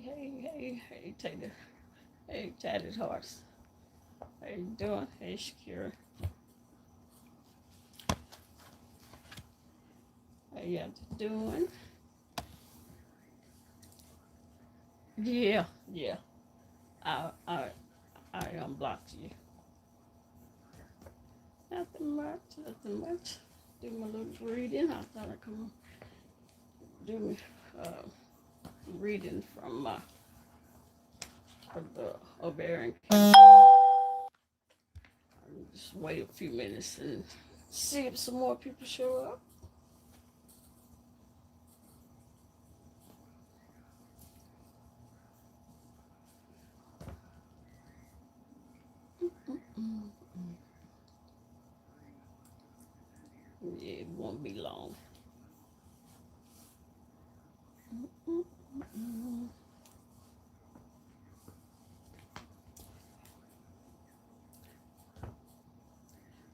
Hey, Taylor. Hey, Tatted Horse. How you doing? Hey, Shakira. How you doing? Yeah, yeah. I, I, I unblocked you. Nothing much, nothing much. Do my little reading. I thought I'd come do uh, reading from the ovarian cancer. Just wait a few minutes and see if some more people show up. Yeah, it won't be long.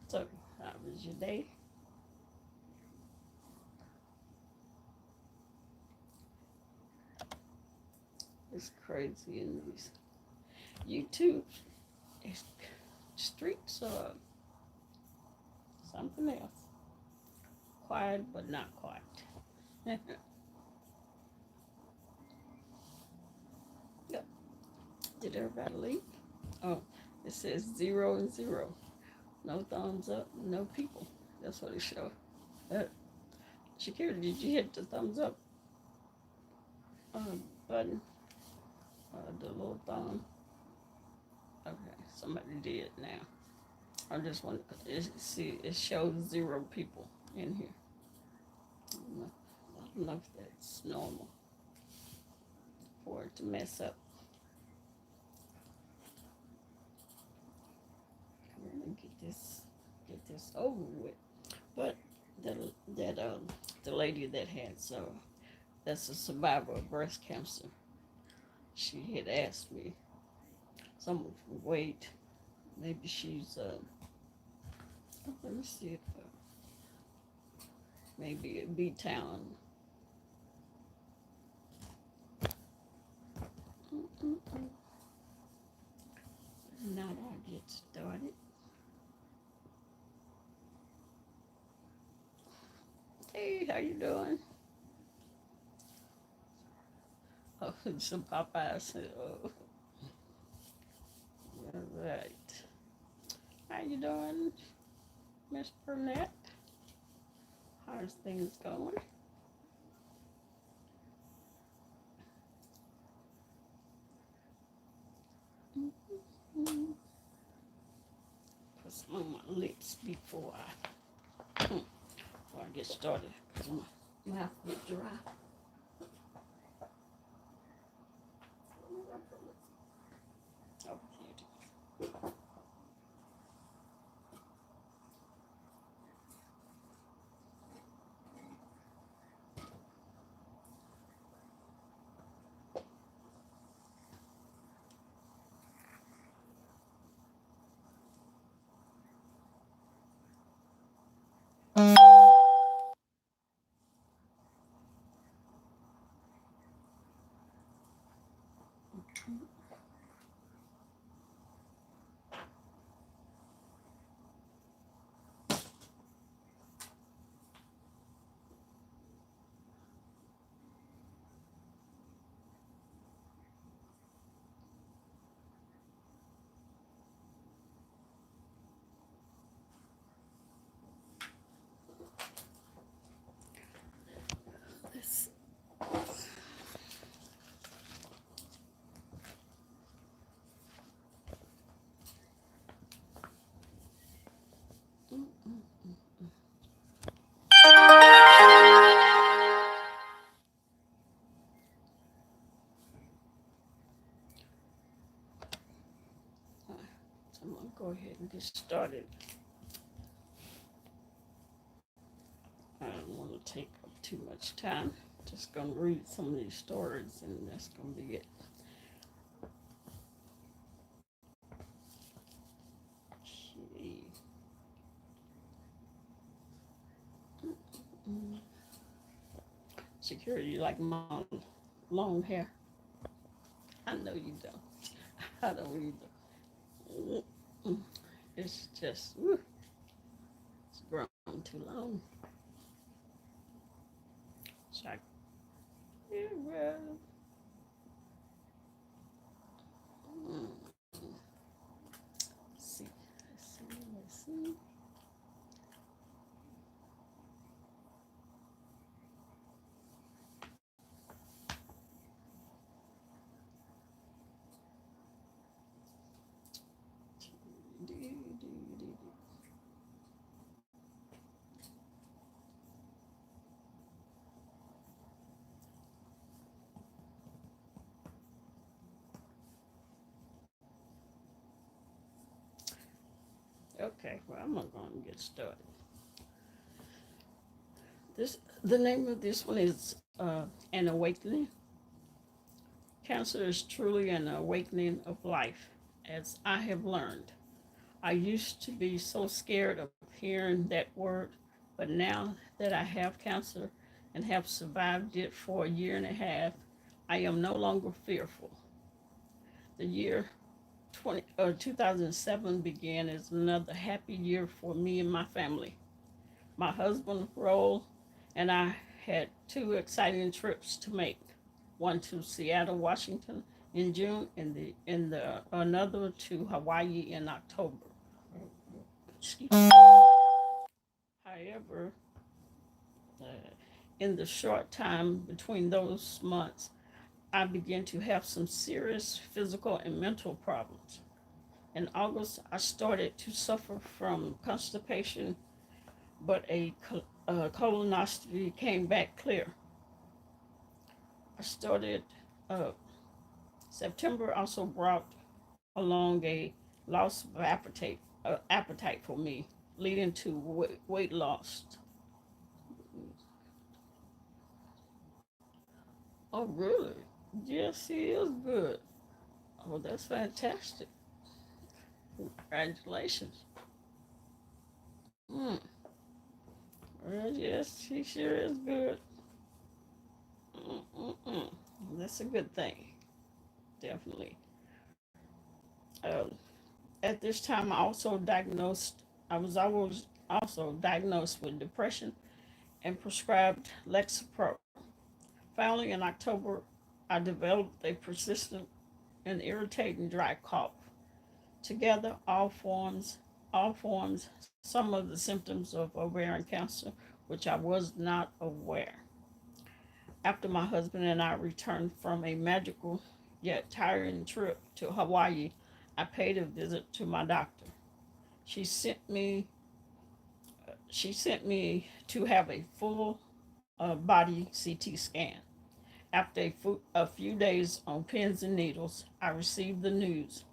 So, how was your day? It's crazy in these YouTube. It's streets are something else. Quiet, but not quiet. Yep. Did everybody leave? Oh, it says 0 and 0. No thumbs up, no people. That's what it showed. Uh, Shakira, did you hit the thumbs up uh, button? The little thumb? Okay, somebody did now. I just want to see, it shows 0 people in here. I don't know if that's normal for it to mess up. Come on and get this over with. But that that the lady that had that's a survivor of breast cancer. She had asked me some weight. Maybe she's let me see if maybe a B town. Now that I get started. Hey, how you doing? Oh, some Popeyes. Oh, all right. How you doing, Miss Burnett? How's things going? Put some on my lips before I get started, because my mouth is dry. Oh, this. So I'm gonna go ahead and get started. I don't want to take up too much time. Just gonna read some of these stories, and that's gonna be it. Okay. Security, you like my long hair? I know you don't. I don't either. Mm-mm. It's just, it's grown too long. So I, yeah, well, mm, let's see, let's see. Okay, well, I'm not going to get started. The name of this one is An Awakening. Cancer is truly an awakening of life, as I have learned. I used to be so scared of hearing that word, but now that I have cancer and have survived it for a year and a half, I am no longer fearful. The year 2007 began as another happy year for me and my family. My husband, Roll, and I had two exciting trips to make. One to Seattle, Washington in June, and the another to Hawaii in October. Excuse me. However, uh, in the short time between those months, I began to have some serious physical and mental problems. In August, I started to suffer from constipation, but a colonoscopy came back clear. I started, uh, September also brought along a loss of appetite for me, leading to weight loss. Oh, really? Yes, he is good. Oh, that's fantastic. Congratulations. Mm. Well, yes, he sure is good. Mm-mm-mm. That's a good thing, definitely. Um, at this time, I was always also diagnosed with depression and prescribed Lexapro. Finally, in October, I developed a persistent and irritating dry cough. Together, all forms, some of the symptoms of ovarian cancer, which I was not aware. After my husband and I returned from a magical yet tiring trip to Hawaii, I paid a visit to my doctor. She sent me she sent me to have a full body CT scan. After a few days on pins and needles, I received the news.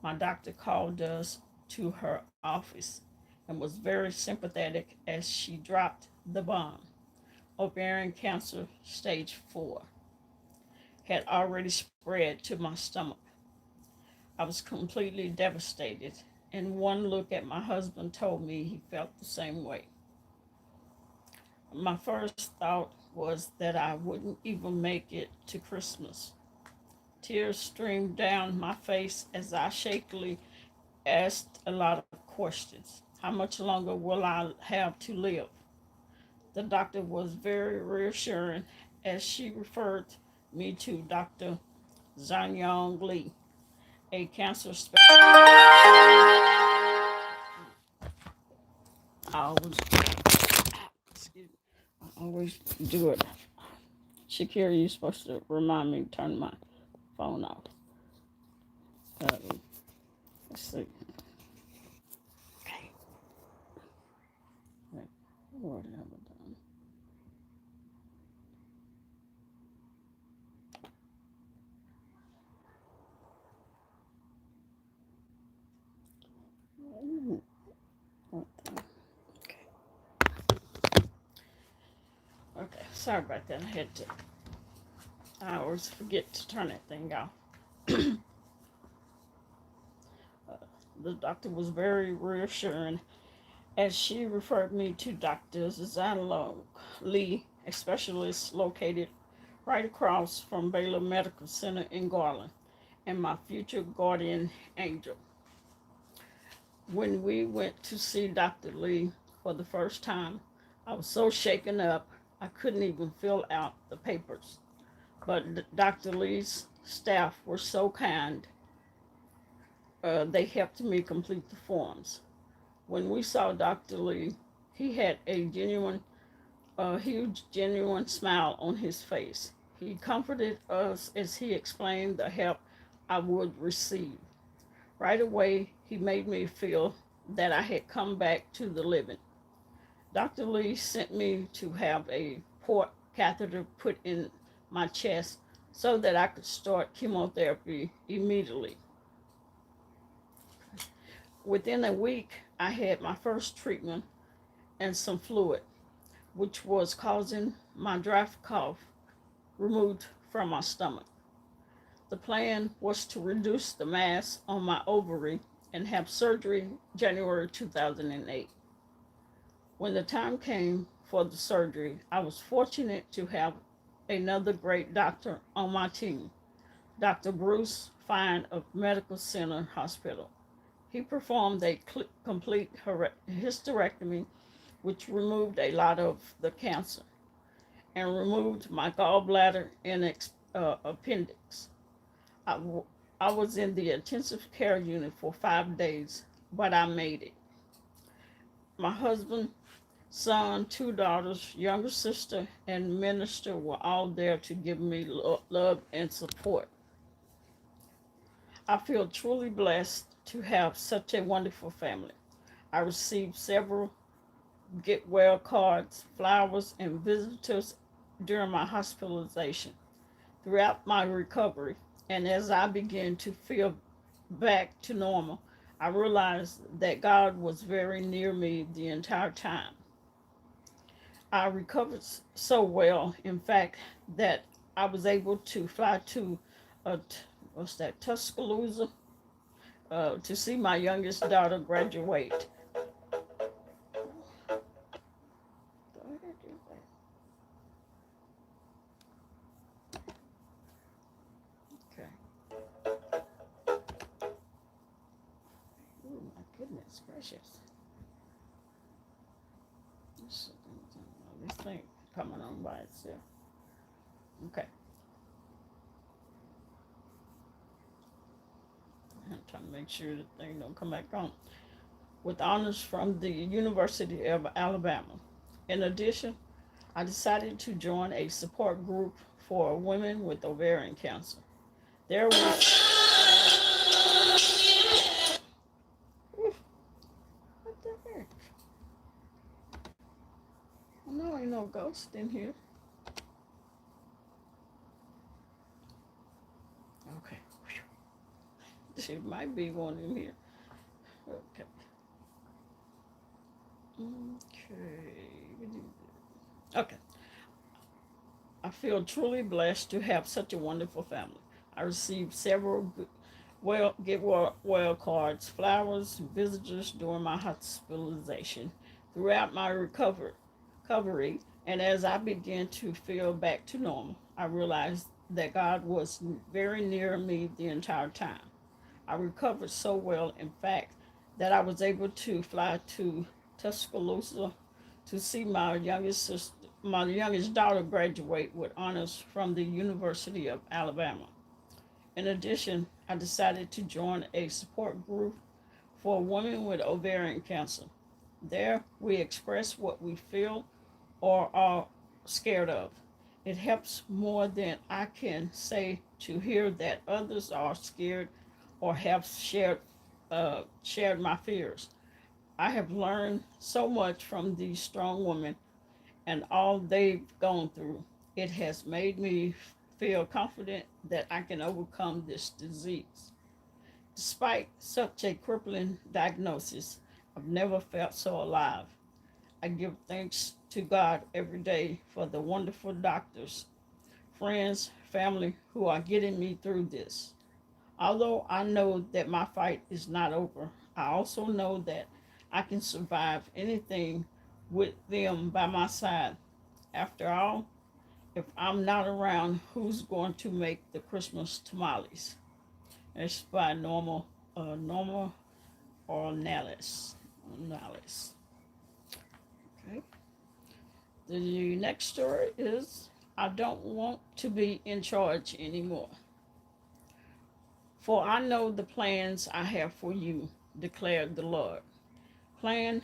My doctor called us to her office and was very sympathetic as she dropped the bomb. Ovarian cancer, stage 4, had already spread to my stomach. I was completely devastated, and one look at my husband told me he felt the same way. My first thought was that I wouldn't even make it to Christmas. Tears streamed down my face as I shakily asked a lot of questions. How much longer will I have to live? The doctor was very reassuring as she referred me to Dr. Zhanyong Lee, a cancer specialist. I always, excuse me, I always do it. Shakira, you're supposed to remind me to turn my phone off. Let's see. Okay. Wait, what have I done? What the? Okay. Okay. Sorry about that. I always forget to turn that thing off. The doctor was very reassuring as she referred me to Dr. Zanlo Lee, a specialist located right across from Baylor Medical Center in Garland. and my future guardian angel. When we went to see Dr. Lee for the first time, I was so shaken up I couldn't even fill out the papers. But Dr. Lee's staff were so kind, they helped me complete the forms. When we saw Dr. Lee, he had a huge, genuine smile on his face. He comforted us as he explained the help I would receive. Right away, he made me feel that I had come back to the living. Dr. Lee sent me to have a port catheter put in my chest so that I could start chemotherapy immediately. Within a week, I had my first treatment and some fluid, which was causing my dry cough, removed from my stomach. The plan was to reduce the mass on my ovary and have surgery January 2008. When the time came for the surgery, I was fortunate to have another great doctor on my team, Dr. Bruce Fine of Medical Center Hospital. He performed a complete hysterectomy, which removed a lot of the cancer and removed my gallbladder and appendix. I, I was in the intensive care unit for 5 days, but I made it. My husband, son, two daughters, younger sister, and minister were all there to give me love and support. I feel truly blessed to have such a wonderful family. I received several get well cards, flowers, and visitors during my hospitalization. Throughout my recovery, and as I began to feel back to normal, I realized that God was very near me the entire time. I recovered so well, in fact, that I was able to fly to, what's that, Tuscaloosa, to see my youngest daughter graduate. Go ahead, do that. Okay. Oh my goodness gracious. This thing coming on by itself. Okay. I'm trying to make sure the thing don't come back on. With honors from the University of Alabama. In addition, I decided to join a support group for women with ovarian cancer. There was what the heck? I know ain't no ghost in here. Okay. There might be one in here. Okay. Okay. Okay. I feel truly blessed to have such a wonderful family. I received several well cards, flowers, visitors during my hospitalization, throughout my recovery, and as I began to feel back to normal, I realized that God was very near me the entire time. I recovered so well, in fact, that I was able to fly to Tuscaloosa to see my youngest daughter graduate with honors from the University of Alabama. In addition, I decided to join a support group for women with ovarian cancer. There, we express what we feel or are scared of. It helps more than I can say to hear that others are scared or have shared my fears. I have learned so much from these strong women and all they've gone through. It has made me feel confident that I can overcome this disease. Despite such a crippling diagnosis, I've never felt so alive. I give thanks to God every day for the wonderful doctors, friends, family who are getting me through this. Although I know that my fight is not over, I also know that I can survive anything with them by my side. After all, if I'm not around, who's going to make the Christmas tamales? It's by Norma Ornelas. Ornelas. Okay. The next story is I don't want to be in charge anymore. For I know the plans I have for you, declared the Lord. Plan,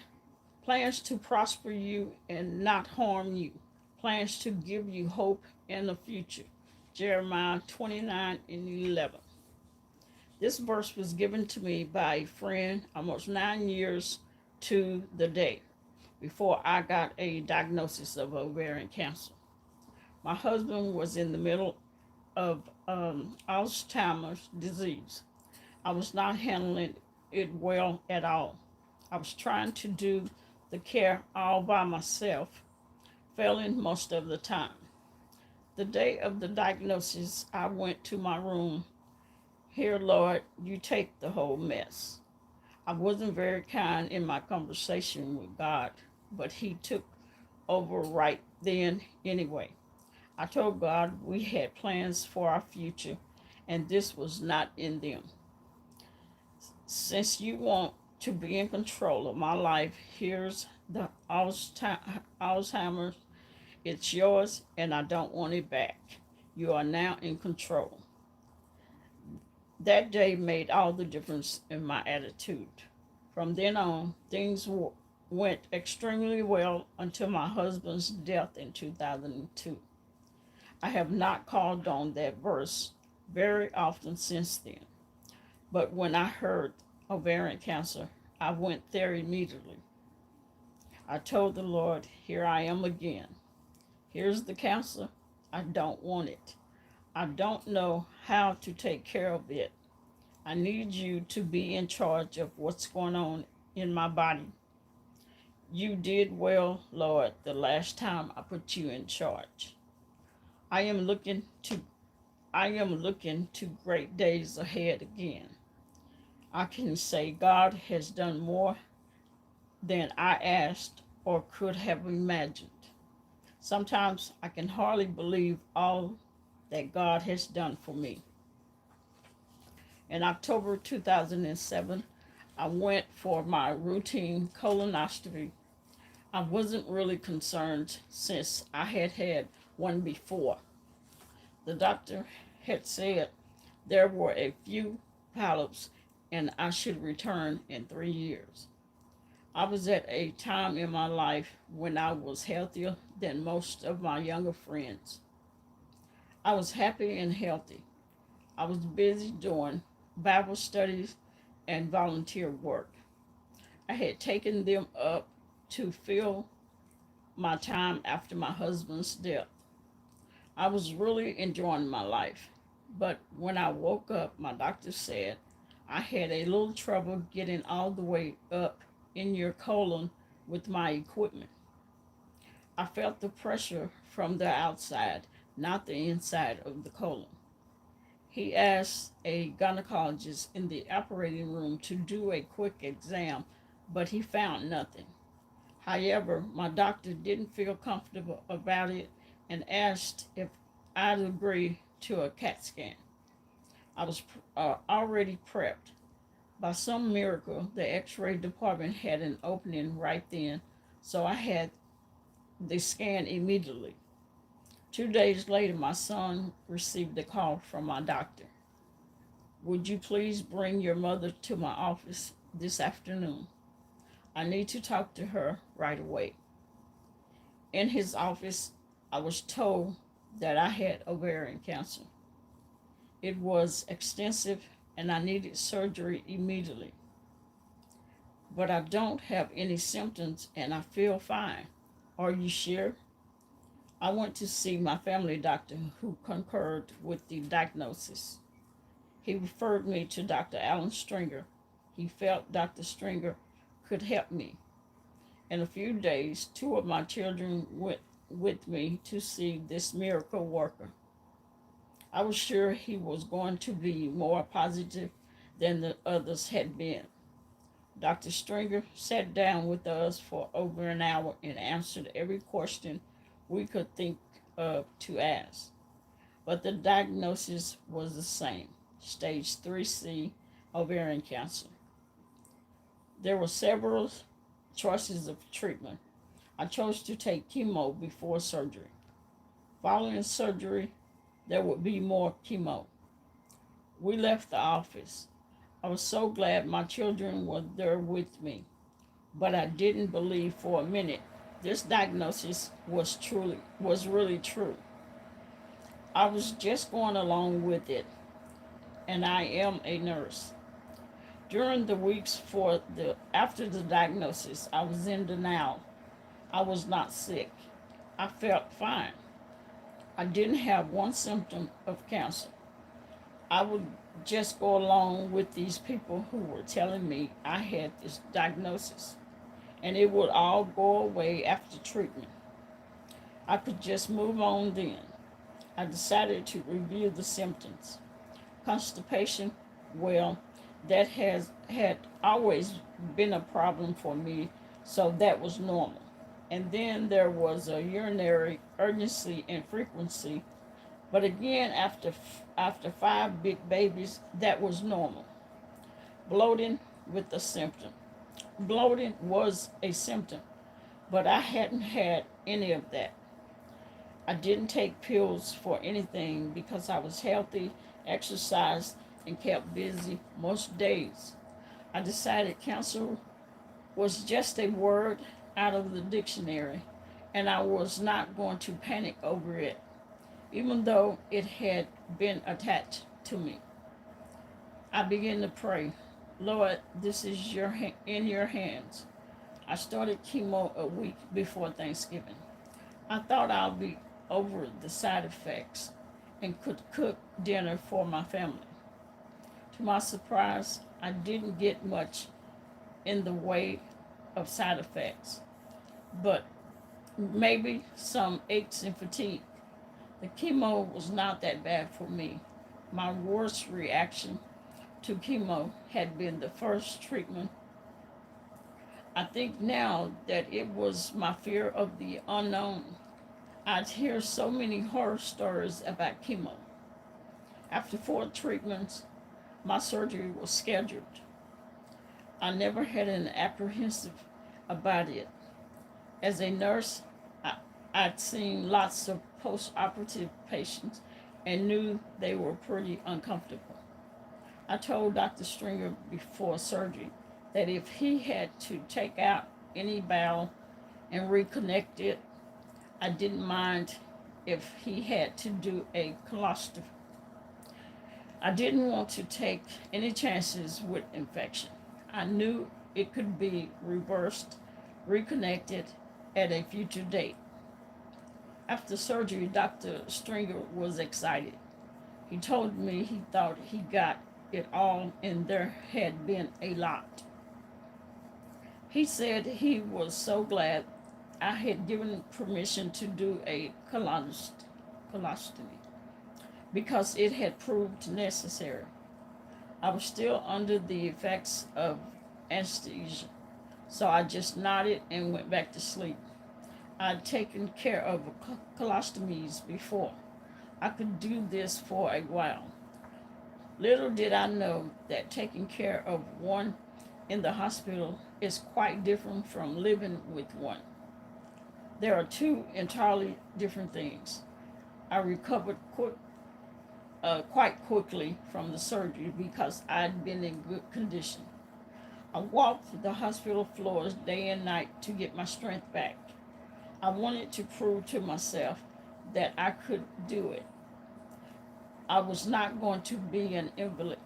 plans to prosper you and not harm you. Plans to give you hope and a future. Jeremiah 29:11. This verse was given to me by a friend almost 9 years to the day before I got a diagnosis of ovarian cancer. My husband was in the middle of Alzheimer's disease. I was not handling it well at all. I was trying to do the care all by myself, failing most of the time. The day of the diagnosis, I went to my room. Here, Lord, you take the whole mess. I wasn't very kind in my conversation with God, but He took over right then anyway. I told God we had plans for our future, and this was not in them. Since you want to be in control of my life, here's the Alzheimer's. It's yours, and I don't want it back. You are now in control. That day made all the difference in my attitude. From then on, things went extremely well until my husband's death in 2002. I have not called on that verse very often since then. But when I heard ovarian cancer, I went there immediately. I told the Lord, here I am again. Here's the cancer. I don't want it. I don't know how to take care of it. I need you to be in charge of what's going on in my body. You did well, Lord, the last time I put you in charge. I am looking to I am looking to great days ahead again. I can say God has done more than I asked or could have imagined. Sometimes I can hardly believe all that God has done for me. In October 2007, I went for my routine colonoscopy. I wasn't really concerned since I had had one before. The doctor had said there were a few polyps and I should return in 3 years. I was at a time in my life when I was healthier than most of my younger friends. I was happy and healthy. I was busy doing Bible studies and volunteer work. I had taken them up to fill my time after my husband's death. I was really enjoying my life. But when I woke up, my doctor said I had a little trouble getting all the way up in your colon with my equipment. I felt the pressure from the outside, not the inside of the colon. He asked a gynecologist in the operating room to do a quick exam, but he found nothing. However, my doctor didn't feel comfortable about it and asked if I'd agree to a CAT scan. I was already prepped. By some miracle, the x ray department had an opening right then, so I had the scan immediately. 2 days later, my son received a call from my doctor. Would you please bring your mother to my office this afternoon? I need to talk to her right away. In his office, I was told that I had ovarian cancer. It was extensive and I needed surgery immediately. But I don't have any symptoms and I feel fine. Are you sure? I went to see my family doctor who concurred with the diagnosis. He referred me to Dr. Alan Stringer. He felt Dr. Stringer could help me. In a few days, two of my children went with me to see this miracle worker. I was sure he was going to be more positive than the others had been. Dr. Stringer sat down with us for over an hour and answered every question we could think of to ask. But the diagnosis was the same. stage 3C ovarian cancer. There were several choices of treatment. I chose to take chemo before surgery. Following surgery, there would be more chemo. We left the office. I was so glad my children were there with me, but I didn't believe for a minute this diagnosis was really true. I was just going along with it, and I am a nurse. During the weeks after the diagnosis, I was in denial. I was not sick. I felt fine. I didn't have one symptom of cancer. I would just go along with these people who were telling me I had this diagnosis and it would all go away after treatment. I could just move on then. I decided to review the symptoms. Constipation, well, that has had always been a problem for me, so that was normal. And then there was a urinary urgency and frequency, but again, after 5 big babies, that was normal. Bloating with a symptom. Bloating was a symptom, but I hadn't had any of that. I didn't take pills for anything because I was healthy, exercised, and kept busy most days. I decided cancer was just a word out of the dictionary, and I was not going to panic over it, even though it had been attached to me. I began to pray, Lord, this is in your hands. I started chemo a week before Thanksgiving. I thought I'd be over the side effects and could cook dinner for my family. To my surprise, I didn't get much in the way of side effects, but maybe some aches and fatigue. The chemo was not that bad for me. My worst reaction to chemo had been the first treatment. I think now that it was my fear of the unknown. I'd hear so many horror stories about chemo. After 4 treatments, my surgery was scheduled. I never had an apprehensive about it. As a nurse, I'd seen lots of post-operative patients and knew they were pretty uncomfortable. I told Dr. Stringer before surgery that if he had to take out any bowel and reconnect it, I didn't mind if he had to do a colostomy. I didn't want to take any chances with infection. I knew it could be reversed, reconnected at a future date. After surgery, Dr. Stringer was excited. He told me he thought he got it all and there had been a lot. He said he was so glad I had given permission to do a colostomy because it had proved necessary. I was still under the effects of anesthesia, so I just nodded and went back to sleep. I'd taken care of colostomies before. I could do this for a while. Little did I know that taking care of one in the hospital is quite different from living with one. There are two entirely different things. I recovered quite quickly from the surgery because I'd been in good condition. I walked the hospital floors day and night to get my strength back. I wanted to prove to myself that I could do it. I was not going to be an invalid.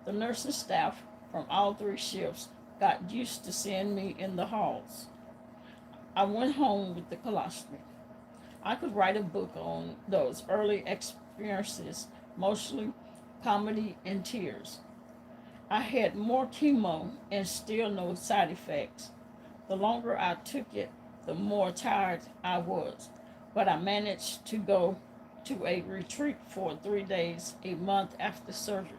The nursing staff from all 3 shifts got used to seeing me in the halls. I went home with the colostomy. I could write a book on those early experiences, mostly comedy and tears. I had more chemo and still no side effects. The longer I took it, the more tired I was, but I managed to go to a retreat for 3 days a month after surgery.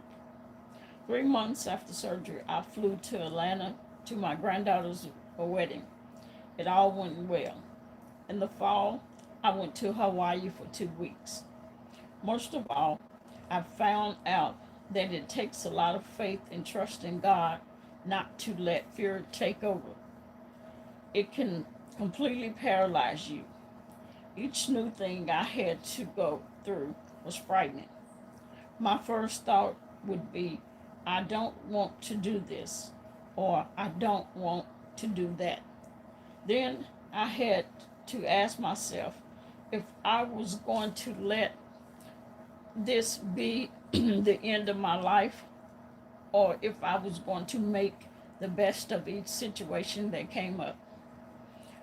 3 months after surgery, I flew to Atlanta to my granddaughter's wedding. It all went well. In the fall, I went to Hawaii for 2 weeks. Most of all, I found out that it takes a lot of faith and trust in God not to let fear take over. It can completely paralyze you. Each new thing I had to go through was frightening. My first thought would be, I don't want to do this, or I don't want to do that. Then I had to ask myself if I was going to let this be the end of my life, or if I was going to make the best of each situation that came up.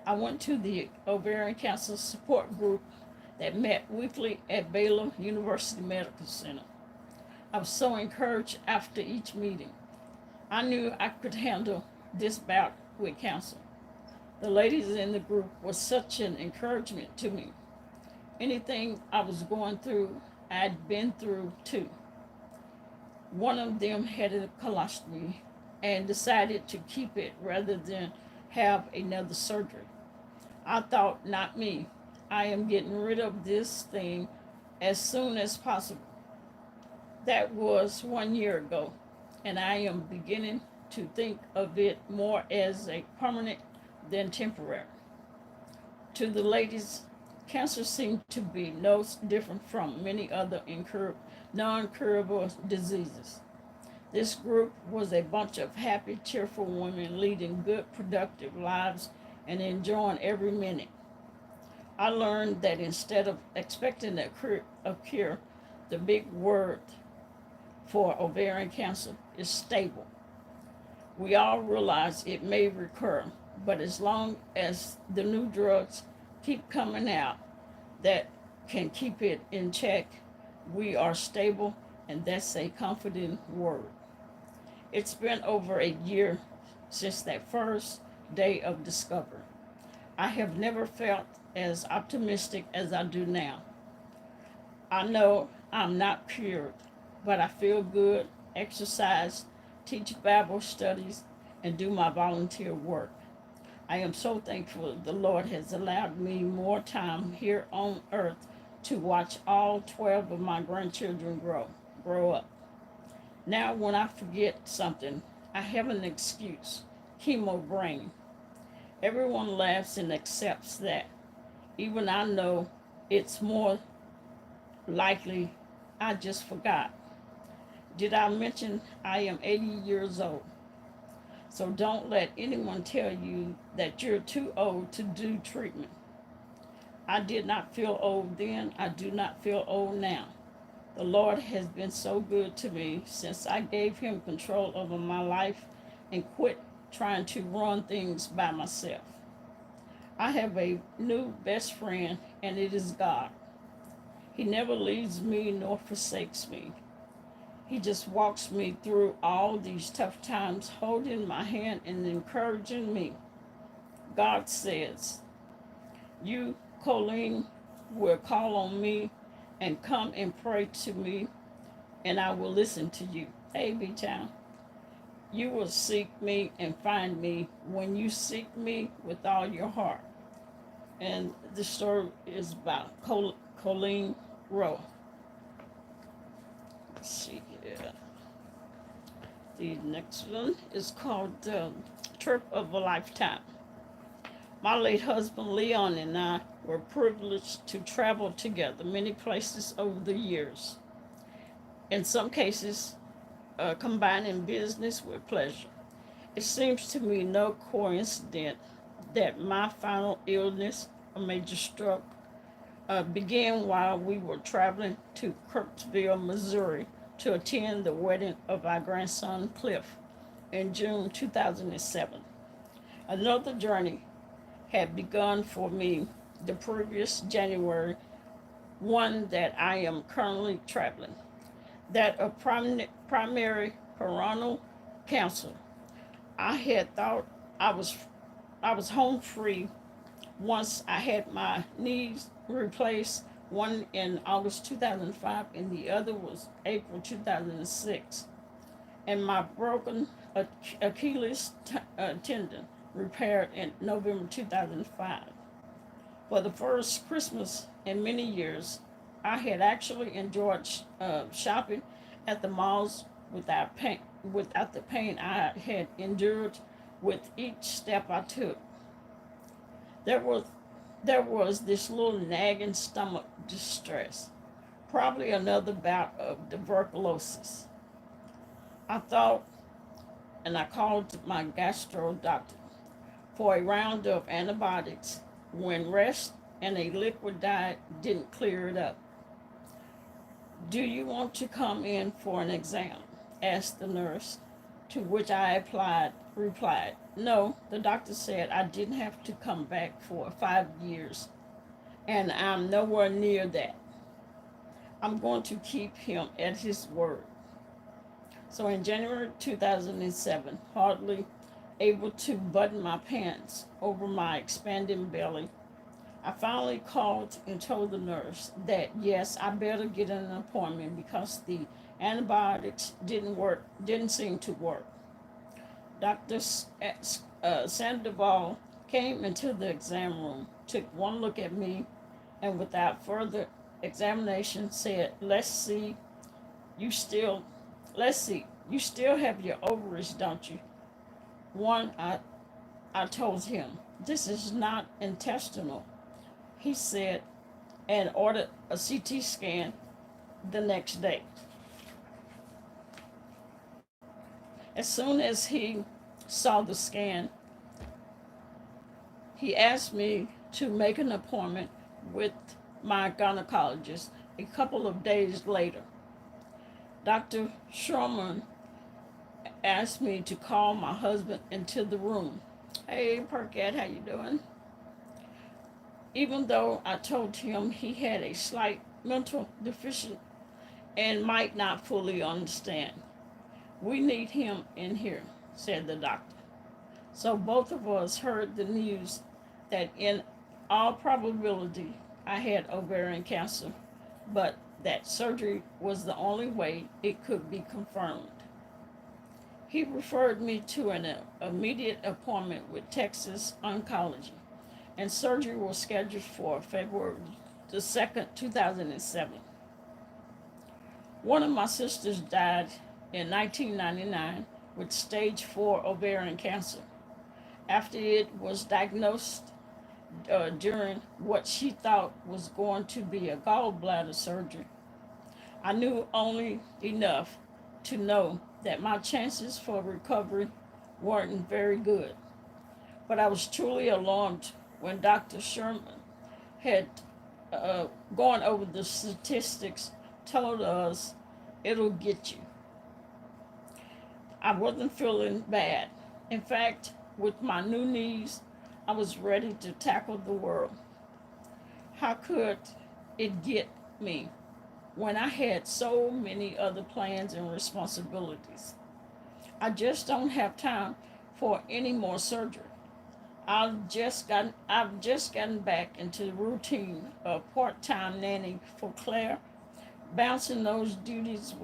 I went to the ovarian cancer support group that met weekly at Baylor University Medical Center. I was so encouraged after each meeting. I knew I could handle this bout with cancer. The ladies in the group were such an encouragement to me. Anything I was going through, I'd been through too. One of them had a colostomy and decided to keep it rather than have another surgery. I thought, not me. I am getting rid of this thing as soon as possible. That was 1 year ago, and I am beginning to think of it more as a permanent than temporary. To the ladies, cancer seemed to be no different from many other non-curable diseases. This group was a bunch of happy, cheerful women leading good, productive lives and enjoying every minute. I learned that instead of expecting a cure, the big word for ovarian cancer is stable. We all realize it may recur, but as long as the new drugs keep coming out that can keep it in check, we are stable, and that's a comforting word. It's been over a year since that first day of discovery. I have never felt as optimistic as I do now. I know I'm not cured, but I feel good, exercise, teach Bible studies, and do my volunteer work. I am so thankful the Lord has allowed me more time here on earth to watch all 12 of my grandchildren grow up. Now when I forget something, I have an excuse. Chemo brain. Everyone laughs and accepts that. Even I know it's more likely I just forgot. Did I mention I am 80 years old? So don't let anyone tell you that you're too old to do treatment. I did not feel old then. I do not feel old now. The Lord has been so good to me since I gave him control over my life and quit trying to run things by myself. I have a new best friend, and it is God. He never leaves me nor forsakes me. He just walks me through all these tough times, holding my hand and encouraging me. God says, you, Colleen, will call on me and come and pray to me, and I will listen to you. Hey, B-Town. You will seek me and find me when you seek me with all your heart. And the story is about Colleen Rowe. Let's see here. The next one is called Trip of a Lifetime. My late husband Leon and I were privileged to travel together many places over the years. In some cases, combining business with pleasure. It seems to me no coincidence that my final illness, a major stroke, began while we were traveling to Kirksville, Missouri to attend the wedding of our grandson Cliff in June 2007. Another journey had begun for me the previous January, one that I am currently traveling, that of primary parental cancer. I had thought I was home free once I had my knees replaced, one in August 2005 and the other was April 2006, and my broken Achilles tendon repaired in November 2005. For the first Christmas in many years, I had actually enjoyed shopping at the malls without the pain I had endured with each step I took. There was there was this little nagging stomach distress, probably another bout of tuberculosis. I thought, and I called my gastro doctor for a round of antibiotics when rest and a liquid diet didn't clear it up. Do you want to come in for an exam? Asked the nurse, to which I replied, no, the doctor said I didn't have to come back for 5 years, and I'm nowhere near that. I'm going to keep him at his word. So in January 2007, hardly able to button my pants over my expanding belly, I finally called and told the nurse that yes, I better get an appointment because the antibiotics didn't seem to work. Dr. Sandoval came into the exam room, took one look at me, and without further examination said, you still, let's see, you still have your ovaries, don't you? One, I told him, this is not intestinal. He said, and ordered a CT scan the next day. As soon as he saw the scan, he asked me to make an appointment with my gynecologist a couple of days later. Dr. Sherman asked me to call my husband into the room. Hey, Perkett, how you doing? Even though I told him he had a slight mental deficiency and might not fully understand. We need him in here, said the doctor. So both of us heard the news that in all probability I had ovarian cancer, but that surgery was the only way it could be confirmed. He referred me to an immediate appointment with Texas Oncology, and surgery was scheduled for February the 2nd, 2007. One of my sisters died in 1999 with stage 4 ovarian cancer after it was diagnosed during what she thought was going to be a gallbladder surgery. I knew only enough to know that my chances for recovery weren't very good, but I was truly alarmed when Dr. Sherman had gone over the statistics, told us it'll get you. I wasn't feeling bad. In fact, with my new knees, I was ready to tackle the world. How could it get me when I had so many other plans and responsibilities? I just don't have time for any more surgery. I've just gotten back into the routine of part-time nanny for Claire, bouncing those duties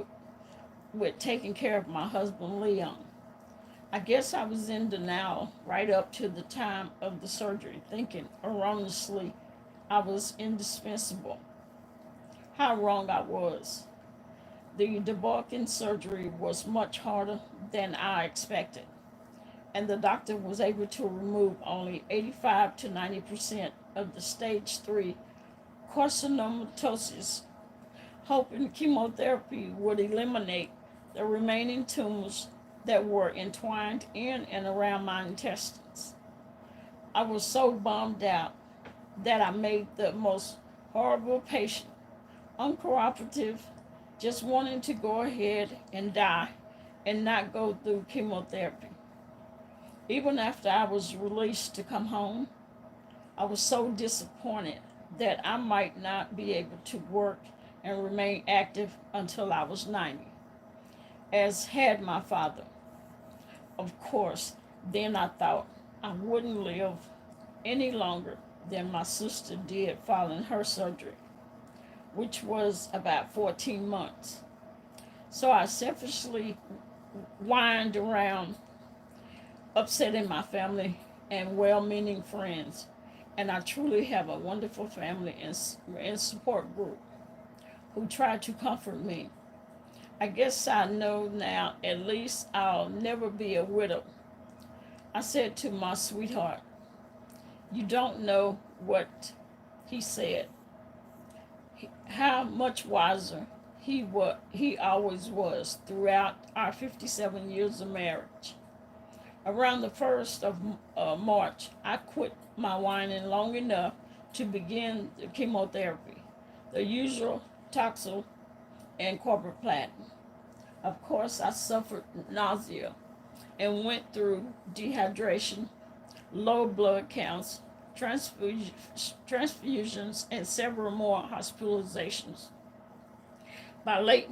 with taking care of my husband Leon. I guess I was in denial right up to the time of the surgery, thinking erroneously I was indispensable. How wrong I was. The debulking surgery was much harder than I expected, and the doctor was able to remove only 85 to 90% of the stage 3 carcinomatosis, hoping chemotherapy would eliminate the remaining tumors that were entwined in and around my intestines. I was so bummed out that I made the most horrible patient, uncooperative, just wanting to go ahead and die and not go through chemotherapy. Even after I was released to come home, I was so disappointed that I might not be able to work and remain active until I was 90, as had my father. Of course, then I thought I wouldn't live any longer than my sister did following her surgery, which was about 14 months. So I selfishly whined around, upsetting my family and well-meaning friends. And I truly have a wonderful family and support group who try to comfort me. I guess I know now, at least I'll never be a widow. I said to my sweetheart, you don't know what he said. How much wiser he always was throughout our 57 years of marriage. Around the 1st of March, I quit my whining long enough to begin the chemotherapy, the usual Taxol and carboplatin. Of course, I suffered nausea and went through dehydration, low blood counts, transfusions, and several more hospitalizations. By late,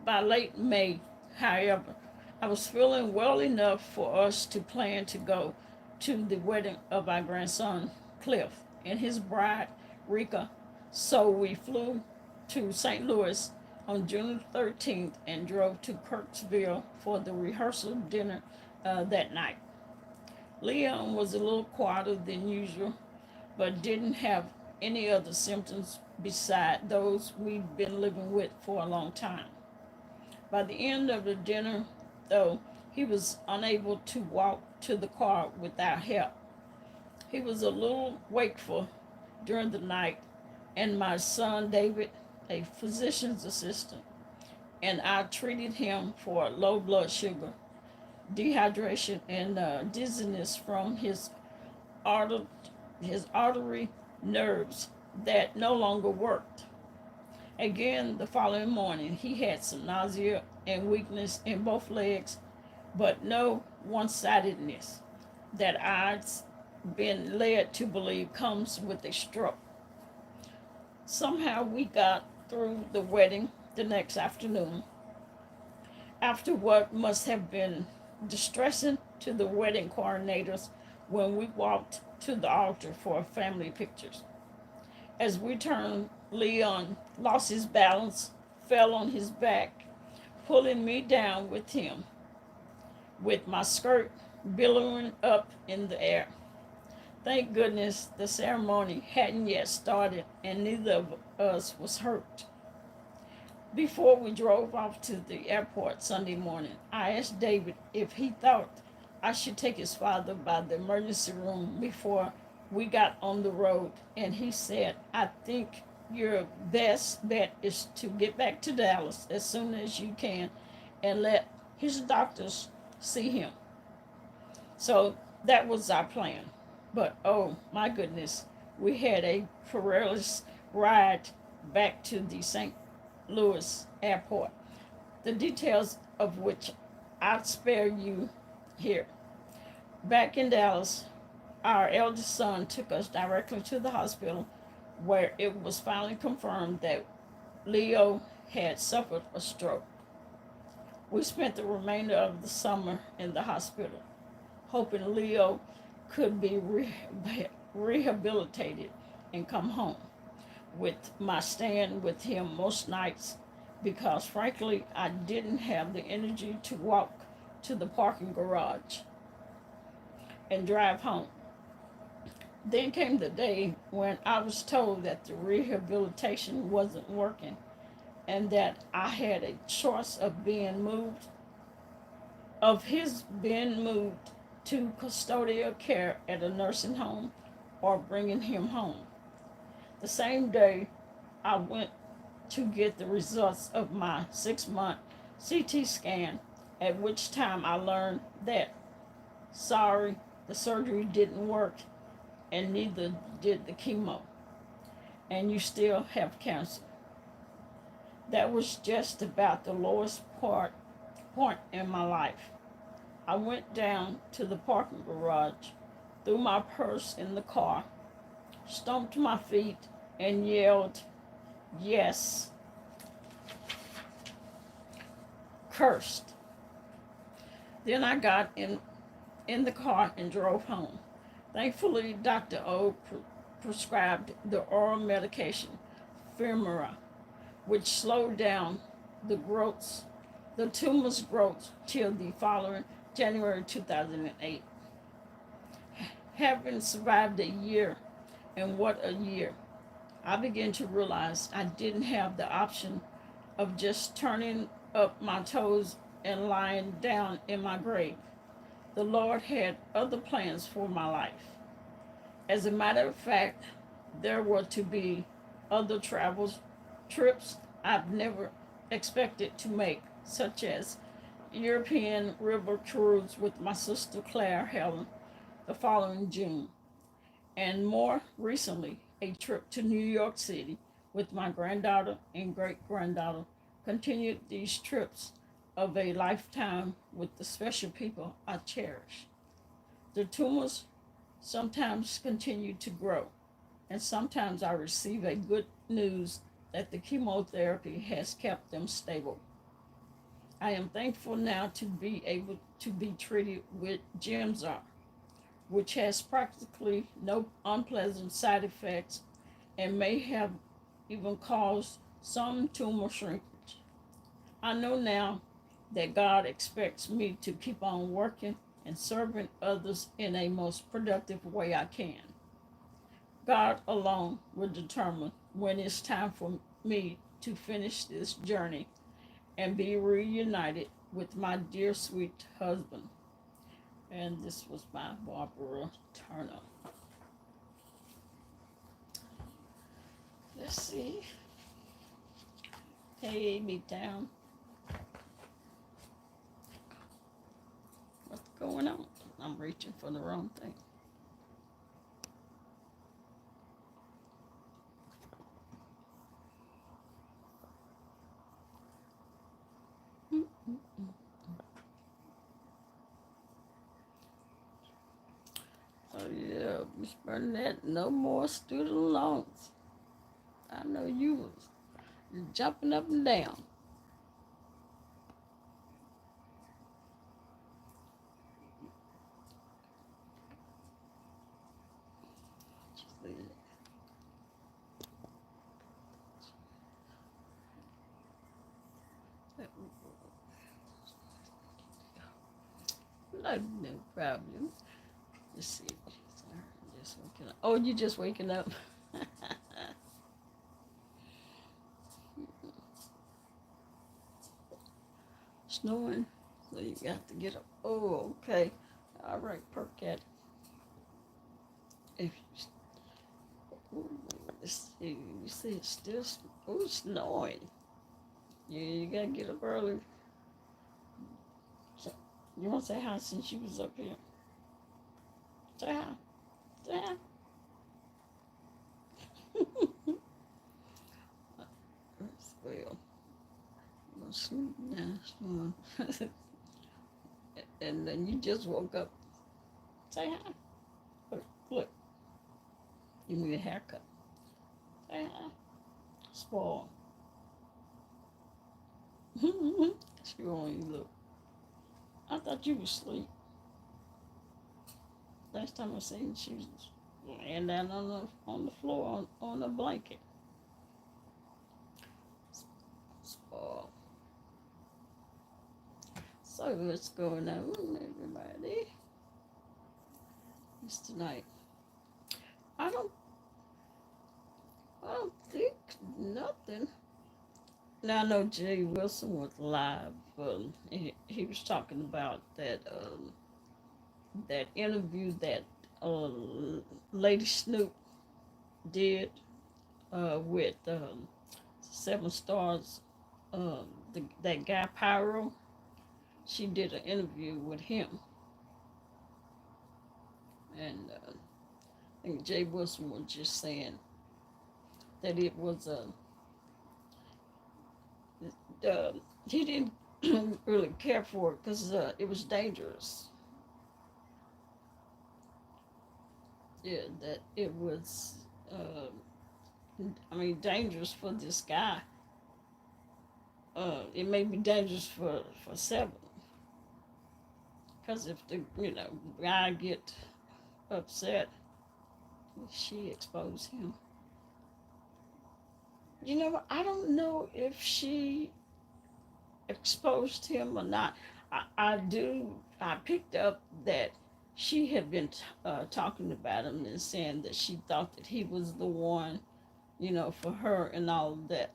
by late May, however, I was feeling well enough for us to plan to go to the wedding of our grandson, Cliff, and his bride, Rika. So we flew to St. Louis on June 13th and drove to Kirksville for the rehearsal dinner that night. Leon was a little quieter than usual, but didn't have any other symptoms beside those we'd been living with for a long time. By the end of the dinner, though, he was unable to walk to the car without help. He was a little wakeful during the night, and my son David, a physician's assistant, and I treated him for low blood sugar, dehydration, and dizziness from arter- his artery nerves that no longer worked. Again, the following morning, he had some nausea and weakness in both legs, but no one-sidedness that I'd been led to believe comes with a stroke. Somehow we got through the wedding the next afternoon, after what must have been distressing to the wedding coordinators when we walked to the altar for family pictures. As we turned, Leon lost his balance, fell on his back, pulling me down with him, with my skirt billowing up in the air. Thank goodness the ceremony hadn't yet started and neither of us was hurt. Before we drove off to the airport Sunday morning, I asked David if he thought I should take his father by the emergency room before we got on the road, and he said, I think your best bet is to get back to Dallas as soon as you can and let his doctors see him. So that was our plan. But oh my goodness, we had a perilous ride back to the St. Louis airport, the details of which I'll spare you here. Back in Dallas, our eldest son took us directly to the hospital where it was finally confirmed that Leo had suffered a stroke. We spent the remainder of the summer in the hospital, hoping Leo could be rehabilitated and come home, with my staying with him most nights because frankly I didn't have the energy to walk to the parking garage and drive home. Then came the day when I was told that the rehabilitation wasn't working and that I had a choice of his being moved to custodial care at a nursing home or bringing him home. The same day, I went to get the results of my 6-month CT scan, at which time I learned that, sorry, the surgery didn't work and neither did the chemo, and you still have cancer. That was just about the lowest point in my life. I went down to the parking garage, threw my purse in the car, stomped my feet, and yelled, yes, cursed. Then I got in the car and drove home. Thankfully, Dr. O prescribed the oral medication, Femara, which slowed down the tumor's growth till the following January 2008. Having survived a year, and what a year, I began to realize I didn't have the option of just turning up my toes and lying down in my grave. The Lord had other plans for my life. As a matter of fact, there were to be other travels trips I've never expected to make, such as European river cruise with my sister Claire Helen the following June, and more recently, a trip to New York City with my granddaughter and great granddaughter. Continued these trips of a lifetime with the special people I cherish. The tumors sometimes continue to grow, and sometimes I receive a good news that the chemotherapy has kept them stable. I am thankful now to be able to be treated with Gemzar, which has practically no unpleasant side effects and may have even caused some tumor shrinkage. I know now that God expects me to keep on working and serving others in a most productive way I can. God alone will determine when it's time for me to finish this journey and be reunited with my dear sweet husband. And this was by Barbara Turner. Let's see. Hey, meet down. What's going on? I'm reaching for the wrong thing. Oh yeah, Miss Burnett, no more student loans. I know you was jumping up and down. No problem. Let's see. Sorry, just waking up. Oh, you just waking up. Snoring. So you got to get up. Oh, okay. All right, Percat. If ooh, let's see, you see it's still snowing. Yeah, you gotta get up early. So, you want to say hi since you was up here? Say hi. Say hi. Well, I'm gonna sleep now. And then you just woke up. Say hi. Look, give me a haircut. Say hi. Spoil. She won't even look. I thought you was asleep. Last time I seen she was laying down on the floor on a blanket. Spoil. So what's going on, everybody? It's tonight. I don't I don't think nothing. Now I know Jay Wilson was live. He was talking about that interview that uh, Lady Snoop did with Seven Stars. That guy Pyro. She did an interview with him, and I think Jay Wilson was just saying that it was uh, he didn't really care for it because it was dangerous. Yeah, that it was. Uh, I mean, dangerous for this guy. It may be dangerous for Seven, because if the guy get upset, she exposed him. I don't know if she exposed him or not. I picked up that she had been talking about him and saying that she thought that he was the one, for her and all of that.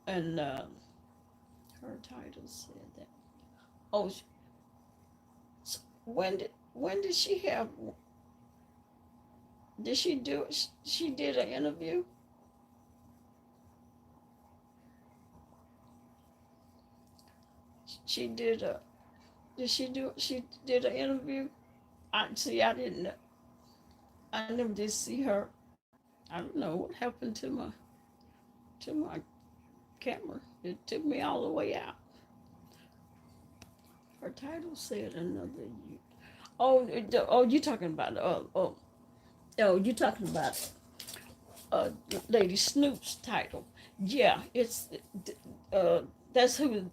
And her title said that. Oh, when did she have? Did she do? She did an interview. She did a. Did she do? She did an interview. I see. I didn't. I never did see her. I don't know what happened to my camera. It took me all the way out. Her title said another you. Oh, you talking about you talking about Lady Snoop's title? Yeah, it's uh, that's who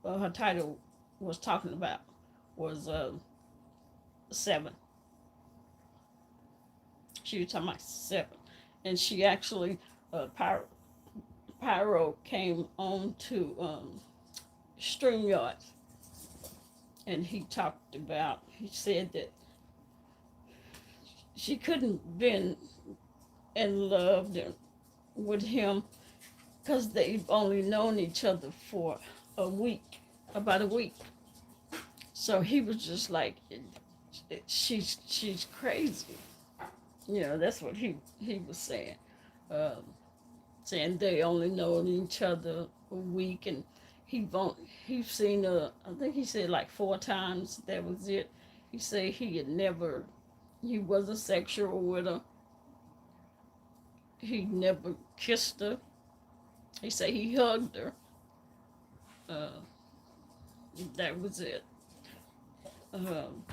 her title was talking about was 7. She was talking about 7, and she actually Pyro came on to StreamYard, and he said that she couldn't been in love with him because they've only known each other for a week, about a week. So he was just like, she's crazy. That's what he was saying. Um, Saying they only known each other a week, and he's seen her. I think he said like 4 times. That was it. He said he wasn't sexual with her. He never kissed her. He said he hugged her. Uh, that was it. Um,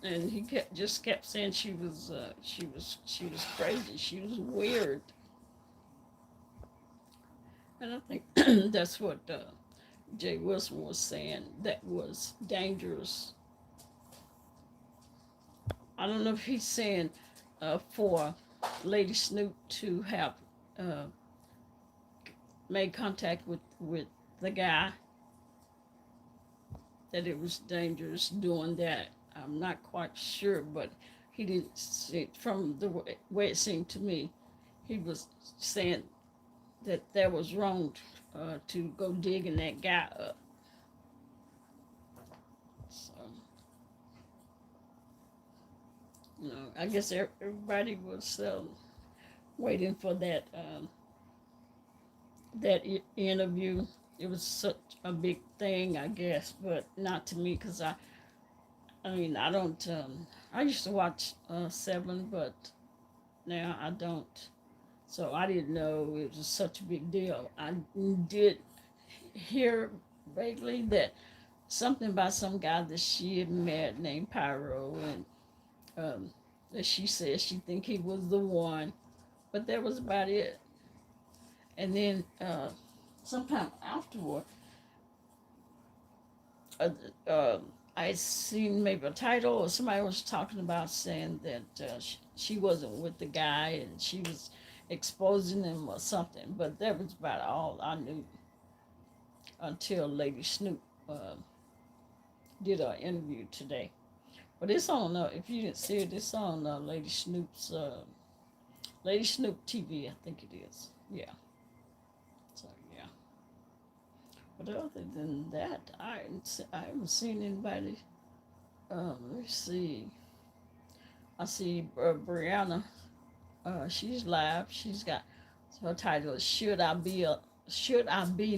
and he kept saying she was crazy. She was weird. And I think that's what Jay Wilson was saying. That was dangerous. I don't know if he's saying for Lady Snoop to have uh, made contact with the guy, that it was dangerous doing that. I'm not quite sure, but he didn't see, from the way it seemed to me, he was saying that was wrong to go digging that guy up. So, I guess everybody was waiting for that interview. It was such a big thing, I guess, but not to me because I mean, I don't. I used to watch 7, but now I don't. So I didn't know it was such a big deal. I did hear vaguely that something about some guy that she had met named Pyro, and that she said she think he was the one, but that was about it. And then sometime afterward, uh, uh, I seen maybe a title or somebody was talking about saying that she wasn't with the guy and she was exposing him or something. But that was about all I knew until Lady Snoop uh, did an interview today. But it's on, if you didn't see it, it's on Lady Snoop TV, I think it is. Yeah. So, yeah. But other than that, I haven't seen anybody. Let me see. I see Brianna. She's live. She's got her title is Should I Be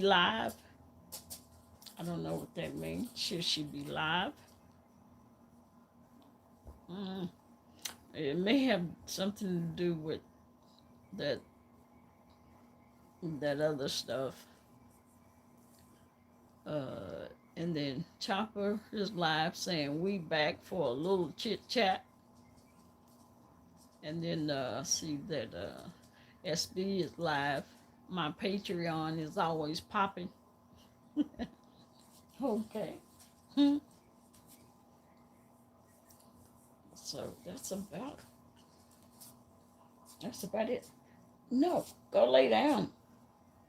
Live? I don't know what that means. Should she be live? Mm, it may have something to do with that that other stuff. And then Chopper is live saying we back for a little chit chat. And then see that SB is live. My Patreon is always popping. Okay. So that's about it. No, go lay down.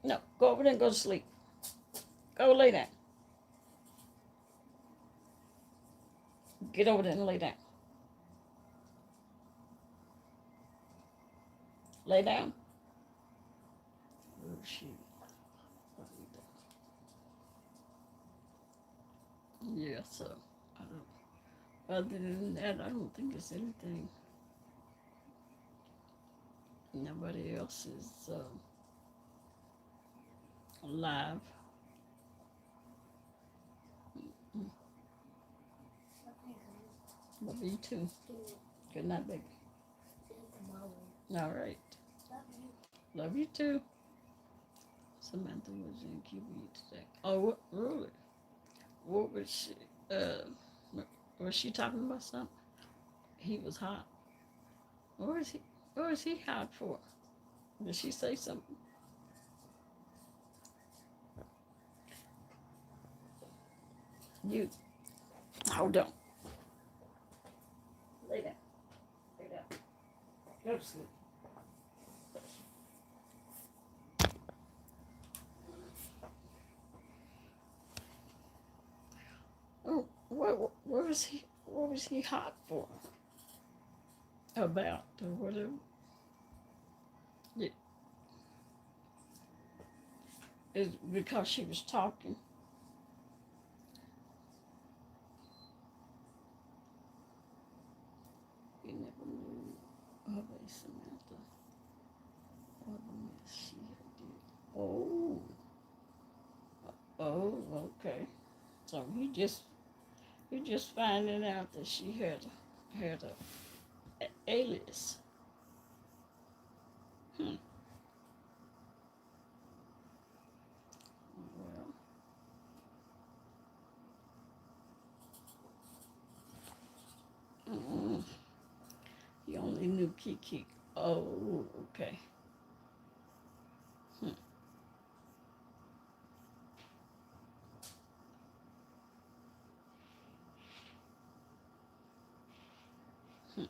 No, go over there and go to sleep. Go lay down. Get over there and lay down. Lay down. Oh, shoot. Yeah, so I don't. Other than that, I don't think it's anything. Nobody else is alive. Mm. Love you too. Good night, baby. All right. Love you too. Samantha was in QB today. Oh, really? What was she? Was she talking about something? He was hot. What was he? What was he hot for? Did she say something? You hold on. Lay down. Lay down. Go to sleep. Oh, what was he? What was he hot for? About or whatever? It, it's because she was talking. You never knew of a Samantha or the mess she had did. Oh, okay. So he just finding out that she had a alias. Hmm. Well, mm, he only knew Kiki. Oh, okay. Hmm. Hmm.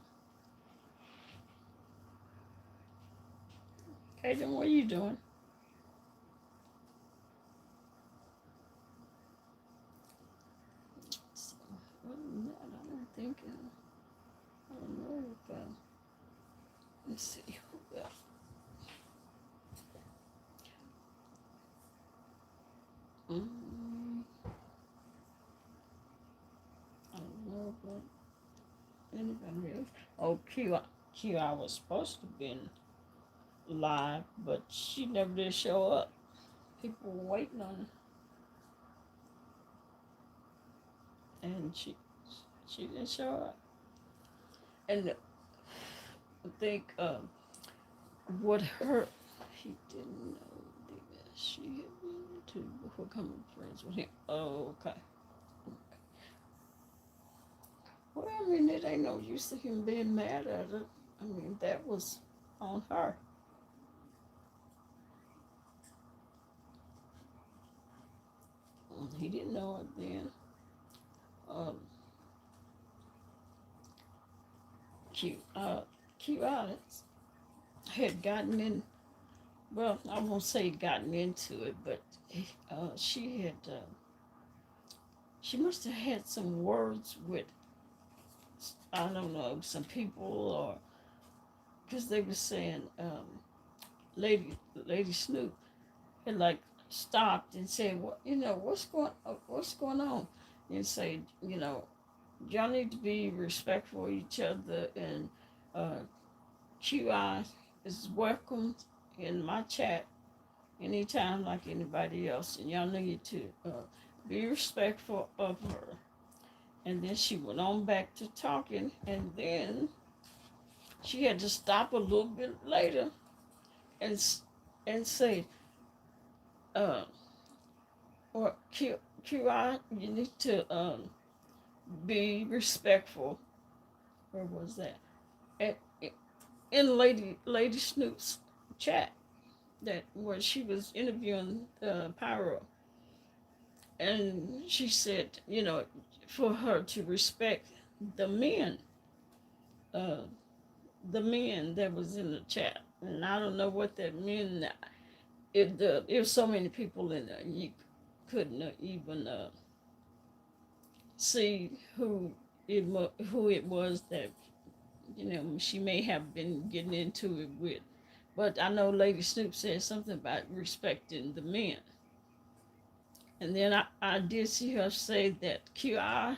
Kaden, what are you doing? So, other than that, I don't think. I don't know if. Let's see. Who else? Mm, I don't know about anybody else. Oh, Q, I was supposed to be live, but she never did show up. People were waiting on her, and she didn't show up. And I think what her he didn't know that she had been to before becoming friends with him. Oh, okay. Well, I mean, it ain't no use to him being mad at her. I mean, that was on her. He didn't know it then. Um, Q, Q Alex had gotten in. Well, I won't say gotten into it, but she had. She must have had some words with, I don't know, some people, or because they were saying Lady Snoop had like stopped and said, "What what's going on?" And say, y'all need to be respectful of each other, and uh, QI is welcome in my chat anytime like anybody else, and y'all need to be respectful of her. And then she went on back to talking, and then she had to stop a little bit later and say, uh, "Or QI, you need to be respectful." Where was that? At, in Lady Snoop's chat, that where she was interviewing Pyro, and she said, for her to respect the men, uh, the men that was in the chat, and I don't know what that meant. There was so many people in there, you couldn't even see who it was that she may have been getting into it with. But I know Lady Snoop said something about respecting the men. And then I did see her say that QI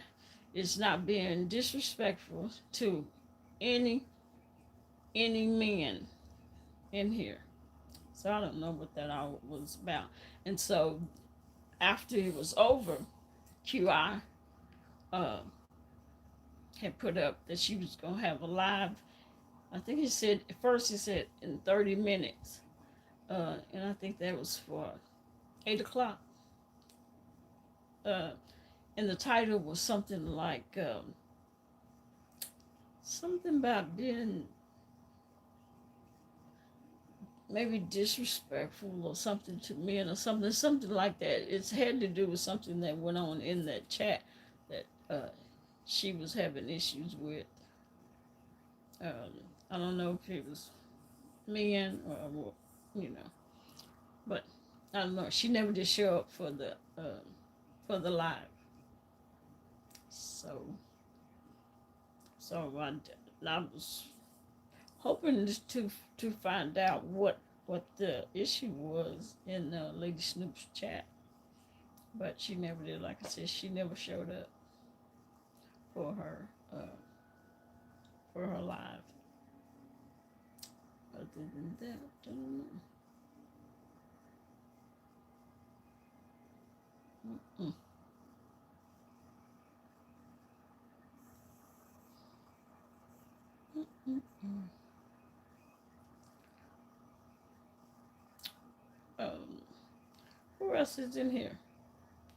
is not being disrespectful to any men in here. So I don't know what that all was about. And so after it was over, QI uh, had put up that she was gonna have a live. I think he said at first he said in 30 minutes, and I think that was for 8 o'clock. Uh, and the title was something like something about being maybe disrespectful or something to men or something like that. It's had to do with something that went on in that chat that she was having issues with. Um, I don't know if it was men or you know, but I don't know. She never did show up for the live. So I was hoping to find out what the issue was in Lady Snoop's chat, but she never did. Like I said, she never showed up for her live. Other than that, I don't know. Mm-mm. Mm-mm. Um, who else is in here?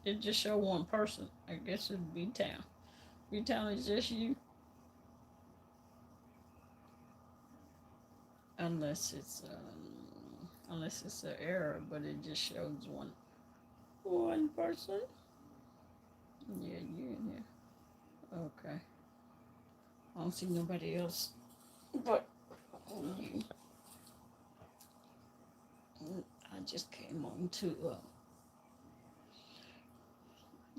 It just show one person. I guess it's B Town. B Town is just you, unless it's an error, but it just shows one person. Yeah, you in here. Okay. I don't see nobody else, but you. I just came on to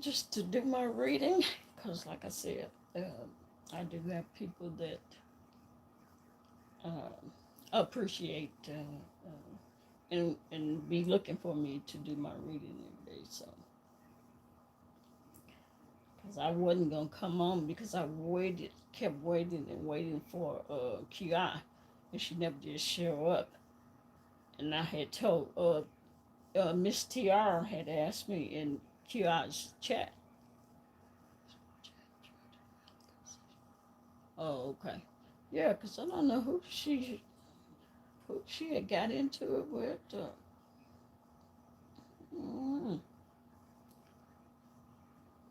just to do my reading, because like I said, I do have people that uh, appreciate and be looking for me to do my reading every day. So, because I wasn't gonna come on because I kept waiting and waiting for QI, and she never did show up. And I had told Miss TR had asked me in QI's chat. Oh, okay. Yeah, because I don't know who she had got into it with. Mm,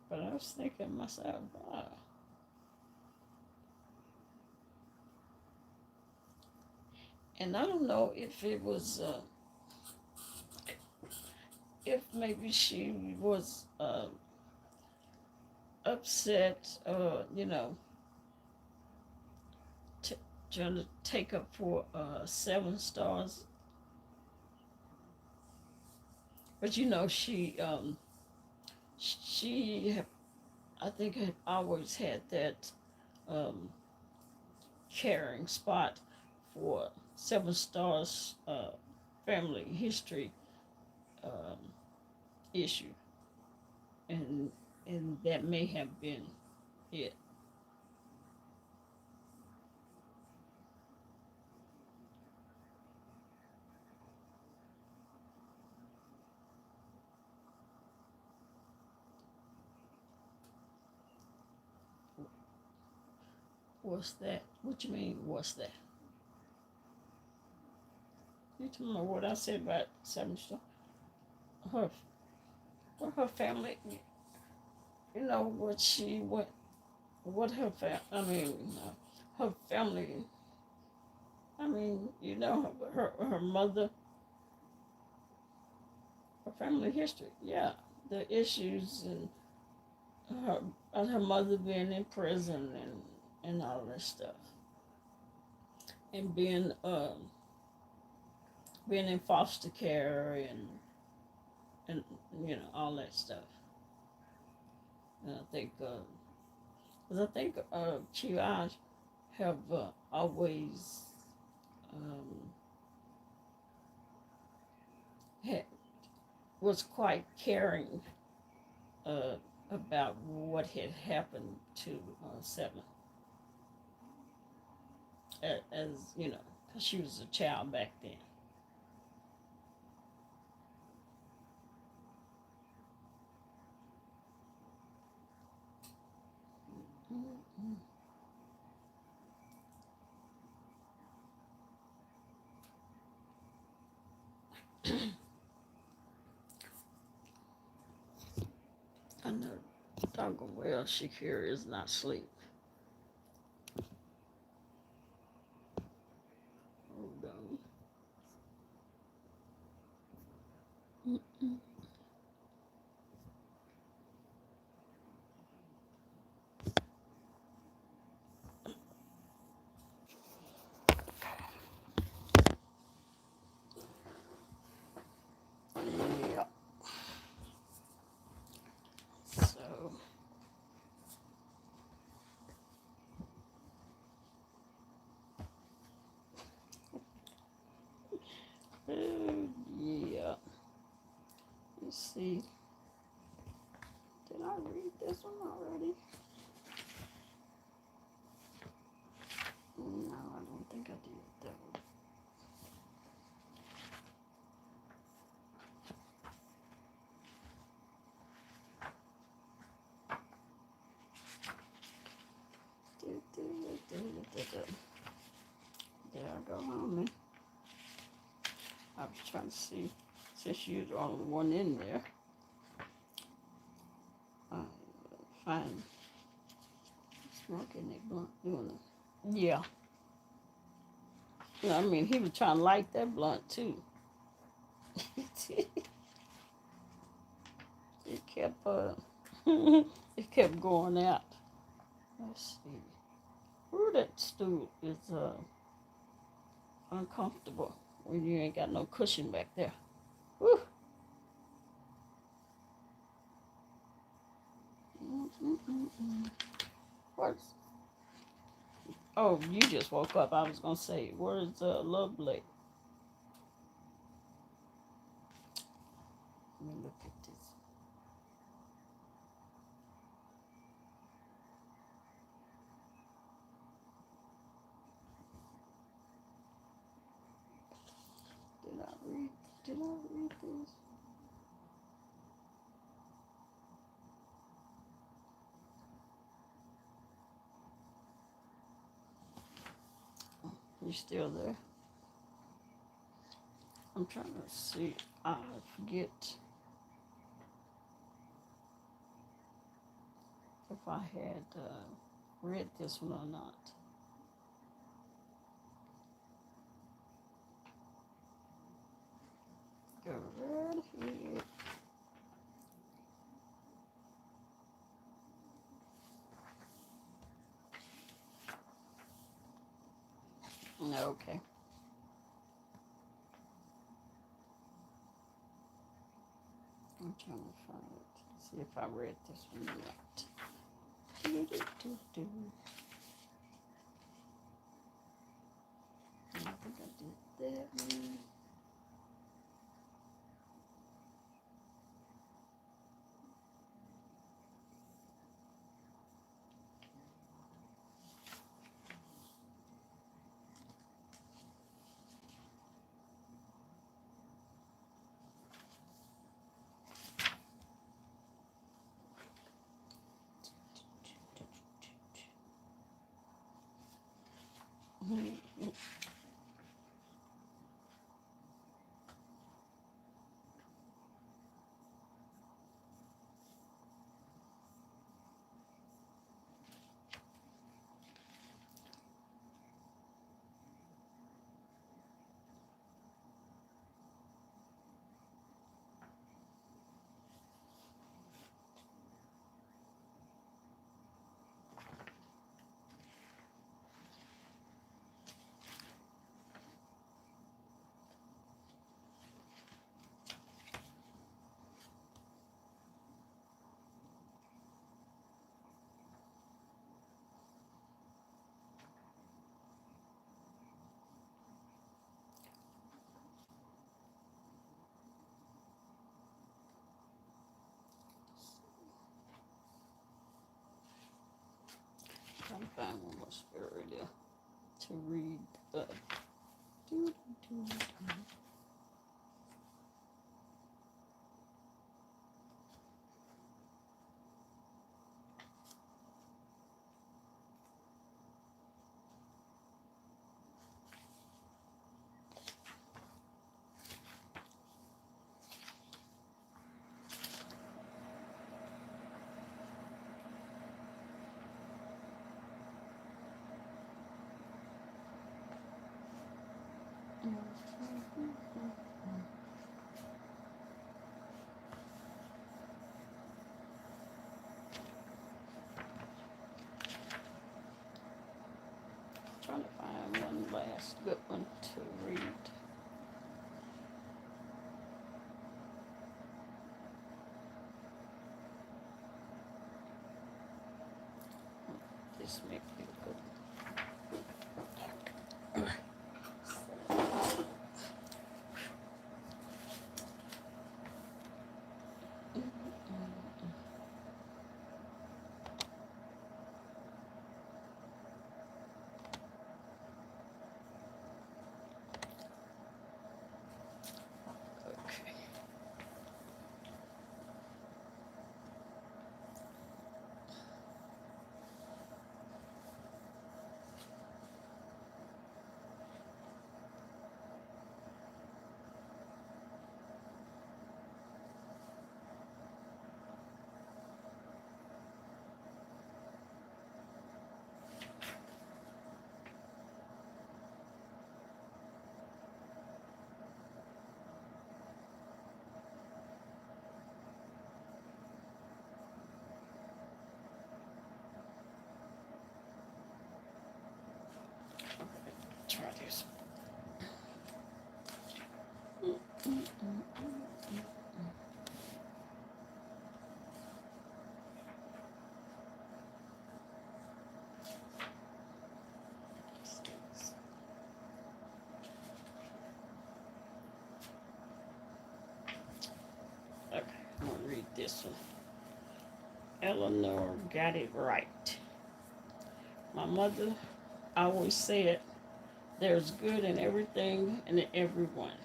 but I was thinking myself, and I don't know if it was, if maybe she was upset, t- trying to take up for 7 stars. But she I think had always had that um, caring spot for 7 stars family history um, issue, and that may have been it. What's that? What you mean? What's that? You talking about what I said about 7 stars? Her, well, her family. You know what she went. What her I mean, her family. I mean, her mother, her family history. Yeah, the issues her her mother being in prison and all that stuff, and being in foster care and all that stuff. And I think because I think QI have always um, had, was quite caring uh, about what had happened to Seven, as you know, because she was a child back then. I know doggone well Shakira is not asleep. Hold on. Yeah. So, yeah. Let's see. Did I read this one already? No, I don't think I did that one. There I go, homie. I was trying to see, since you're the only one in there, uh, find smoking that blunt doing it. Yeah. I mean, he was trying to light that blunt too. It kept, it kept going out. Let's see. Ooh, that stool is uncomfortable when you ain't got no cushion back there. Woo. What's? Oh, you just woke up. I was gonna say, where's Lovely? Let me look at this. Did I read? Did I read this? You still there? I'm trying to see. I forget if I had read this one or not. Go right here. Okay. I'm trying to find it. See if I read this one or not. I think I did that one. find one more story there to read. Do, do, do, do. Trying to find one last good one to read. This may be good. Okay. Try this. Okay, I'm gonna read this one. Eleanor got it right. My mother always said there's good in everything and in everyone.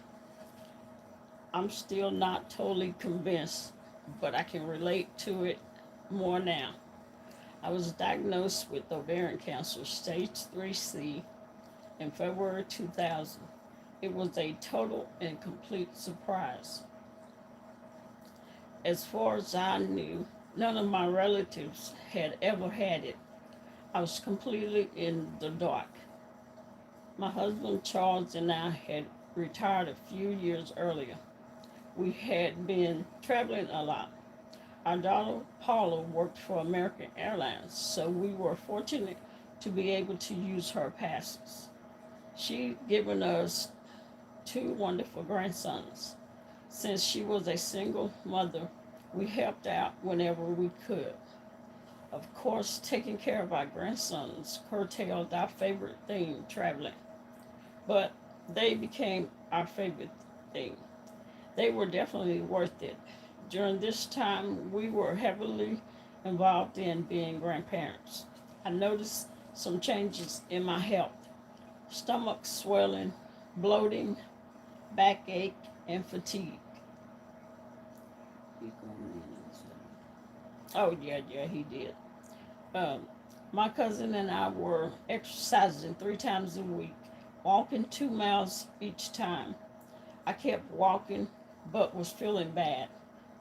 I'm still not totally convinced, but I can relate to it more now. I was diagnosed with ovarian cancer, stage 3C, in February 2000. It was a total and complete surprise. As far as I knew, none of my relatives had ever had it. I was completely in the dark. My husband Charles and I had retired a few years earlier. We had been traveling a lot. Our daughter Paula worked for American Airlines, so we were fortunate to be able to use her passes. She given us two wonderful grandsons. Since she was a single mother, we helped out whenever we could. Of course, taking care of our grandsons curtailed our favorite thing, traveling, but they became our favorite thing. They were definitely worth it. During this time, we were heavily involved in being grandparents. I noticed some changes in my health: stomach swelling, bloating, backache, and fatigue. Oh, yeah, he did. Um, my cousin and I were exercising 3 times a week, walking 2 miles each time. I kept walking, but was feeling bad.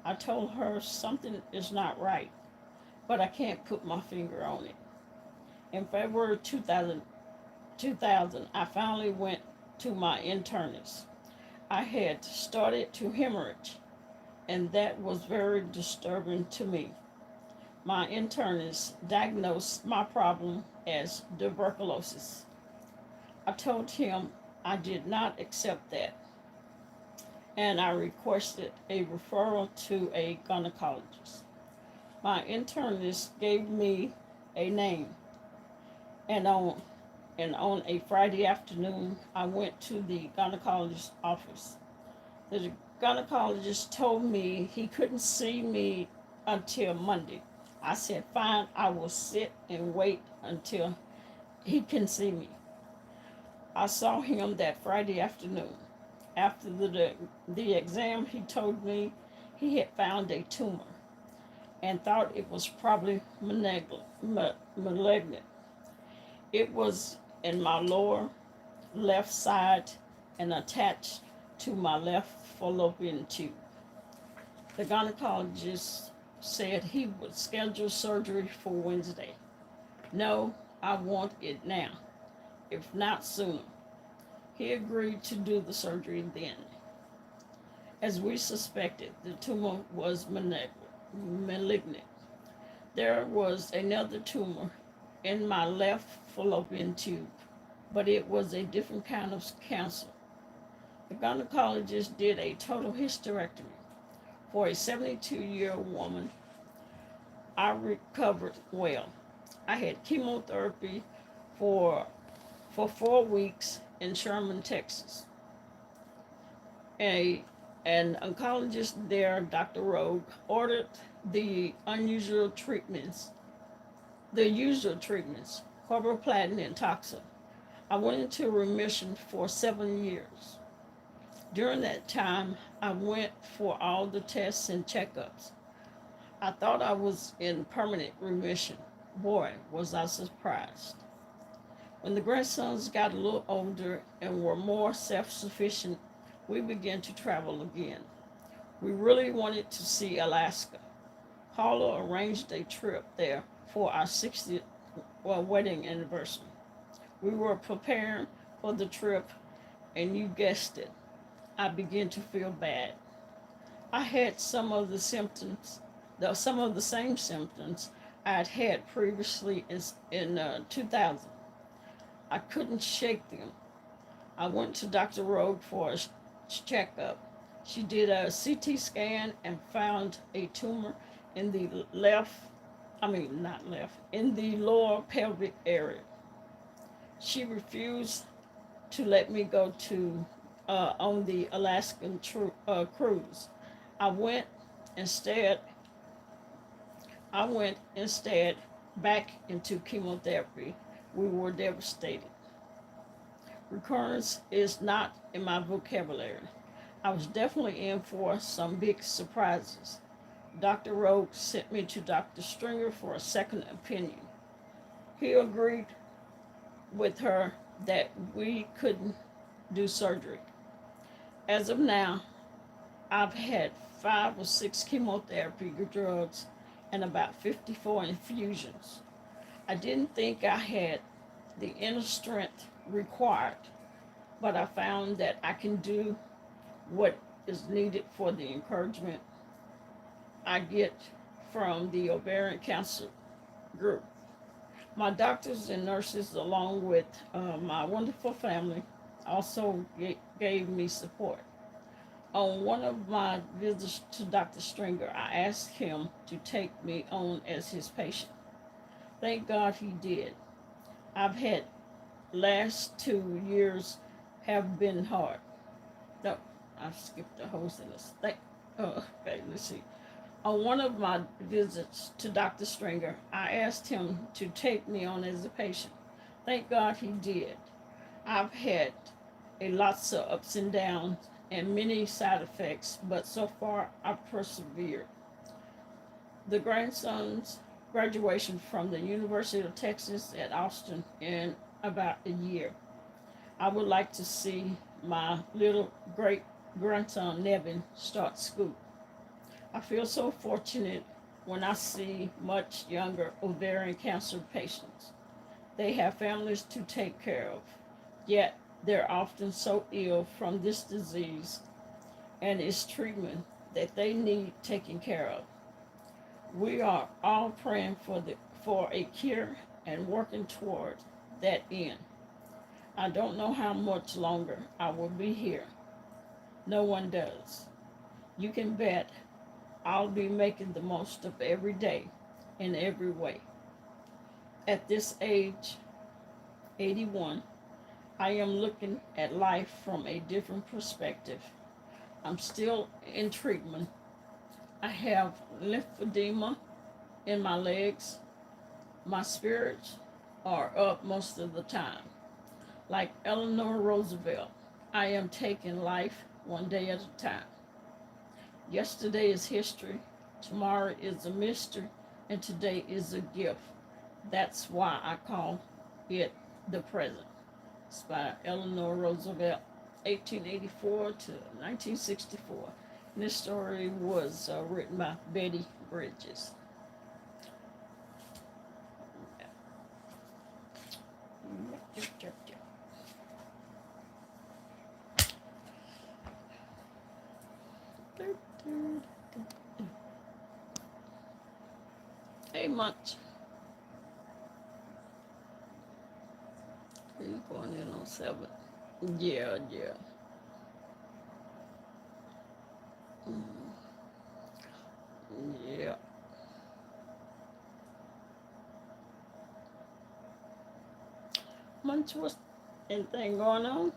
I told her something is not right, but I can't put my finger on it. In February 2000, I finally went to my internist. I had started to hemorrhage, and that was very disturbing to me. My internist diagnosed my problem as tuberculosis. I told him I did not accept that, and I requested a referral to a gynecologist. My internist gave me a name, and on a Friday afternoon, I went to the gynecologist's office. The gynecologist told me he couldn't see me until Monday. I said, fine, I will sit and wait until he can see me. I saw him that Friday afternoon. After the exam, he told me he had found a tumor and thought it was probably malignant. It was in my lower left side and attached to my left fallopian tube. The gynecologist said he would schedule surgery for Wednesday. No, I want it now, if not sooner. He agreed to do the surgery then. As we suspected, the tumor was malignant. There was another tumor in my left fallopian tube, but it was a different kind of cancer. The gynecologist did a total hysterectomy. For a 72-year-old woman, I recovered well. I had chemotherapy for 4 weeks in Sherman, Texas. An oncologist there, Dr. Rogue, ordered the usual treatments, carboplatin and toxin. I went into remission for 7 years. During that time, I went for all the tests and checkups. I thought I was in permanent remission. Boy, was I surprised. When the grandsons got a little older and were more self-sufficient, we began to travel again. We really wanted to see Alaska. Paula arranged a trip there for our 60th wedding anniversary. We were preparing for the trip, and you guessed it, I began to feel bad. I had some of the same symptoms I had had previously in 2000. I couldn't shake them. I went to Dr. Rogue for a checkup. She did a CT scan and found a tumor in the in the lower pelvic area. She refused to let me go to on the Alaskan cruise. I went instead. Back into chemotherapy. We were devastated. Recurrence is not in my vocabulary. I was definitely in for some big surprises. Dr. Rogue sent me to Dr. Stringer for a second opinion. He agreed with her that we couldn't do surgery. As of now, I've had 5 or 6 chemotherapy drugs and about 54 infusions. I didn't think I had the inner strength required, but I found that I can do what is needed for the encouragement I get from the ovarian cancer group. My doctors and nurses, along with my wonderful family, also gave me support. On one of my visits to Dr. Stringer, I asked him to take me on as his patient. Thank God he did. I've had last 2 years have been hard. No, I skipped a whole sentence. Okay, let's see. On one of my visits to Dr. Stringer, I asked him to take me on as a patient. Thank God he did. I've had lots of ups and downs and many side effects, but so far I've persevered. The grandson's graduation from the University of Texas at Austin in about a year. I would like to see my little great grandson Nevin start school. I feel so fortunate when I see much younger ovarian cancer patients. They have families to take care of, yet they're often so ill from this disease and its treatment that they need taken care of. We are all praying for a cure and working toward that end. I don't know how much longer I will be here. No one does. You can bet I'll be making the most of every day in every way. At this age, 81, I am looking at life from a different perspective. I'm still in treatment. I have lymphedema in my legs. My spirits are up most of the time. Like Eleanor Roosevelt, I am taking life one day at a time. Yesterday is history, tomorrow is a mystery, and today is a gift. That's why I call it the present. It's by Eleanor Roosevelt, 1884 to 1964. And this story was written by Betty Bridges. Hey, Munch. He's going in on 7. Yeah, yeah. Yeah. Munch, what's anything going on?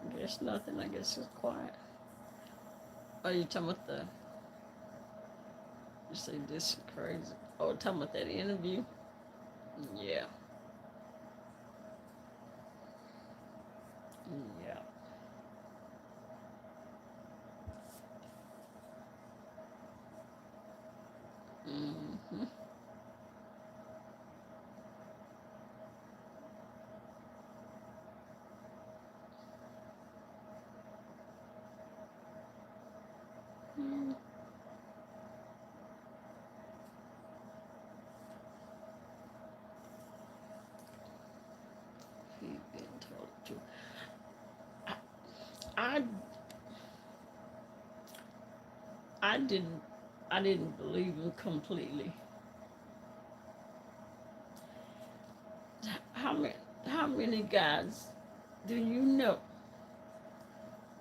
I guess nothing. I guess it's quiet. Oh, you talking about the, you say this is crazy. Oh, talking about that interview? Yeah. Yeah. Mm-hmm. Mm. He been told to. I, I didn't, I didn't believe him completely. How many, how many guys do you know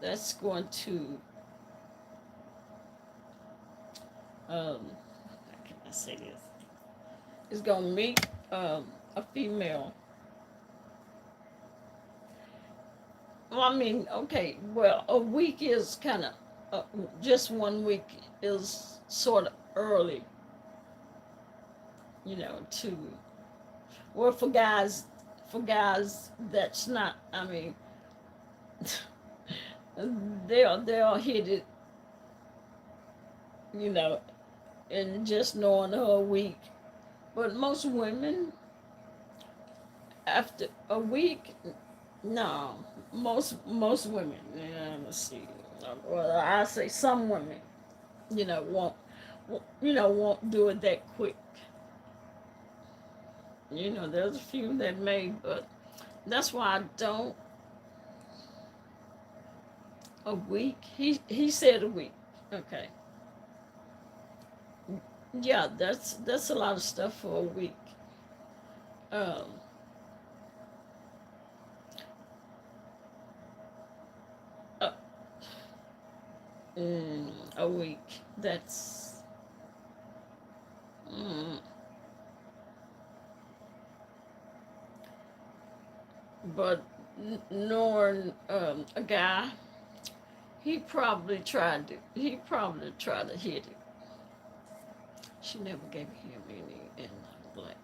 that's going to, how can I say this? Is going to meet a female. Well, I mean, okay, well, a week is kind of, just 1 week is sort of early, to, well, for guys, that's not, I mean, they'll hit it, you know, and just knowing her a week. But most women, after a week, no, most women, yeah, let's see, well, I say some women, won't, won't do it that quick. There's a few that may, but that's why I don't. A week. He said a week. Okay. Yeah, that's a lot of stuff for a week. Um, uh, a week. That's. Mm, but knowing a guy, he probably tried to hit it. She never gave him any, and I'm glad.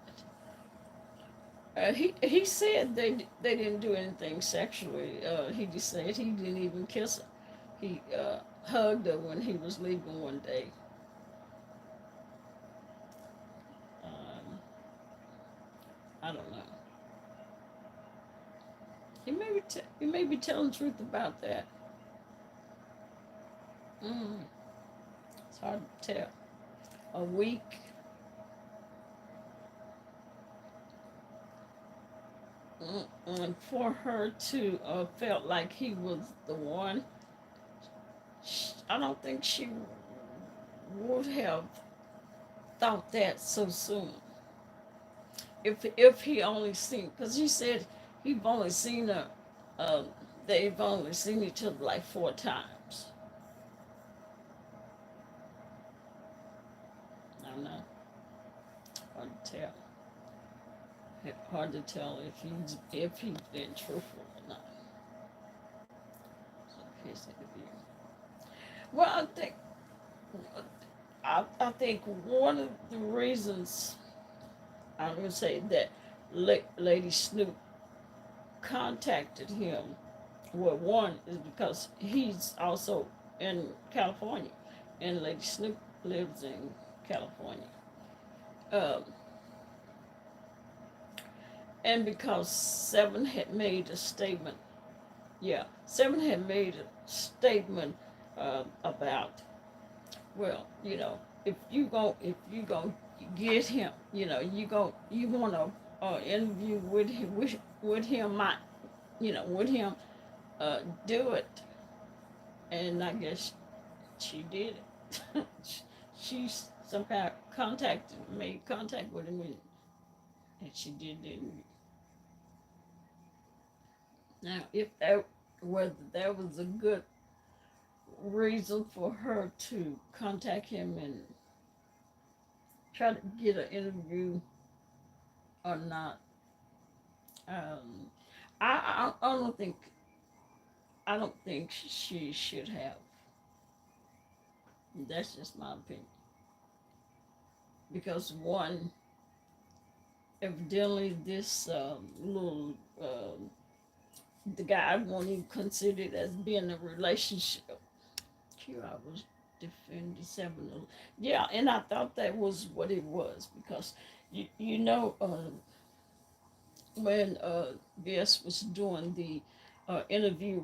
He said they didn't do anything sexually. He just said he didn't even kiss her. He hugged her when he was leaving one day. Um, I don't know. He may be telling the truth about that. Mm, it's hard to tell. A week. And for her to felt like he was the one, I don't think she would have thought that so soon. If he only seen, because he said he've only seen her, um, they've only seen each other like 4 times. I don't know. Hard to tell. hard to tell if he's been truthful or not. So his interview. Well, I think one of the reasons I'm gonna say that Lady Snoop contacted him, well, one is because he's also in California, and Lady Snoop lives in California. Um, and because Seven had made a statement, yeah, Seven had made a statement about, well, if you go get him, you want to interview with him, with him, do it, and I guess she did it. she somehow made contact with him, and she did the interview. Now, if that whether that was a good reason for her to contact him and try to get an interview or not, um, I don't think she should have. That's just my opinion. Because one, evidently this little the guy won't even consider it as being a relationship. Here I was defending seven. Yeah, and I thought that was what it was because when Vs was doing the interview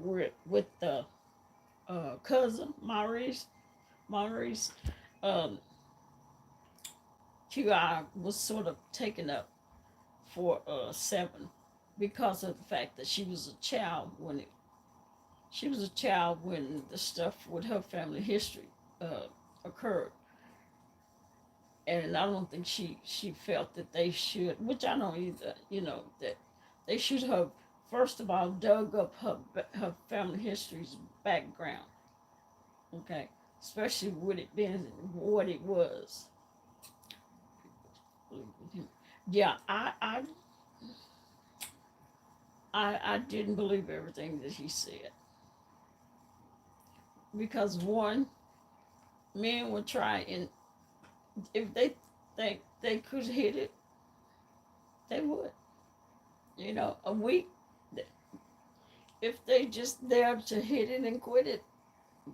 with the cousin Maurice, um, QI was sort of taken up for Seven because of the fact that she was a child when the stuff with her family history occurred, and I don't think she felt that they should, which I don't either. That they should have first of all dug up her family history's background, okay, especially with it being what it was. Yeah, I didn't believe everything that he said because one, men would try and if they think they could hit it, they would. A week, if they just there to hit it and quit it,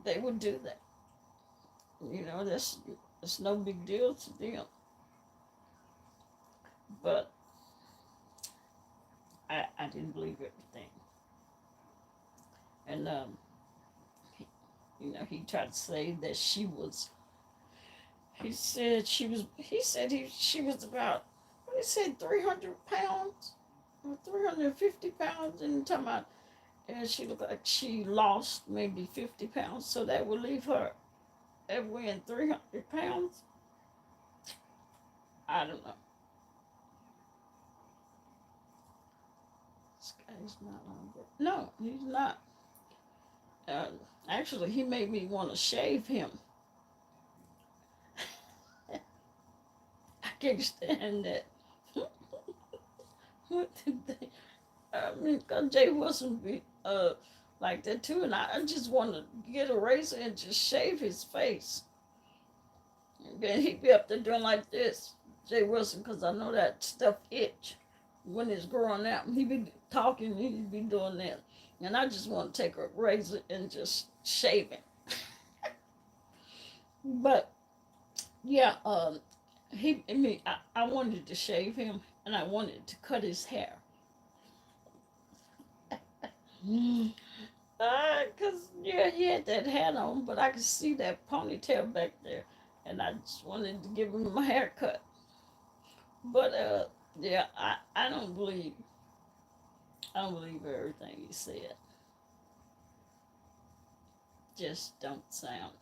they would do that. That's no big deal to them. But I didn't believe everything, and he, he tried to say that she was. He said she was. He said she was about. What he said, 300 pounds, or 350 pounds, and talking about, and she looked like she lost maybe 50 pounds, so that would leave her at weighing 300 pounds. I don't know. This guy's not on there. No, he's not. Uh, Actually, he made me want to shave him. I can't stand that. What did they? I mean, cause Jay Wilson be like that too, and I just want to get a razor and just shave his face. And then he be up there doing like this, Jay Wilson, cause I know that stuff itch when it's growing out. He be talking, he be doing that, and I just want to take a razor and just shave him. But yeah, I wanted to shave him, and I wanted to cut his hair. Cause yeah, he had that hat on, but I could see that ponytail back there, and I just wanted to give him a haircut. But yeah, I don't believe everything he said. Just don't sound.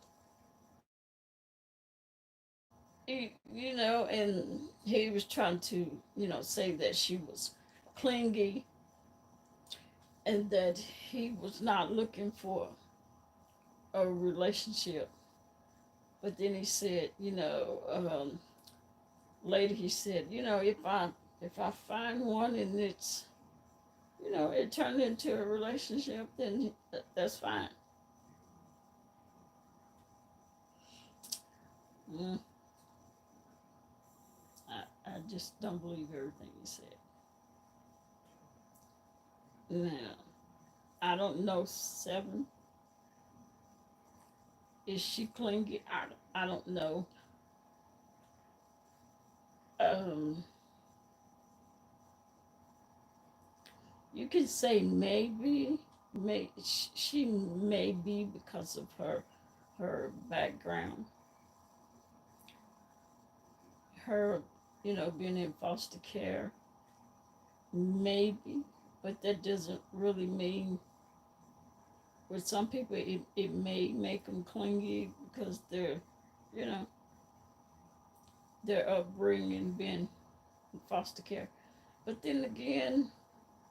And he was trying to, say that she was clingy and that he was not looking for a relationship. But then he said, later he said, if I If I find one and it's, it turned into a relationship, then that's fine. Mm, I just don't believe everything he said. Now, I don't know, Seven. Is she clingy? I don't know. Um, you could say maybe, she may be because of her background, her, being in foster care, maybe, but that doesn't really mean. With some people, it may make them clingy because you know, their upbringing being in foster care. But then again,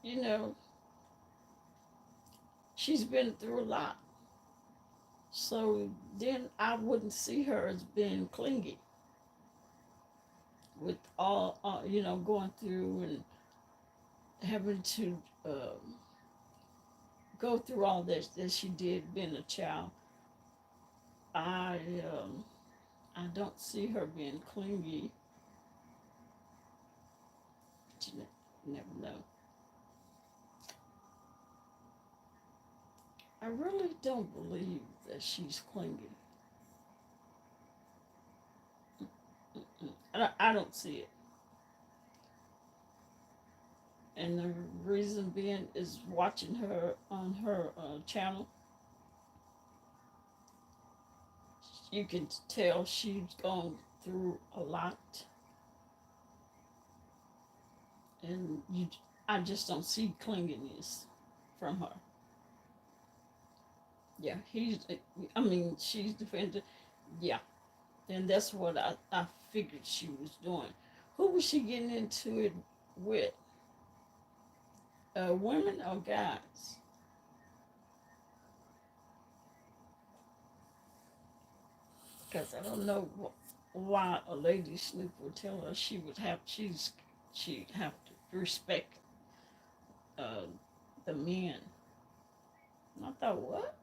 you know, she's been through a lot. So then I wouldn't see her as being clingy with all, going through and having to go through all this that she did being a child. I I don't see her being clingy. But you never know. I really don't believe that she's clingy. I don't see it. And the reason being is watching her on her channel. You can tell she's gone through a lot, and I just don't see clinginess from her. Yeah, I mean, she's defended. Yeah, and that's what I figured she was doing. Who was she getting into it with? Women or guys? Because I don't know why a lady snoop would tell her she'd have to respect uh, the men. And I thought, what?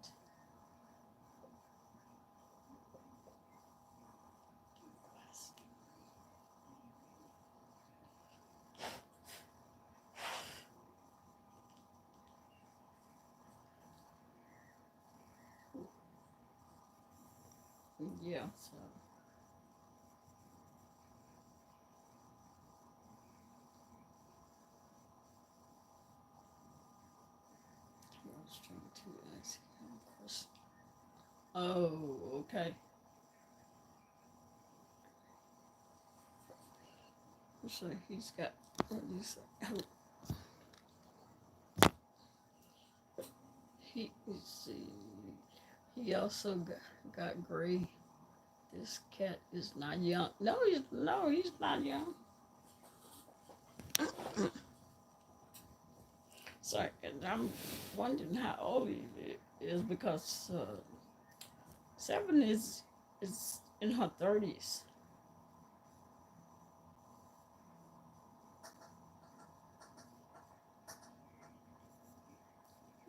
Yeah, so I was trying to ask him a question. Oh, okay. So he's got what do you say? Let's see. He also got gray. This cat is not young. No, he's not young. Sorry, and I'm wondering how old he is because Seven is in her 30s.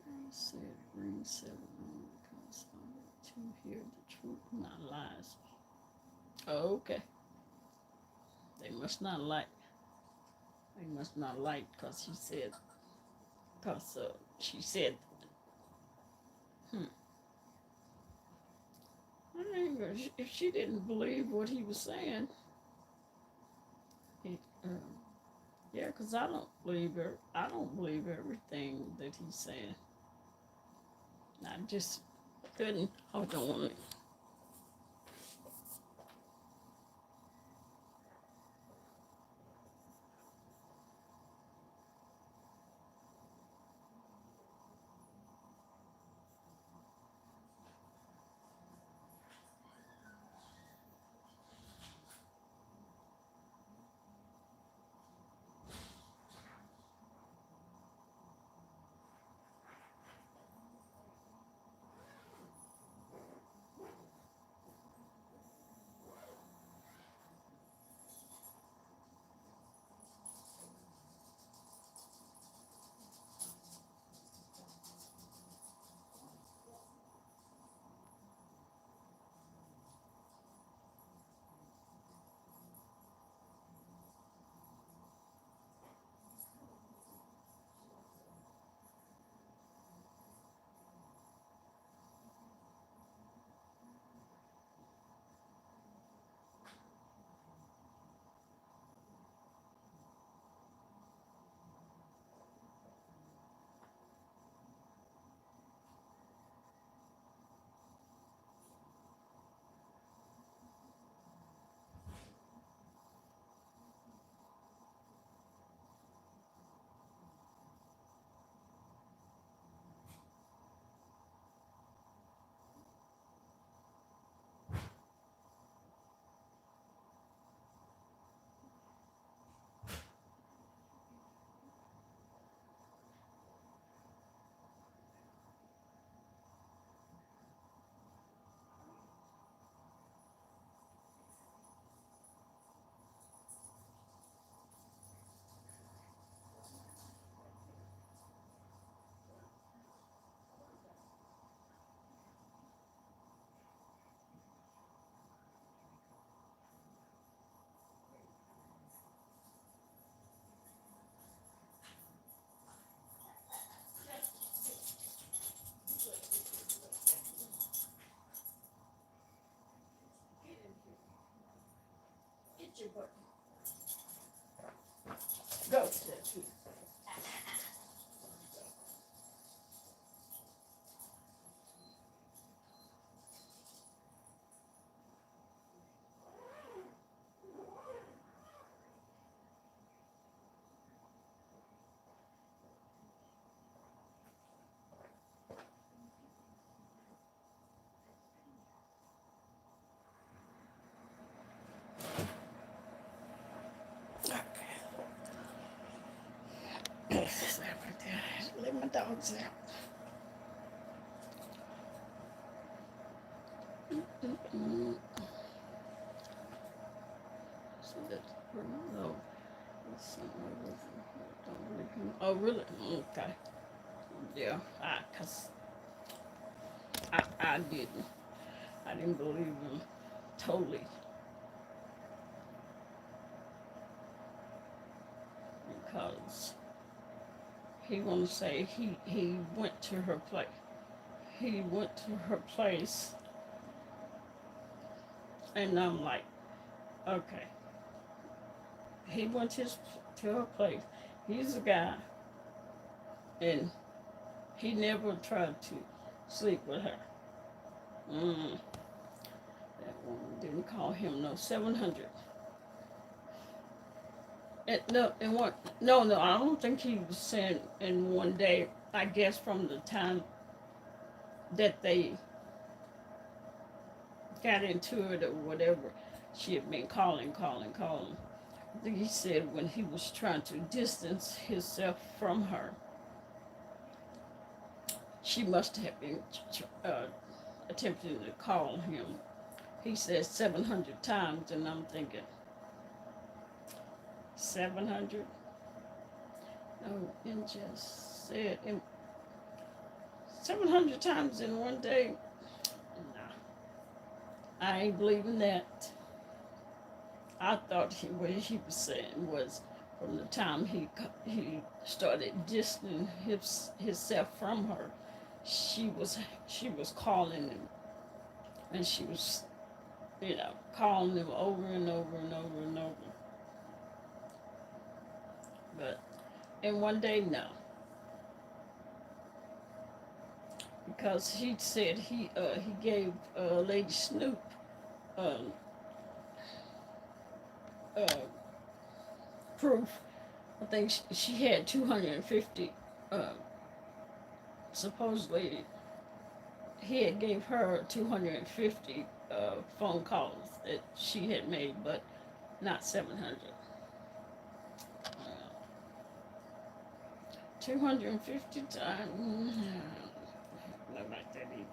I said bring Seven on because I want to hear the truth, not lies. Oh, okay. They must not like. They must not like because she said, hmm. I mean, if she didn't believe what he was saying, he, yeah, because I don't believe her. I don't believe everything that he's saying. I just couldn't. Hold on. your butt. Go to that tree. Okay. Let my dogs out. Mm-mm. So that's no. Oh, really? Okay. Yeah. Cause I didn't. I didn't believe him totally because he want to say he went to her place. He went to her place, and I'm like, okay. He went to her place. He's a guy, and he never tried to sleep with her. Mm, that woman didn't call him no 700. And no, and what? No, no, I don't think he was saying in one day. I guess from the time that they got into it or whatever, she had been calling, calling, calling. I think he said when he was trying to distance himself from her, she must have been attempting to call him. He said 700 times, and I'm thinking, 700? No, and just said, and 700 times in one day? Nah, I ain't believing that. I thought what he was saying was from the time he started distancing himself from her, she was calling him, and she was calling him over and over and over and over. But and one day no, because he said he gave Lady Snoop um, uh, proof. I think she had 250. Uh, supposedly, he had gave her 250 phone calls that she had made, but not 700. 250 times. Not like that either.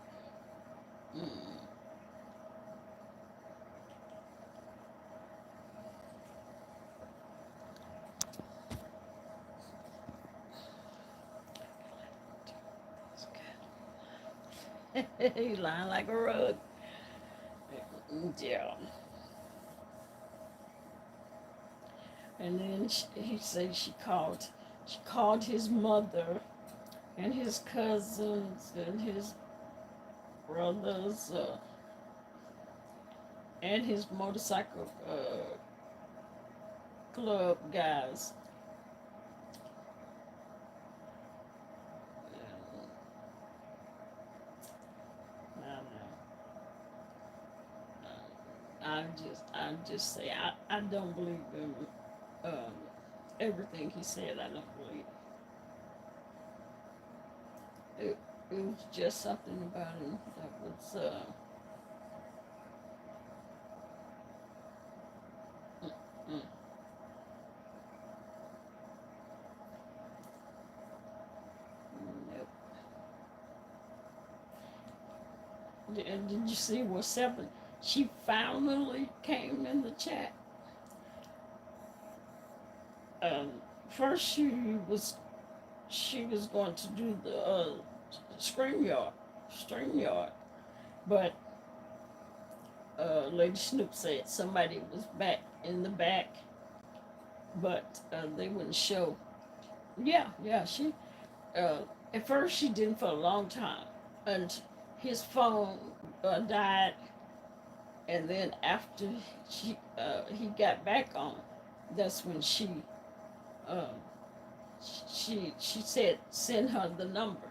He lying like a rug. Yeah. And then he said she called his mother and his cousins and his brothers and his motorcycle club guys. I just say I don't believe in um, everything he said. I don't believe it. It was just something about him that was mm, nope. And did you see what seven? She finally came in the chat. Um, First was she was going to do the StreamYard, but Lady Snoop said somebody was back in the back, but they wouldn't show. Yeah, yeah. Uh, at first she didn't for a long time, and his phone died, And then after he got back on, that's when um, she said send her the number,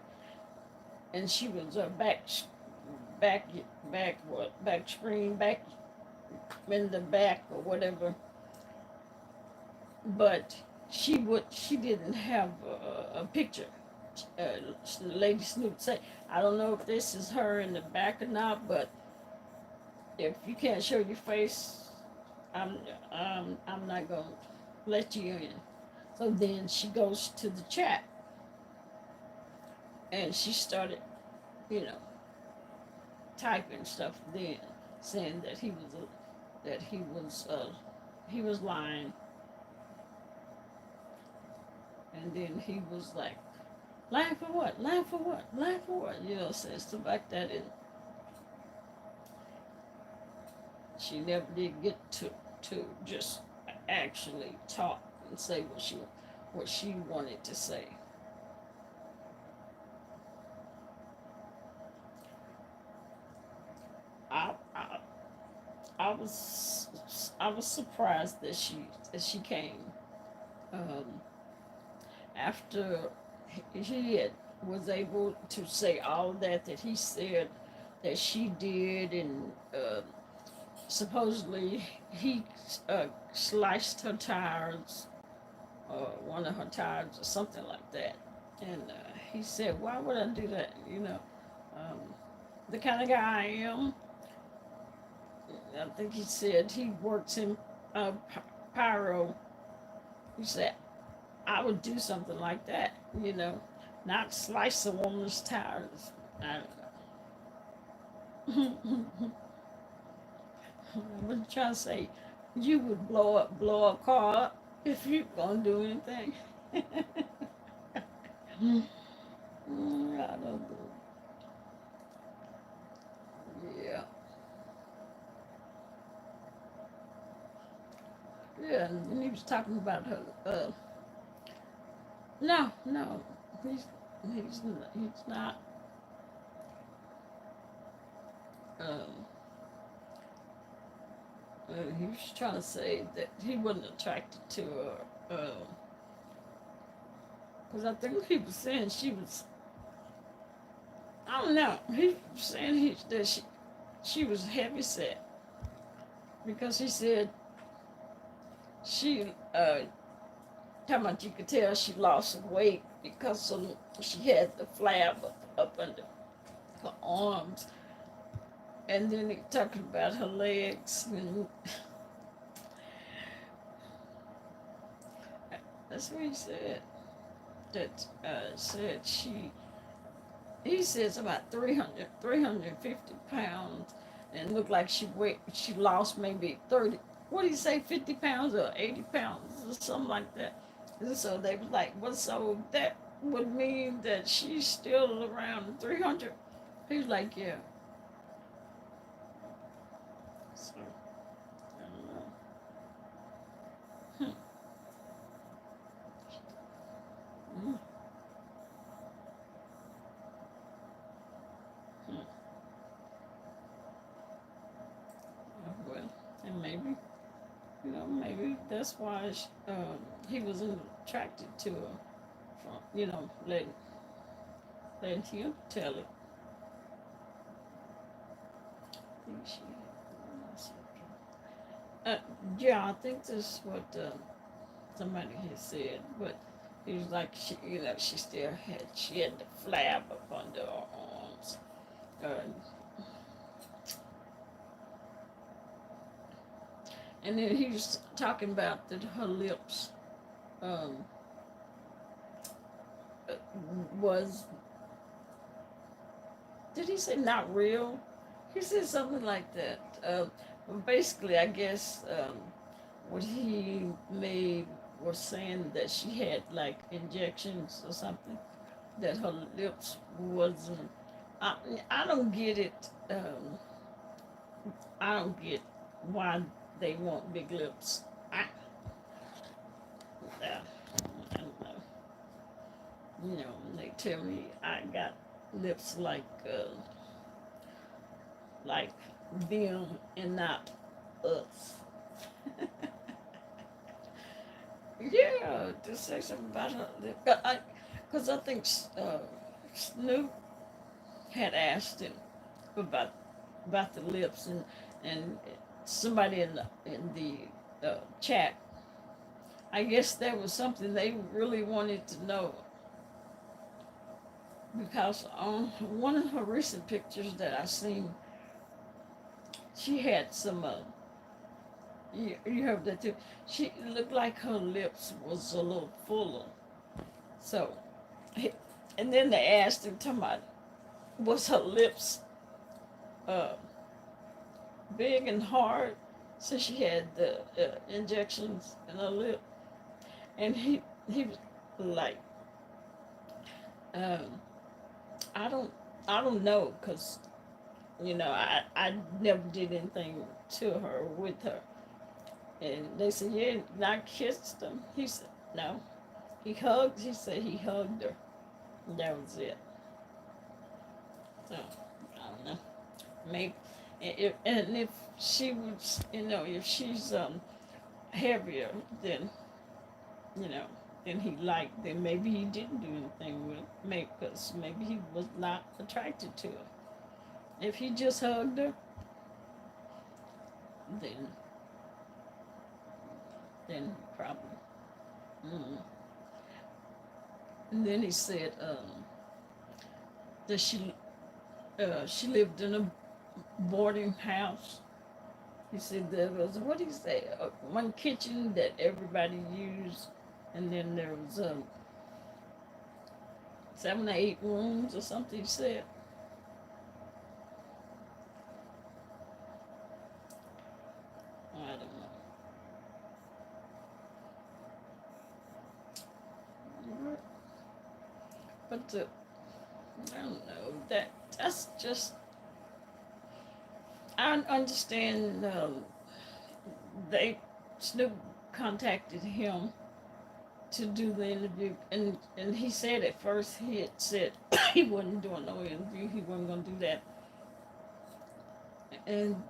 and she was back back screen back in the back or whatever, but she didn't have a picture. Lady Snoop said, I don't know if this is her in the back or not, but if you can't show your face, I'm I'm not gonna let you in. So then she goes to the chat and she started, you know, typing stuff then, saying that that he was lying, and then he was like, lying for what? Lying for what? Lying for what? You know, saying stuff like that, and she never did get to just actually talk and say what she wanted to say. I I, I was surprised that she came um, after he was able to say all that he said that she did, and supposedly he sliced her tires, one of her tires or something like that. And he said, "Why would I do that?" You know, um, the kind of guy I am. I think he said he works in pyro. He said I would do something like that. You know, not slice a woman's tires. I don't know. What you trying to say? You would blow a car up if you gonna do anything. I don't know. Yeah, yeah. And then he was talking about her. No, no, he's he's not. Um, he was trying to say that he wasn't attracted to her. Because I think he was saying she was. I don't know. He was saying that she was heavy set because he said she talking about you could tell she lost some weight because she had the flab up under her arms, and then he talking about her legs, and that's what he said. That said he says about 350 pounds, and looked like she lost maybe 30. What do you say, 50 pounds or 80 pounds or something like that? And so they was like, well, so that would mean that she's still around 300. He was like, yeah. So I don't know. Hmm. Mm. Hmm. Well, and maybe, you know, maybe that's why he wasn't attracted to her. From, you know, letting him tell it. I think she uh, yeah, I think that's what somebody had said, but he was like, you know, she had the flab up under her arms. Uh, and then he was talking about that her lips um, uh, was, did he say not real? He said something like that. Basically, I guess what he made was saying that she had like injections or something, that her lips wasn't. I, I don't get it. I don't get why they want big lips. I don't know. You know, they tell me I got lips like them and not us. Yeah, to say something about her lip. Because I think Snoop had asked him about the lips, and somebody in the chat, I guess that was something they really wanted to know, because on one of her recent pictures that I seen, she had some. You heard that too. She looked like her lips was a little fuller. So, and then they asked him, talking about, was her lips uh, big and hard since she had the injections in her lip? And he was like, um, I don't I don't know, cause I never did anything to her or with her. And they said, yeah, and I kissed him. He said no. He said he hugged her. And that was it. So I don't know. Maybe and if she was, if she's heavier than you know than he liked, then maybe he didn't do anything with her. Maybe because maybe he was not attracted to her. If he just hugged her, then probably. Mm. And then he said that she lived in a boarding house. He said there was, what did he say, one kitchen that everybody used, and then there was 7 or 8 rooms or something. He said, I don't know, but I don't know. That's just, I understand. They Snoop contacted him to do the interview, and he said at first he had said he wasn't doing no interview, he wasn't gonna do that, and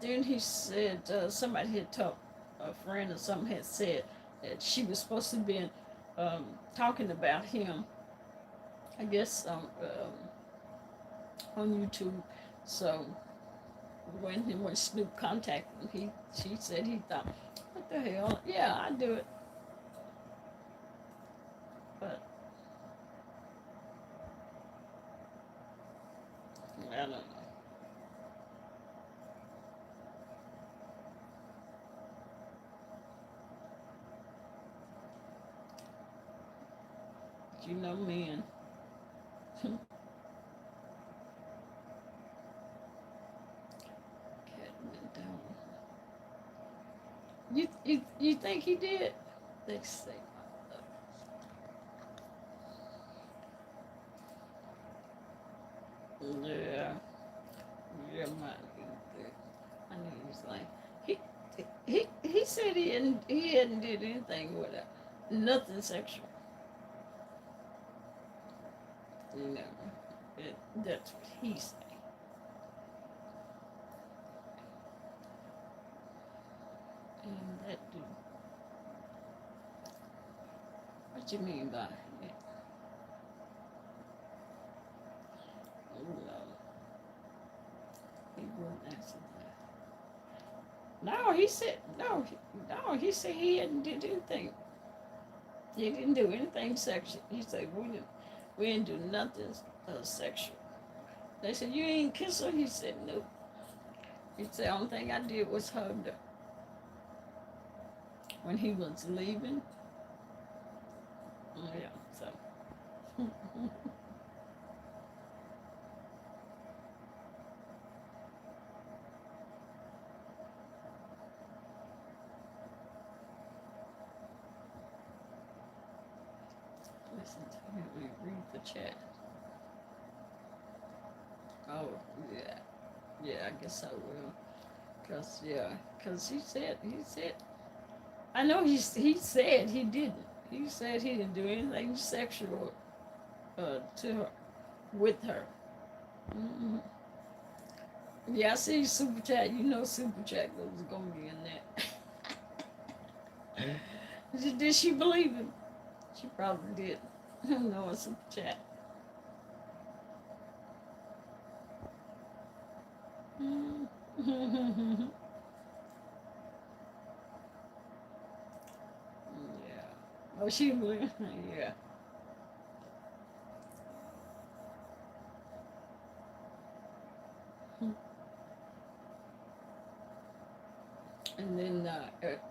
then he said somebody had talked, a friend or something had said that she was supposed to be talking about him, I guess on YouTube. So when Snoop contacted him, she said he thought, what the hell? Yeah, I do it, but I don't know. You know, man. Cat went down. You think he did? They say, yeah, yeah, my nigga's like, he he said he hadn't did anything with her, nothing sexual. You know, that's what he said. And that dude, what you mean by it? Oh no, he wouldn't answer that. No, he said no. No, he said he hadn't did anything. He didn't do anything sexual. He said we didn't do nothing sexual. They said you ain't kiss her. He said no. He said the only thing I did was hug her when he was leaving. Oh, yeah, so. Listen to him read the chat. Oh, yeah. Yeah, I guess I will. Cause he said, I know he said he didn't. He said he didn't do anything sexual to her, with her. Mm-mm. Yeah, I see super chat. You know super chat was gonna be in that. Did she believe him? She probably did. No, a super chat. Yeah. Oh, she believed. Yeah. And then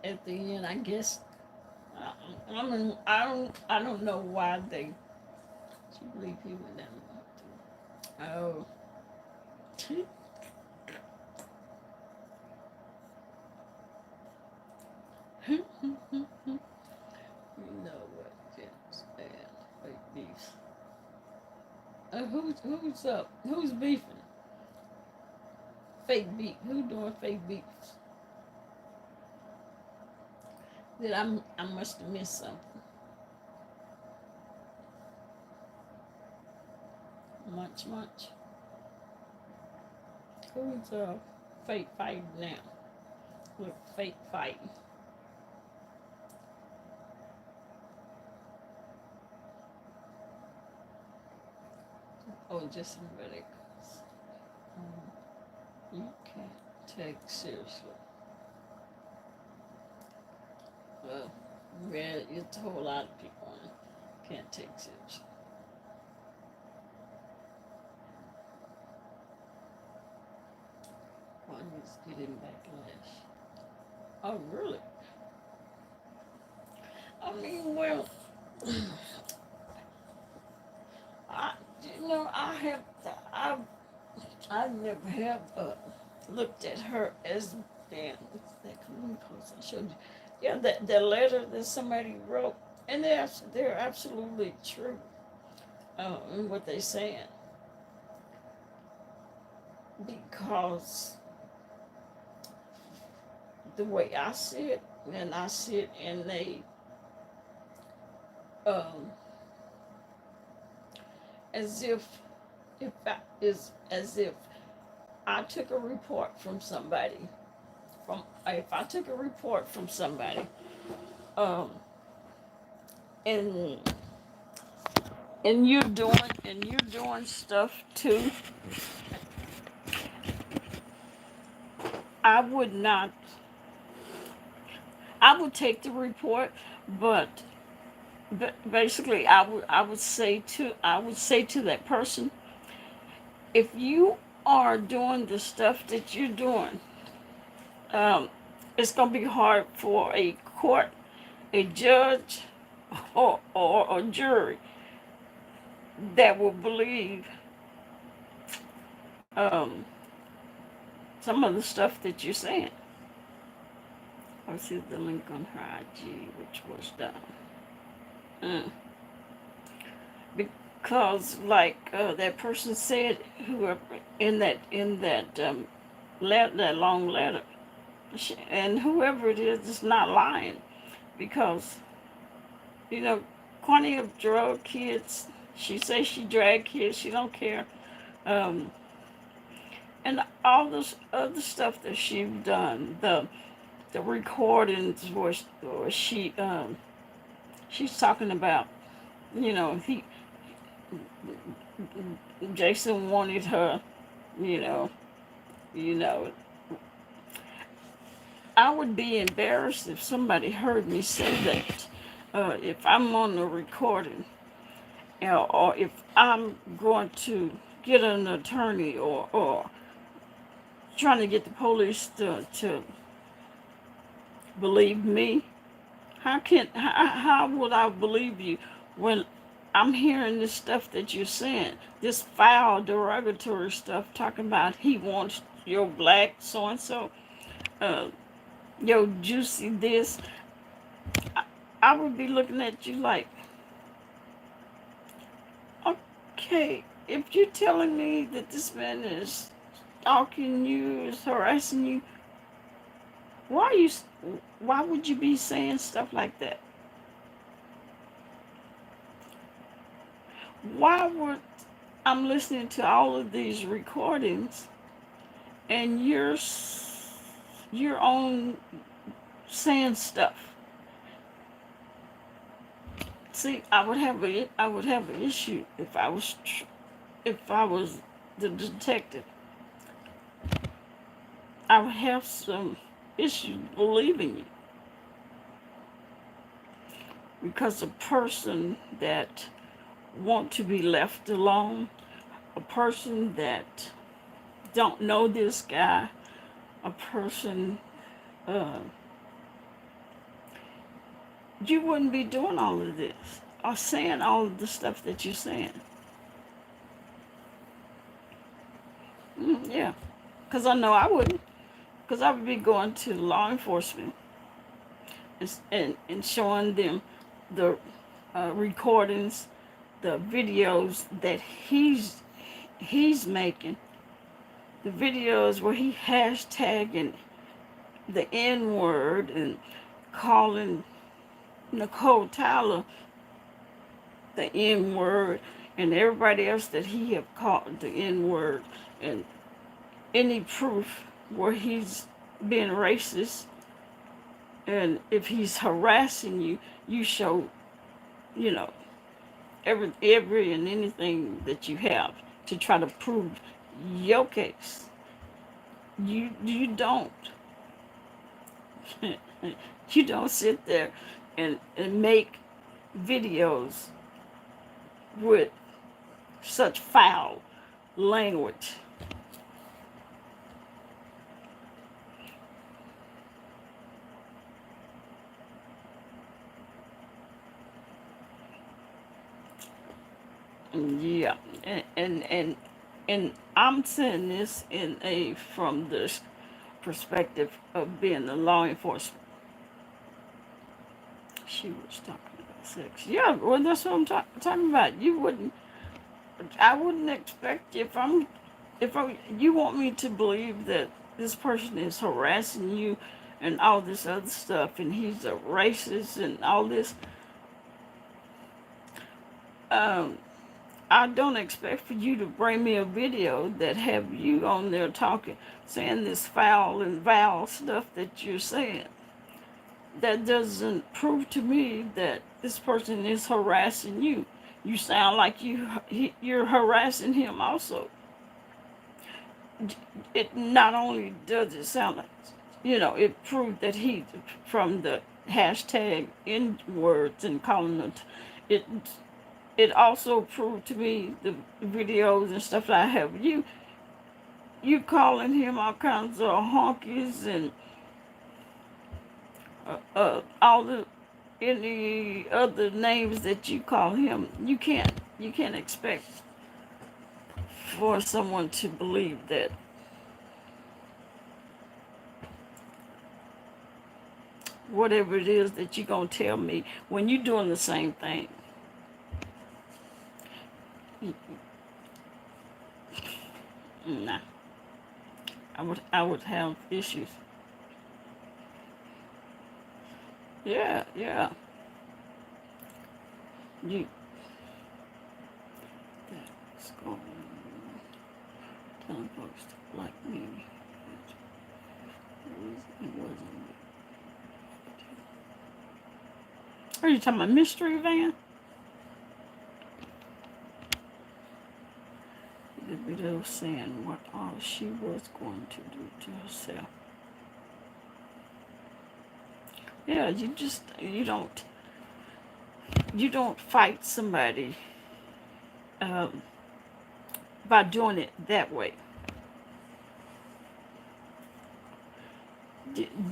at the end, I guess I don't know why they she believe he went down. Oh, you know what? Can't stand fake beefs. Who's up? Who's beefing? Fake beef. Who doing fake beefs? That I must have missed something. Munch munch. Who's fake fighting now? Look, fake fighting. Oh, just somebody. You can't take seriously. Well, yeah, it's a whole lot of people on it. Can't take seriously. One is getting backlash. Oh, really? I mean, well, I, I have, I've, I never have looked at her as being, let me close, I showed you. Yeah, that letter that somebody wrote, and they're absolutely true in what they're saying. Because the way I see it, and I see it in um, as if I, is as if I took a report from somebody. From if I took a report from somebody, um, and you're doing stuff too, I would not. I would take the report, but basically, I would say to that person, if you are doing the stuff that you're doing, um, it's gonna be hard for a court, a judge, or a jury that will believe um, some of the stuff that you're saying. I see the link on her IG, which was done. Mm. Because, like that person said, whoever in that that long letter, and whoever it is not lying, because plenty of drug kids. She says she drag kids. She don't care. Um, and all this other stuff that she's done, the recordings where she's talking about, he Jason wanted her, you know, you know. I would be embarrassed if somebody heard me say that. If I'm on the recording, or if I'm going to get an attorney, or trying to get the police to believe me, how would I believe you when I'm hearing this stuff that you're saying, this foul derogatory stuff talking about he wants your black so and so, your juicy this. I, I would be looking at you like, okay, if you're telling me that this man is stalking you, is harassing you, why are you? Why would you be saying stuff like that? Why would I'm listening to all of these recordings, and you're on saying stuff. See, I would have an issue if I was the detective. I would have some issues believing you, because a person that want to be left alone, a person that don't know this guy, a person, uh, you wouldn't be doing all of this or saying all of the stuff that you're saying. Yeah, because I know I wouldn't, because I would be going to law enforcement and showing them the recordings, the videos that he's making, the videos where he hashtagging the N word and calling Nicole Tyler the N word, and everybody else that he have called the N word, and any proof where he's being racist, and if he's harassing you, you show, you know, every and anything that you have to try to prove your case. You don't you don't sit there and make videos with such foul language. Yeah, and I'm saying this in a from the perspective of being a law enforcement. She was talking about sex. Yeah, well, that's what I'm talking about. I wouldn't expect you want me to believe that this person is harassing you and all this other stuff, and he's a racist and all this. Um, I don't expect for you to bring me a video that have you on there talking, saying this foul and vile stuff that you're saying. That doesn't prove to me that this person is harassing you. You sound like you're harassing him also. It not only does it sound like, it proved that he, from the hashtag N words and calling it, it also proved to me the videos and stuff that I have you calling him all kinds of honkies and all the any other names that you call him. You can't expect for someone to believe that whatever it is that you're gonna tell me when you're doing the same thing. Nah, I would have issues. Yeah, yeah. You that's going telling folks to like me. It wasn't. Are you talking about Mystery Van? The video saying what all she was going to do to herself. Yeah, you don't fight somebody um, by doing it that way.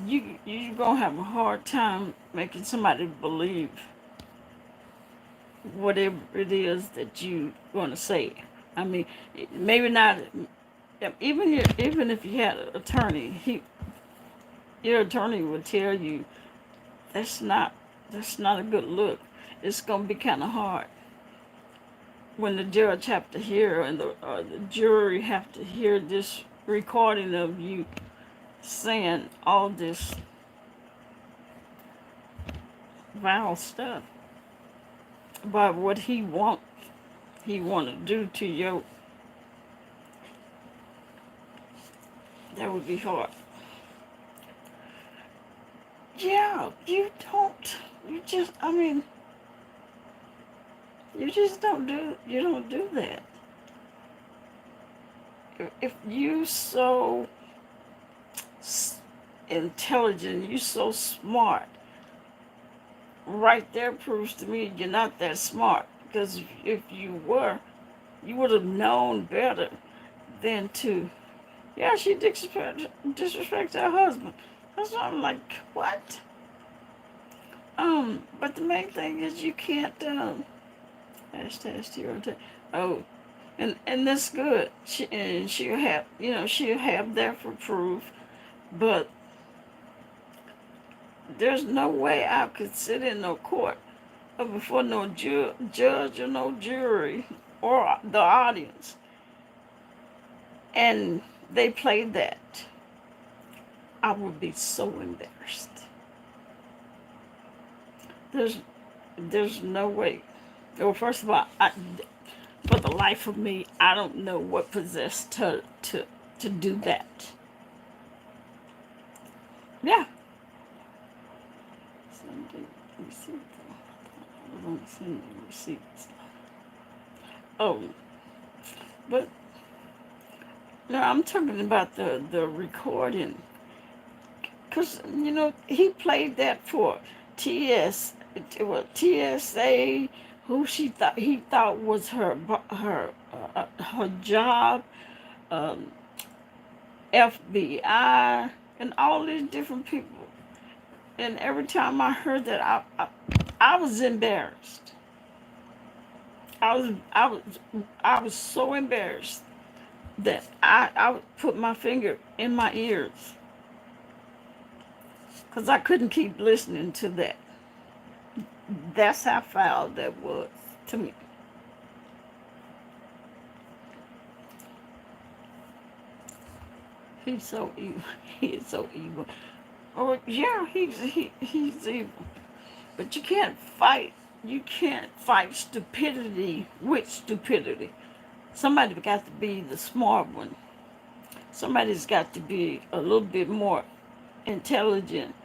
You're gonna have a hard time making somebody believe whatever it is that you gonna say. I mean, maybe not. Even if you had an attorney, your attorney would tell you that's not a good look. It's gonna be kind of hard when the judge have to hear and the jury have to hear this recording of you saying all this vile stuff about what he want to do to your That would be hard. Yeah, you don't. You just. I mean, you just don't do. You don't do that. If you so intelligent, you so smart, right there proves to me you're not that smart. Because if you were, you would have known better than to. Yeah, she disrespects her husband. That's why I'm like, what? But the main thing is you can't hashtag stereotype. Oh, and that's good. She'll have she'll have that for proof. But there's no way I could sit in no court or before no judge or no jury or the audience and they played that. I would be so embarrassed. There's there's no way. Well, first of all, for the life of me, I don't know what possessed her to do that. Yeah. Sunday receipt. I don't send the receipts. Oh, but no, I'm talking about the recording, cause he played that for TS, TSA, who he thought was her job, um, FBI, and all these different people. And every time I heard that, I was embarrassed. I was so embarrassed that I would put my finger in my ears because I couldn't keep listening to that. That's how foul that was to me. He's so evil. He is so evil. Oh yeah, he's evil. But you can't fight. You can't fight stupidity with stupidity. Somebody got to be the smart one. Somebody's got to be a little bit more intelligent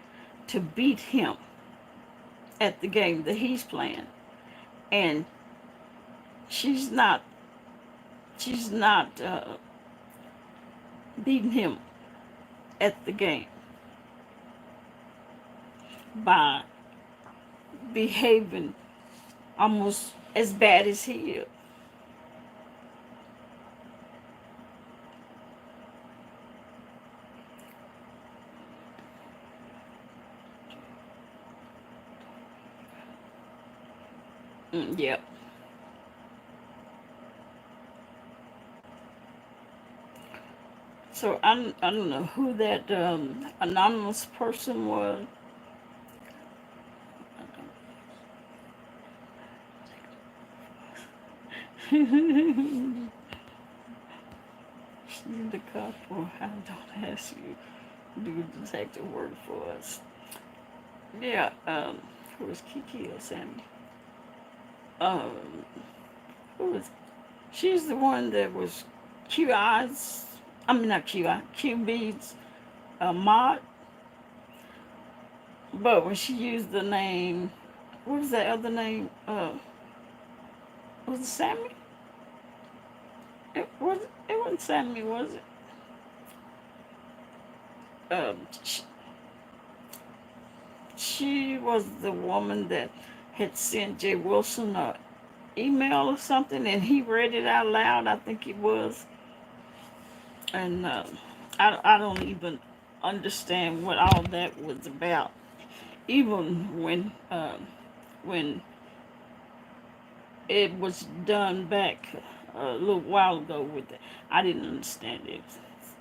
to beat him at the game that he's playing. And she's not. She's not beating him at the game by behaving almost as bad as he is. Yep. So I don't know who that anonymous person was. She's the cop for I don't ask you to do detective work for us. Yeah, who was Kiki or Sammy? Um, who was she's the one that was QI's I mean not QI, QB's mod, but when she used the name what was that other name? Was it Sammy? It wasn't Sammy, was it? She, she was the woman that had sent Jay Wilson a email or something, and he read it out loud. I think it was, and I don't even understand what all that was about. Even when it was done back a little while ago with it, I didn't understand it.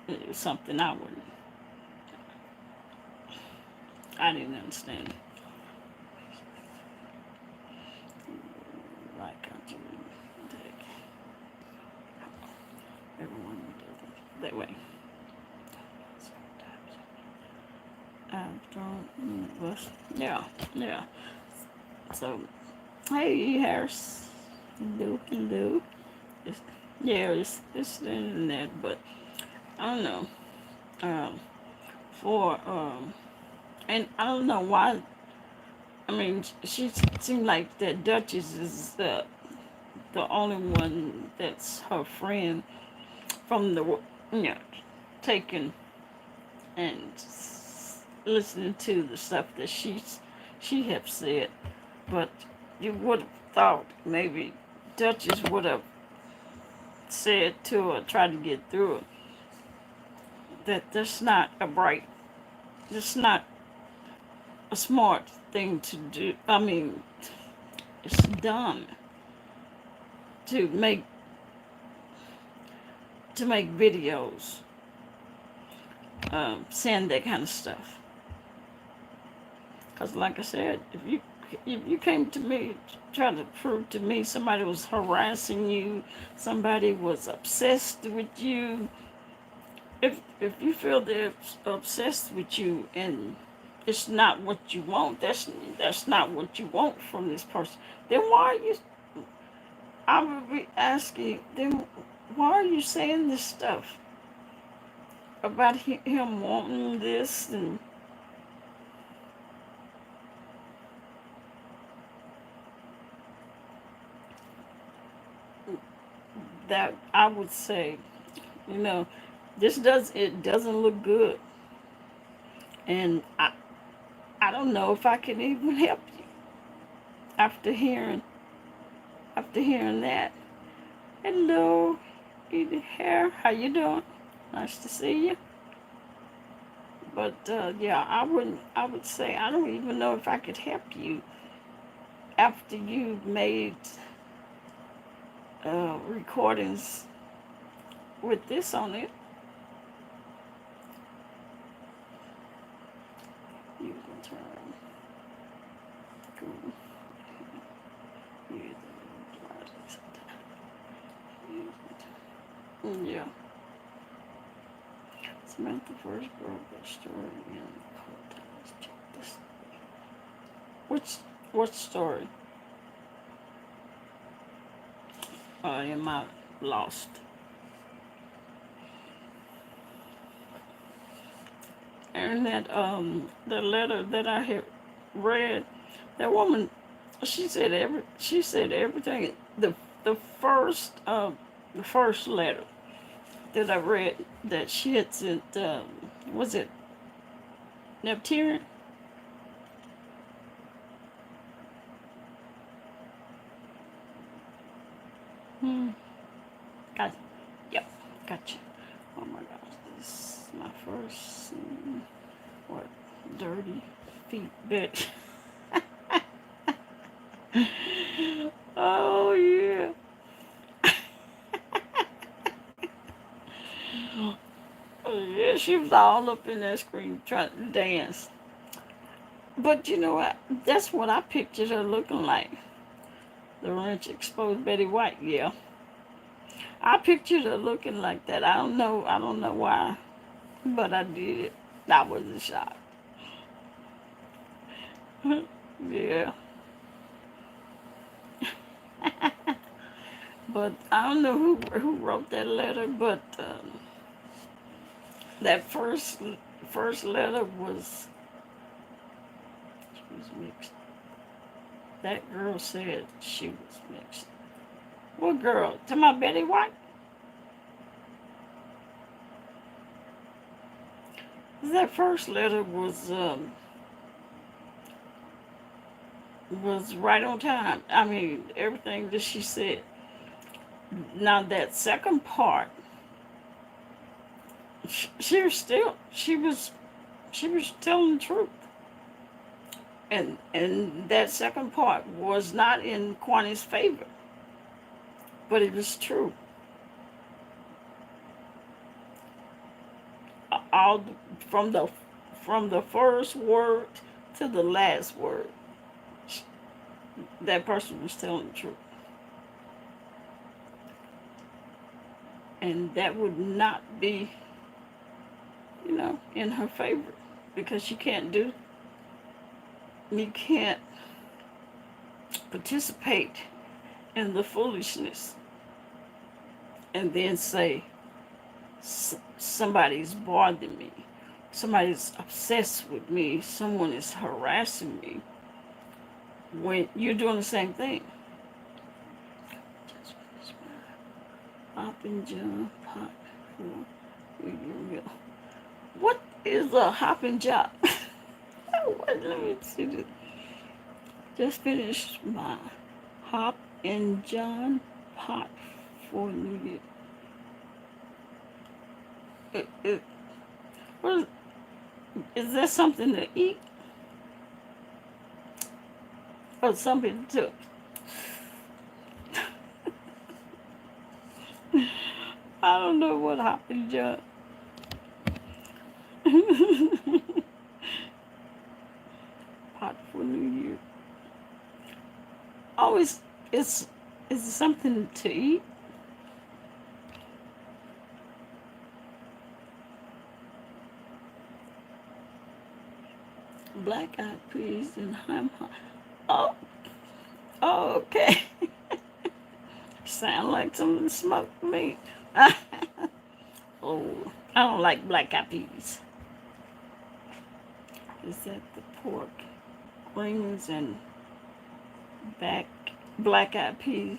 It was something I didn't understand. Like country, everyone that way. Yeah, yeah. So, hey, Harris, do. It's, yeah, it's the internet, but I don't know. um, for and I don't know why. I mean, she seemed like that Duchess is the only one that's her friend from the you know taking and listening to the stuff that she have said. But you would have thought maybe Duchess would have said to her, try to get through it, that that's not a bright, that's not a smart thing to do. I mean, it's dumb to make videos saying that kind of stuff. Cause like I said, if you came to me trying to prove to me somebody was harassing you, somebody was obsessed with you, if you feel they're obsessed with you and it's not what you want, that's not what you want from this person, then why are you? I would be asking then, why are you saying this stuff about him wanting this and that? I would say, you know, it doesn't look good, and I don't know if I can even help you after hearing that. Hello, Edie Hair, how you doing? Nice to see you. But yeah, I would say I don't even know if I could help you after you made recordings with this on it. You can turn. Cool. Yeah. Samantha first broke that story in the Let's check this. What story? Am I lost? And that the letter that I had read, that woman, she said everything. The first letter that I read that she had sent, was it Neptune? Hmm. Got yep, gotcha. Oh my gosh, this is my first what dirty feet bitch. Oh yeah. Oh, yeah, she was all up in that screen trying to dance. But you know what? That's what I pictured her looking like. The wrench exposed Betty White, yeah. I pictured her looking like that. I don't know why. But I did. I wasn't shocked. Yeah. But I don't know who wrote that letter, but that first letter was she was mixed. That girl said she was mixed. What girl? To my Betty White? That first letter was right on time. I mean, everything that she said. Now that second part, she was still she was telling the truth, and that second part was not in Kwani's favor, but it was true. All from the from the first word to the last word, that person was telling the truth, and that would not be, in her favor, because you can't participate in the foolishness and then say somebody's bothering me, somebody's obsessed with me, someone is harassing me, when you're doing the same thing. Pop and jump, pop. What is a hopping job? Let me see this. Just finished my Hop and John pot for New Year. It, what is that something to eat or something to? I don't know what Hop and John. Pot for New Year. Always, it's something to eat. Black eyed peas and ham. Oh, okay. Sound like some smoked meat. Oh, I don't like black eyed peas. Is that the pork? Greens and black eyed peas.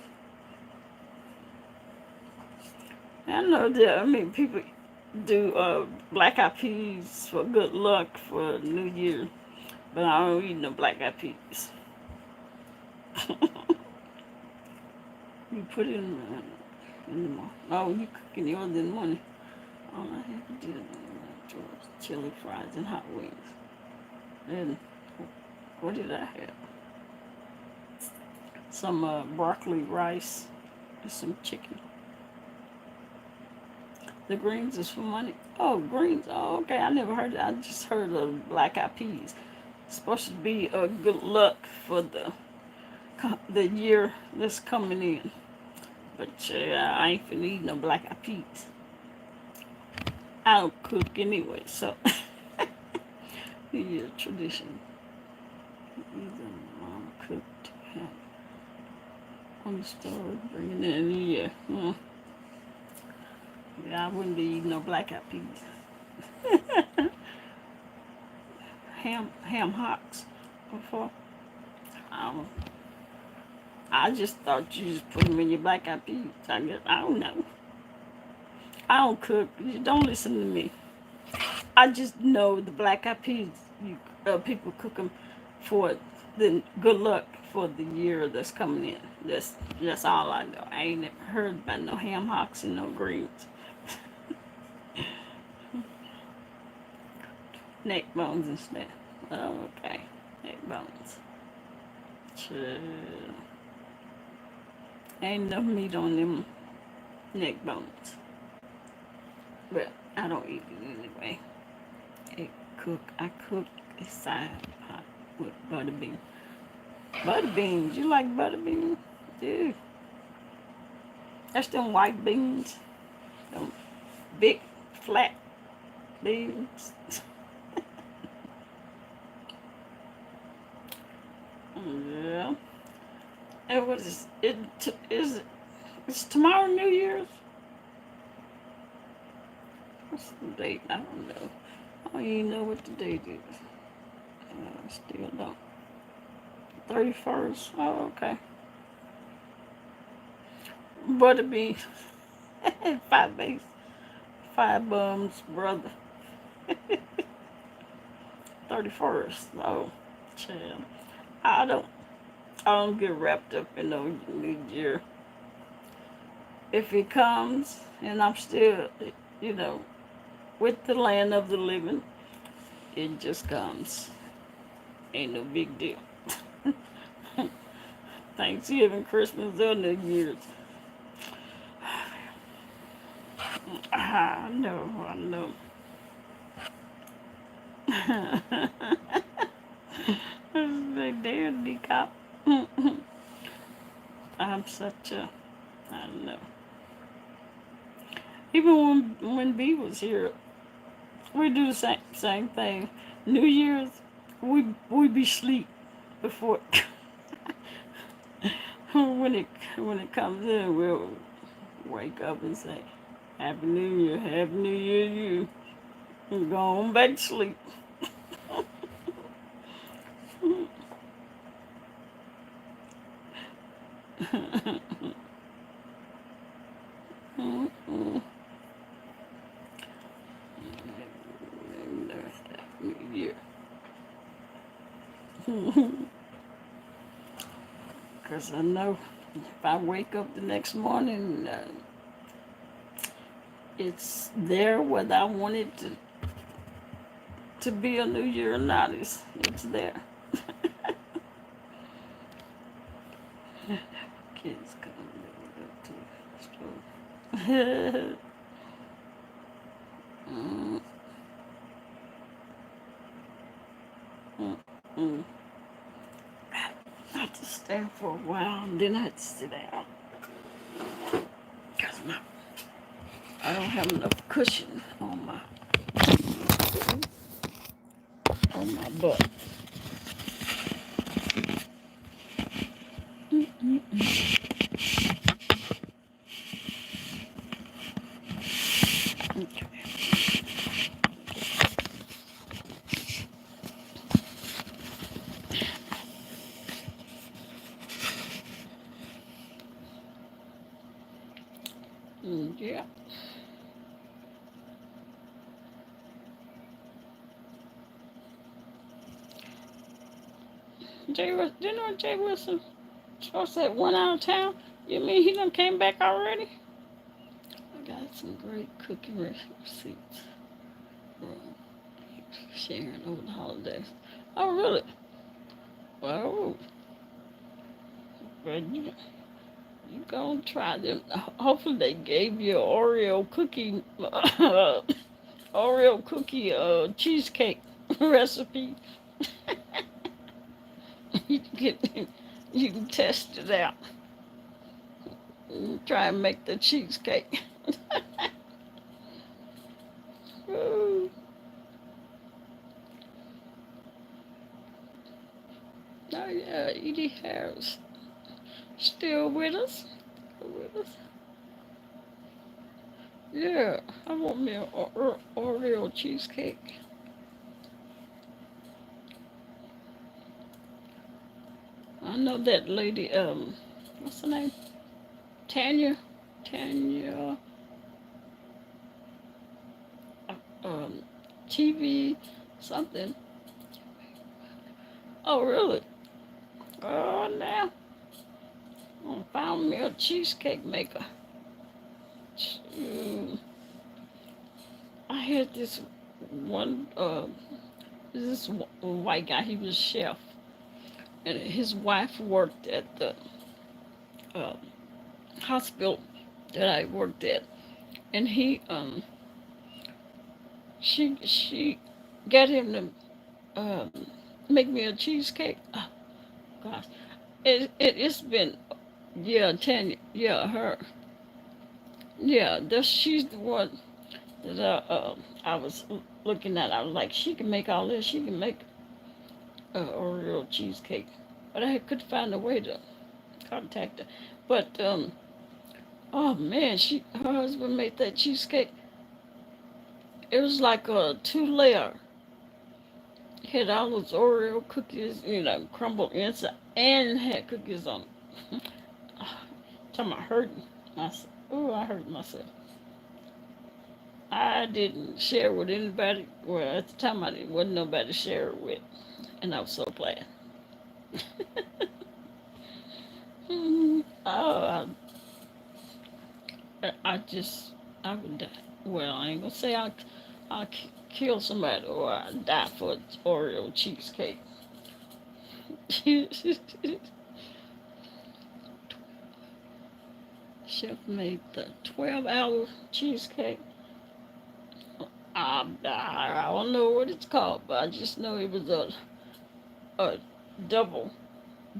I know that, I mean, people do black eyed peas for good luck for New Year, but I don't eat no black eyed peas. You put it in the morning. Oh, you cooking yours in the morning. All I have to do is chili fries and hot wings. And what did I have? Some broccoli rice and some chicken. The greens is for money. Oh, greens. Oh, okay. I never heard it. I just heard of black eyed peas. It's supposed to be a good luck for the year that's coming in. But I ain't finna eat no black eyed peas. I don't cook anyway, so New Year tradition. Either mom cooked. On the stove, bringing it in the year. Yeah, I wouldn't be eating no black eyed peas. ham hocks before. I just thought you just put them in your black eyed peas. I don't know. I don't cook. You don't listen to me. I just know the black eyed peas. People cook them for the good luck for the year that's coming in. That's all I know. I ain't never heard about no ham hocks and no greens. Neck bones and stuff. Oh, okay. Neck bones. Chill. Ain't no meat on them neck bones. But I don't eat it anyway. I cook a side pot with butter beans. Butter beans. You like butter beans? Dude. That's them white beans. Them big, flat beans. Yeah. And what is it? It's tomorrow New Year's? What's the date? I don't know. I don't even know what the date is. Still don't. 31st. Oh, okay. Butter beans. 5 base. 5 bums, brother. 31st. Oh, child. I don't get wrapped up in no New Year. If it comes and I'm still, with the land of the living, it just comes. Ain't no big deal. Thanksgiving, Christmas, or New Year's. I know. Big damn decop. I'm such a, I don't know. Even when B was here, we do the same thing. New Year's, we be sleep before when it comes in, we'll wake up and say, Happy New Year. Happy New Year, you. You go on back to sleep. Happy New Year. Because I know if I wake up the next morning, it's there whether I want it to be a new year or not. It's there. Kids coming up to the store. Mm, mm, mm. I had to stand for a while and then I had to sit down because I don't have enough cushion on my butt. Okay. Yeah. Do you know Jay Wilson supposed to have one out of town? You mean he done came back already? I got some great cooking receipts from sharing over the holidays. Oh, really? Well, you gonna try them. Hopefully they gave you Oreo cookie, Oreo cookie cheesecake recipe. you can you can test it out. Try and make the cheesecake. Ooh. Oh yeah, Edie Harris still with us. Still with us. Yeah, I want me an Oreo cheesecake. I know that lady. What's her name? Tanya. Tanya. Um, TV something. Oh really? Oh now. I found me a cheesecake maker. Mm, I had this one. This white guy. He was a chef, and his wife worked at the uh, hospital that I worked at, and she got him to make me a cheesecake. Oh, gosh, it's been yeah 10 yeah she's the one that I was looking at. I was like, she can make all this. She can make Oreo cheesecake, but I couldn't find a way to contact her. But oh man, her husband made that cheesecake. It was like a 2 layer. Had all those Oreo cookies, crumbled inside, and had cookies on it. Talking about hurting myself. Oh, I hurt myself. I didn't share with anybody. Well, at the time, I didn't, wasn't nobody to share it with, and I was so glad. Oh, I just, I would die. Well, I ain't gonna say I'll kill somebody or I die for Oreo cheesecake. Chef made the 12-hour cheesecake. I don't know what it's called, but I just know it was a double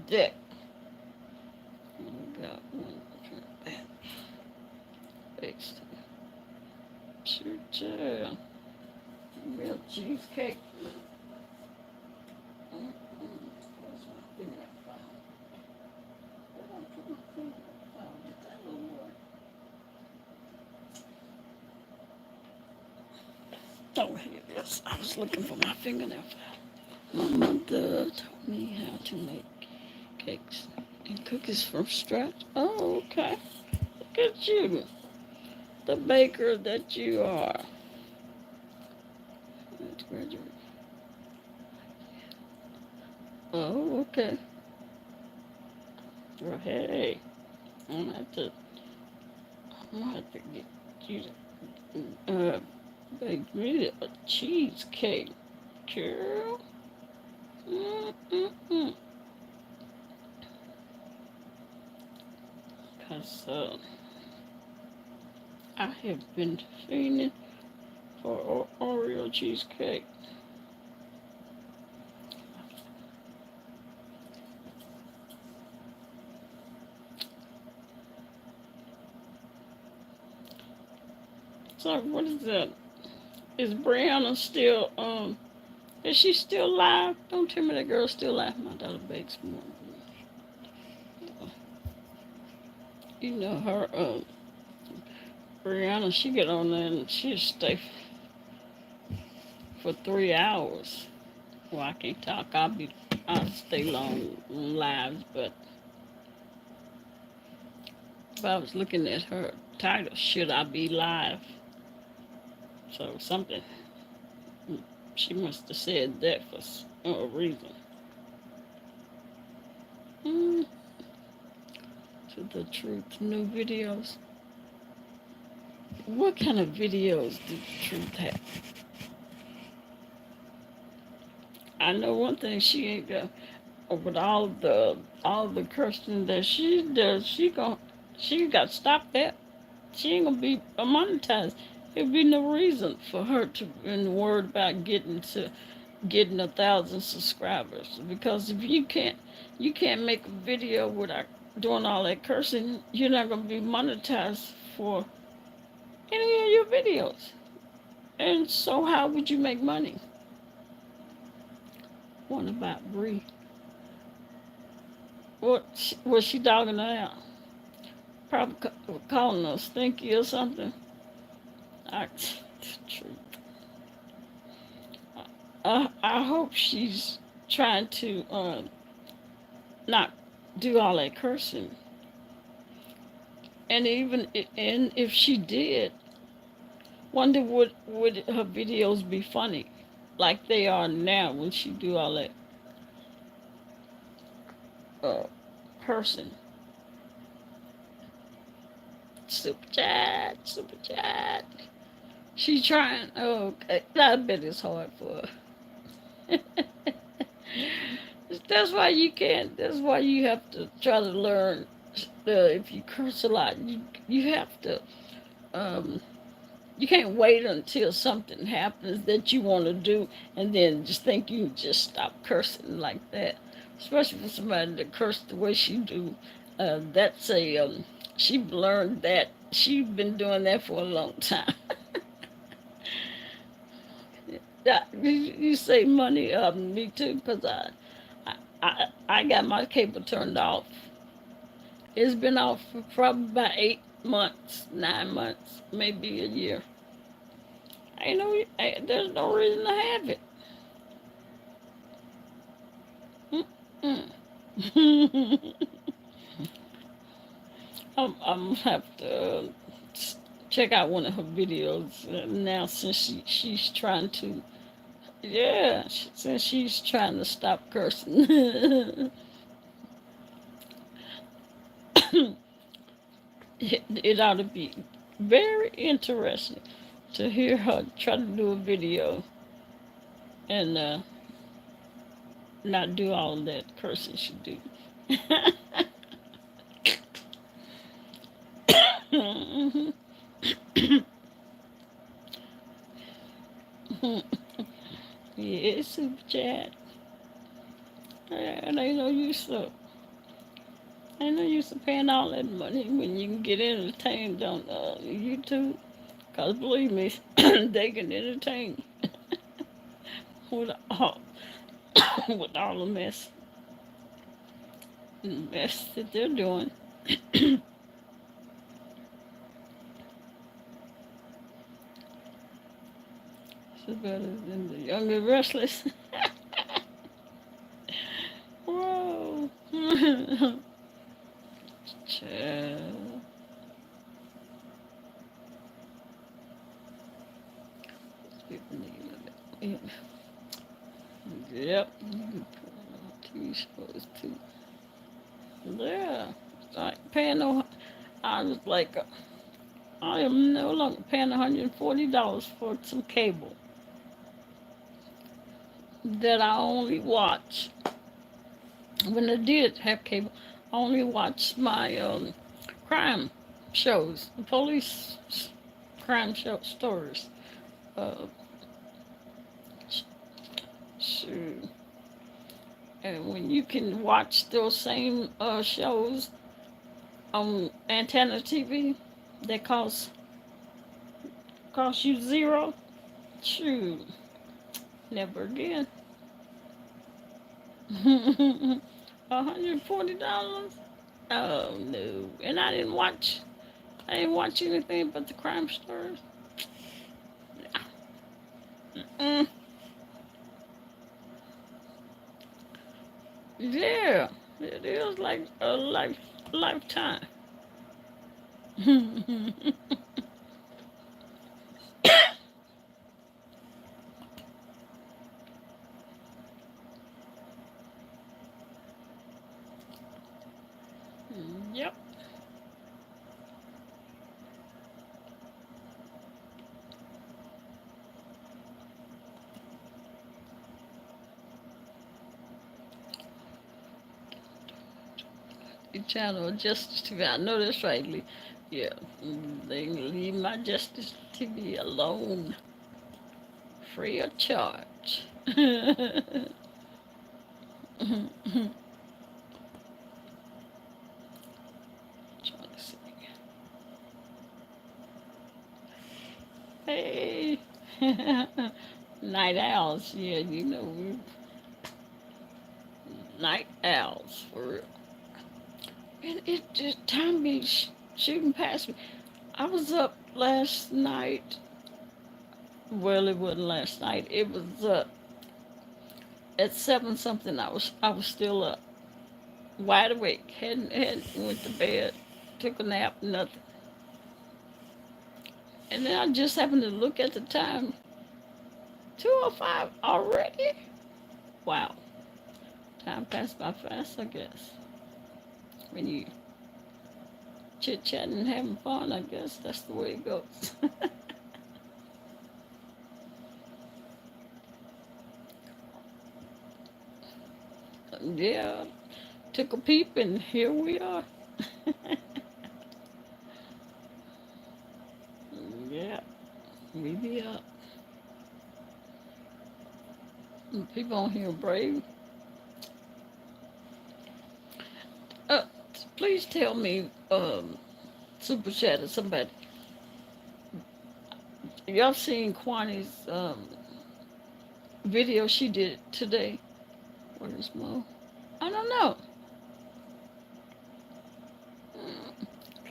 deck. Got one fixed. Shoot, real cheesecake. Oh, here it is. I was looking for my fingernail file. My mother taught me how to make cakes and cookies from scratch. Oh, okay. Look at you, the baker that you are. Let's graduate. Oh, okay. Well, hey, I'm gonna have to, I'm gonna have to get you to bake me a cheesecake, girl. Mm-mm-mm. Cause I have been fiending for Oreo cheesecake. So what is that? Is Brianna still is she still live? Don't tell me that girl's still live. My daughter bakes more. You know her Brianna, she get on there and she'll stay for 3 hours. Well, I can't talk. I'll stay long on lives, but I was looking at her title, Should I Be Live? So something, she must have said that for a reason. Mm, to the truth, new videos. What kind of videos did the truth have? I know one thing she ain't got with all the cursing that she does. She got to stop that. She ain't gonna be monetized. There'd be no reason for her to be worried about getting 1,000 subscribers, because if you can't make a video without doing all that cursing, you're not gonna be monetized for any of your videos. And so how would you make money? What about Bree? What was she dogging her out? Probably calling her stinky or something. I, I hope she's trying to not do all that cursing. And if she did, wonder would her videos be funny, like they are now when she do all that uh, cursing. Super chat, super chat. She trying. Oh, okay. I bet it's hard for her. That's why you can't. That's why you have to try to learn. If you curse a lot, you have to. Um, you can't wait until something happens that you want to do and then just think you can just stop cursing like that. Especially for somebody that curse the way she do. That's a she learned that. She's been doing that for a long time. Yeah, you save money. Me too, cause I got my cable turned off. It's been off for probably about 8 months, 9 months, maybe a year. Ain't no, there's no reason to have it. Mm-mm. I'm gonna have to check out one of her videos now, since she's trying to. Yeah, since she's trying to stop cursing. It ought to be very interesting to hear her try to do a video and not do all that cursing she do. Yeah, super chat. And ain't no use of paying all that money when you can get entertained on YouTube. Cause believe me, they can entertain with all with all the mess that they're doing. It's better than the Young and Restless. Whoa. Child. People need it. Yep. You can put on TV shows too. Yeah. Like paying no. I was like, I am no longer paying $140 for some cable that I only watch. When I did have cable, I only watched my crime shows, the police crime show stories. Uh, shoot. And when you can watch those same shows on antenna TV, that cost you zero. Shoot, never again. $140? Oh no! And I didn't watch anything but the crime stories. Mm, yeah, it is like a lifetime. Yep. The channel Justice TV. I know that's right. Yeah, they leave my Justice TV alone, free of charge. Trying to see. Hey, night owls. Yeah, we night owls for real. And it just time be shooting past me. I was up last night. Well, it wasn't last night. It was at 7 something. I was still up, wide awake. Hadn't went to bed, took a nap, nothing. And then I just happened to look at the time. 2:05 already. Wow, time passed by fast. I guess when you chit chatting and having fun, I guess that's the way it goes. Yeah, took a peep and here we are. Yeah, we be up. People on here brave. Uh, please tell me, super chat or somebody. Y'all seen Kwani's video she did today? Where's Mo? I don't know.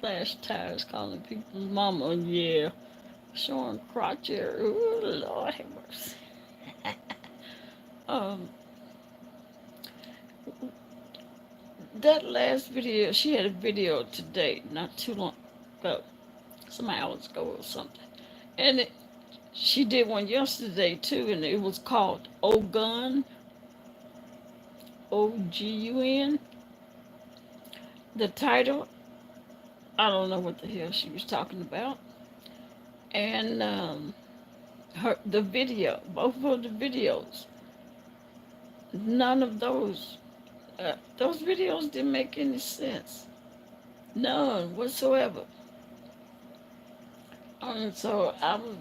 Flash tires calling people's mama. Yeah, showing crotch area. Ooh, Lord have mercy. um, that last video, she had a video today, not too long ago, some hours ago or something, and she did one yesterday too, and it was called Ogun, Ogun. The title, I don't know what the hell she was talking about, and the video, both of the videos, none of those videos didn't make any sense, none whatsoever. So I was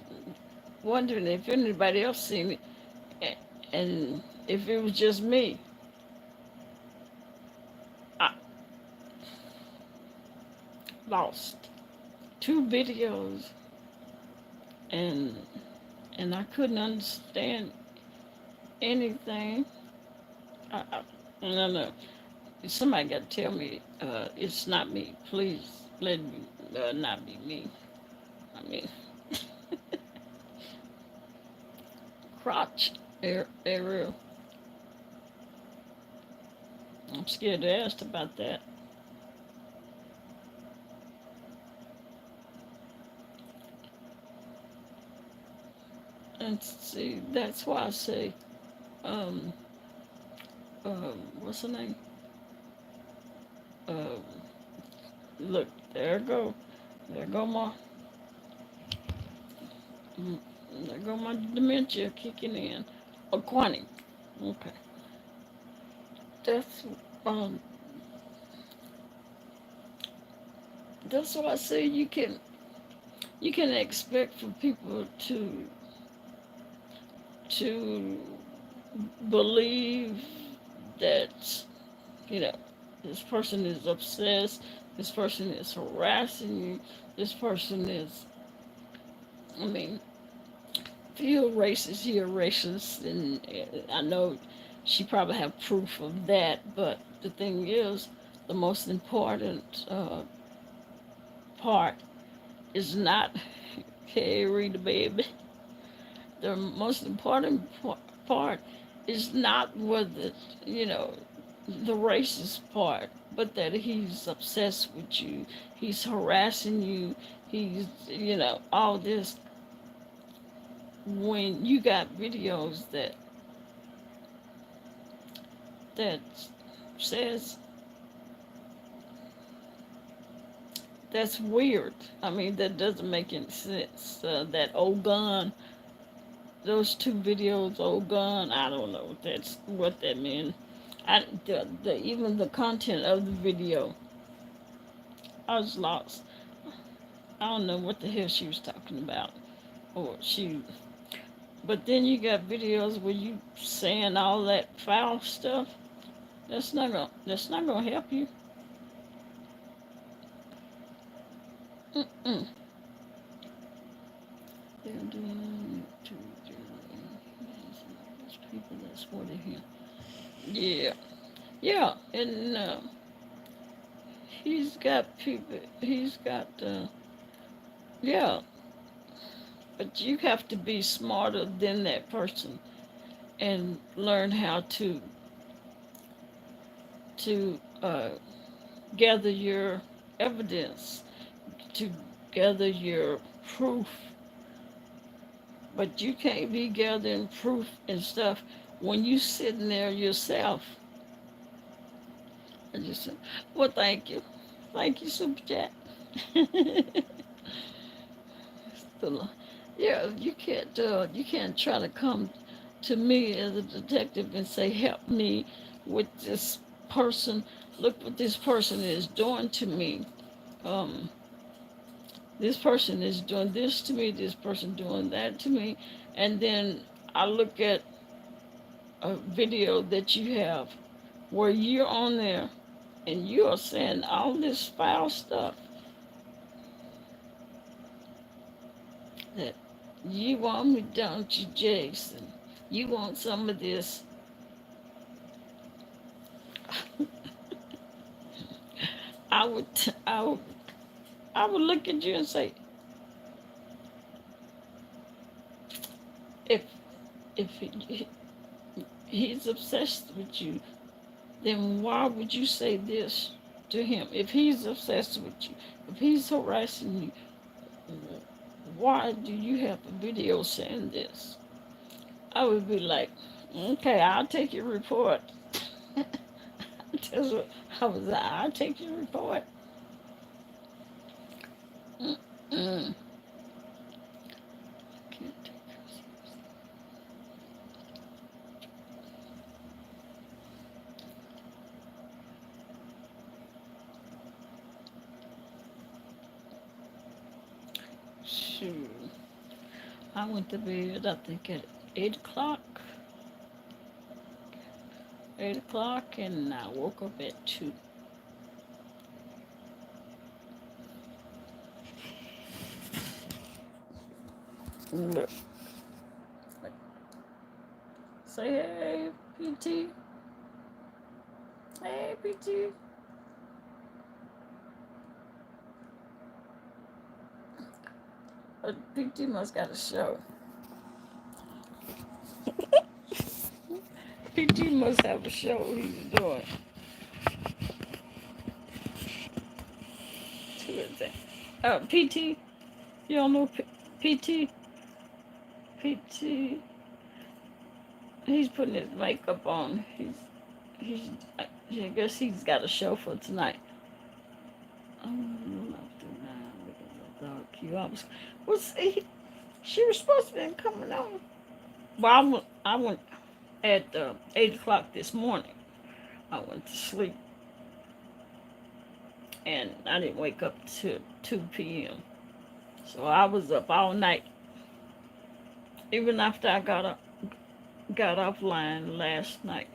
wondering if anybody else seen it, and if it was just me. I lost two videos, and I couldn't understand anything. No, no. Somebody got to tell me it's not me. Please let me not be me. I mean, crotch area. I'm scared to ask about that. And see, that's why I say, um, what's her name? Um, look, there go my, mm, there go my dementia kicking in. Aquani. Okay, that's um, that's why I say you can expect for people to believe that, you know, this person is obsessed, this person is harassing you, this person is, I mean, if you're racist, you're racist, and I know she probably have proof of that, but the thing is, the most important part is not, hey, read the baby. The most important part is not whether, you know, the racist part, but that he's obsessed with you, he's harassing you, he's, you know, all this. When you got videos that says that's weird. I mean, that doesn't make any sense. That old gun, those two videos, old gun, I don't know what that meant. Even the content of the video, I was lost. I don't know what the hell she was talking about, or she. But then you got videos where you saying all that foul stuff. That's not gonna help you. Mm-mm. They're doing to people that supported him. Yeah, yeah, and he's got people. He's got yeah, but you have to be smarter than that person and learn how to gather your evidence, to gather your proof. But you can't be gathering proof and stuff when you sitting there yourself. I just said, well, thank you, Super Chat. So, yeah, you can't try to come to me as a detective and say, help me with this person. Look what this person is doing to me. Um, this person is doing this to me. This person doing that to me, and then I look at a video that you have where you're on there and you are saying all this foul stuff that you want me, don't you, Jason? You want some of this? I would, I would look at you and say, if he's obsessed with you, then why would you say this to him? If he's obsessed with you, if he's harassing you, why do you have a video saying this? I would be like, okay, I'll take your report. That's what I was like, I'll take your report. Mm-mm. Can't take Shoot. I went to bed, I think, at 8 o'clock. 8 o'clock, and I woke up at 2. Look, say hey, PT. Hey, PT. PT must got a show. PT must have a show he's doing. Who is that? PT. You don't know PT? PT. He's putting his makeup on. He's. I guess he's got a show for tonight. I'm not doing that because of dark you. She was supposed to be coming on. Well, I went at 8 o'clock this morning. I went to sleep and I didn't wake up till 2 p.m. So I was up all night. Even after I got offline last night.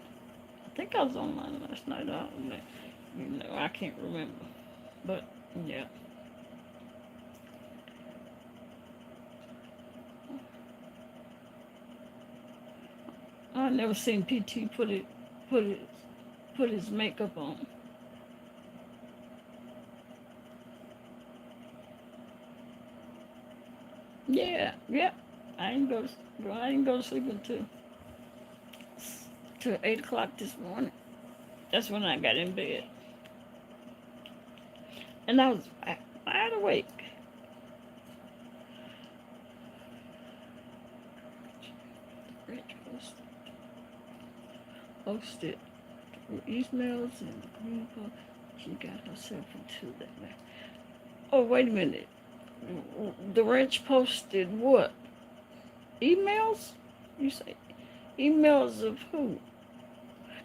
I think I was online last night. I can't remember. But yeah. I never seen PT put it put his makeup on. Yeah. I didn't go to sleep until 8 o'clock this morning. That's when I got in bed, and I was wide awake. Posted emails and the green book. She got herself into that. Oh, wait a minute. The wrench posted what? Emails? You say emails of who?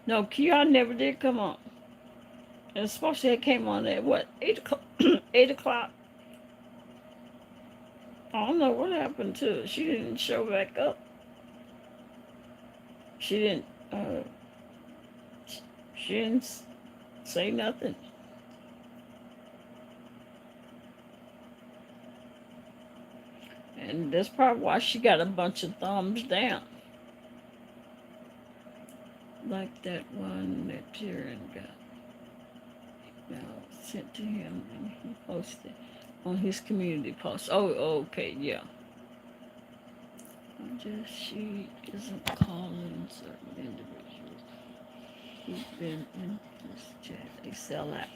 No, Kiara never did come on. And it's supposed to have came on at what? 8 o'clock. 8 o'clock. I don't know what happened to her. She didn't show back up. She didn't. She didn't say nothing. And that's probably why she got a bunch of thumbs down. Like that one that Jaron got sent to him and he posted on his community post. Oh, okay, yeah. She isn't calling certain individuals who've been in this chat. They sell out.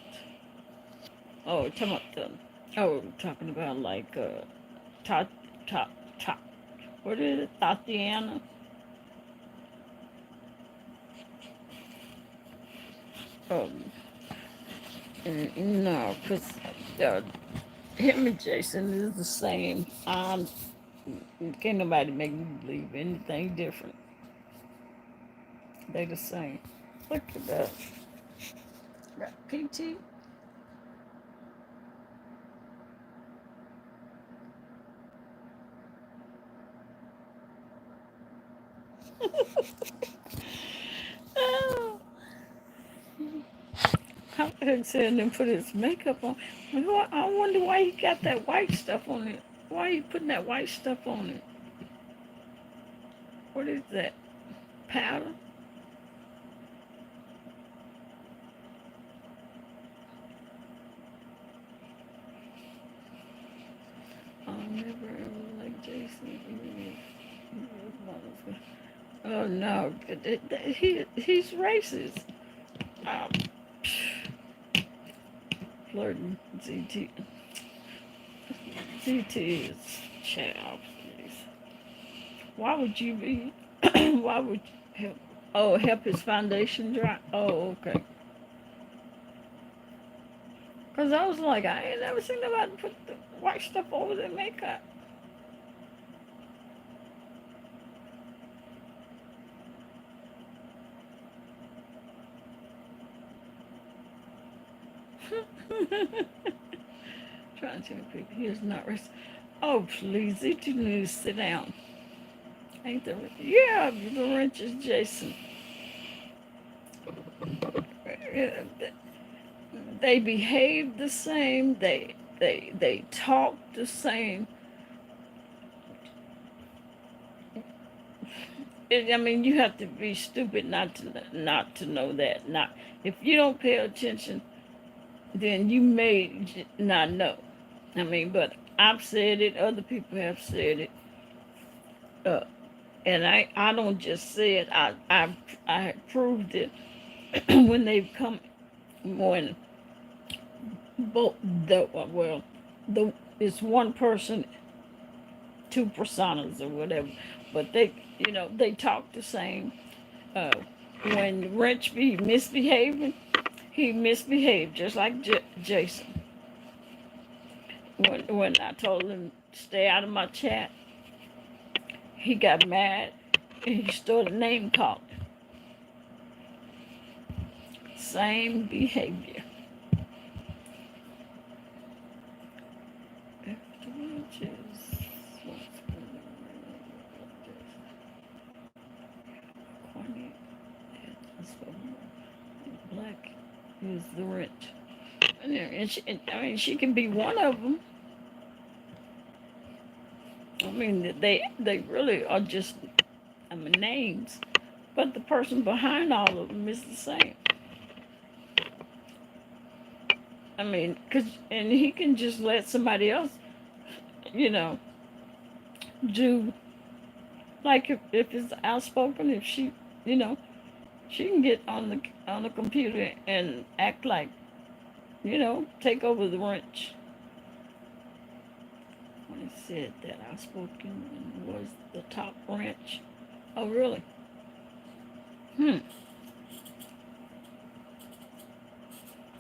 Oh, talking about like top, top. What is it? Tatiana? Um, no, because him and Jason is the same. Can't nobody make me believe anything different. They the same. Look at that. Got PT. Oh. How could said and put his makeup on? I wonder why he got that white stuff on it. Why are you putting that white stuff on it? What is that? Powder? I'll never ever like Jason. Oh no, he's racist. Um, Flirting ZT is child, please. Why would you be? Why would you help? Oh, help his foundation dry. Oh, okay. Cause I was like, I ain't never seen nobody put the white stuff over their makeup. Trying to pick. He is not racist. Oh, please, you need to sit down. Ain't the yeah, the wrench is Jason. They behave the same. They talk the same. I mean, you have to be stupid not to know that. Not if you don't pay attention, then you may not know. I mean, but I've said it. Other people have said it. Uh, And I don't just say it. I have proved it when they've come when both the well the it's one person, two personas or whatever, but they talk the same. Uh, when Wrench be misbehaving, he misbehaved just like Jason. When I told him stay out of my chat, he got mad and he started name calling. Same behavior. Black is the Wrench. I mean, she can be one of them. I mean, they really are just names, but the person behind all of them is the same. I mean, and he can just let somebody else, you know, do like if it's outspoken, if she, you know, she can get on the computer and act like, take over the Wrench. When he said that outspoken was the top Wrench. Oh, really? Hmm.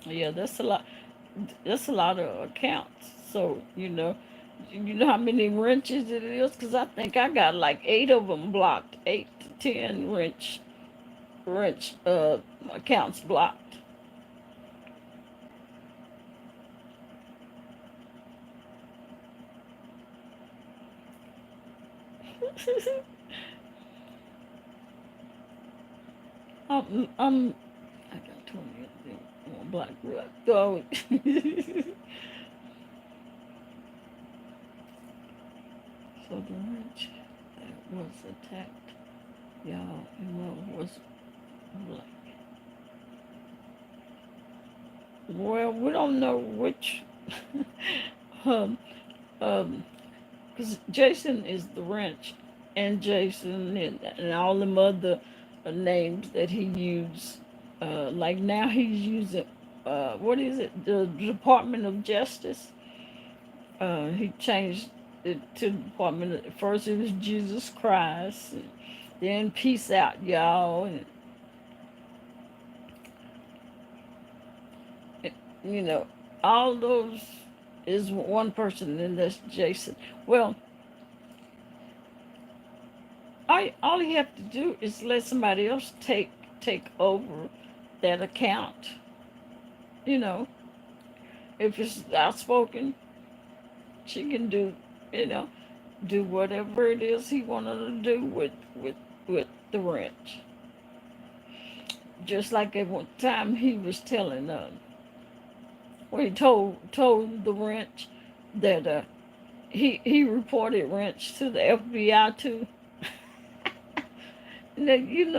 Yeah, that's a lot. That's a lot of accounts. So you know how many wrenches it is? Because I think I got like 8 of them blocked, 8 to 10 wrench accounts blocked. I'm I got 20 of them on Black Rock. So, so the wrench that was attacked, y'all, and what was black. Well, we don't know which. um, um, because Jason is the wrench, and Jason and all them other names that he used. Like now he's using, what is it? The Department of Justice. He changed it to the Department. First it was Jesus Christ, and then Peace Out, y'all, and you know all those is one person, and that's Jason. Well, all you have to do is let somebody else take over that account. You know, if it's outspoken, she can you know, do whatever it is he wanted to do with the wrench. Just like at one time he was telling when he told the wrench that he reported wrench to the FBI too. Now,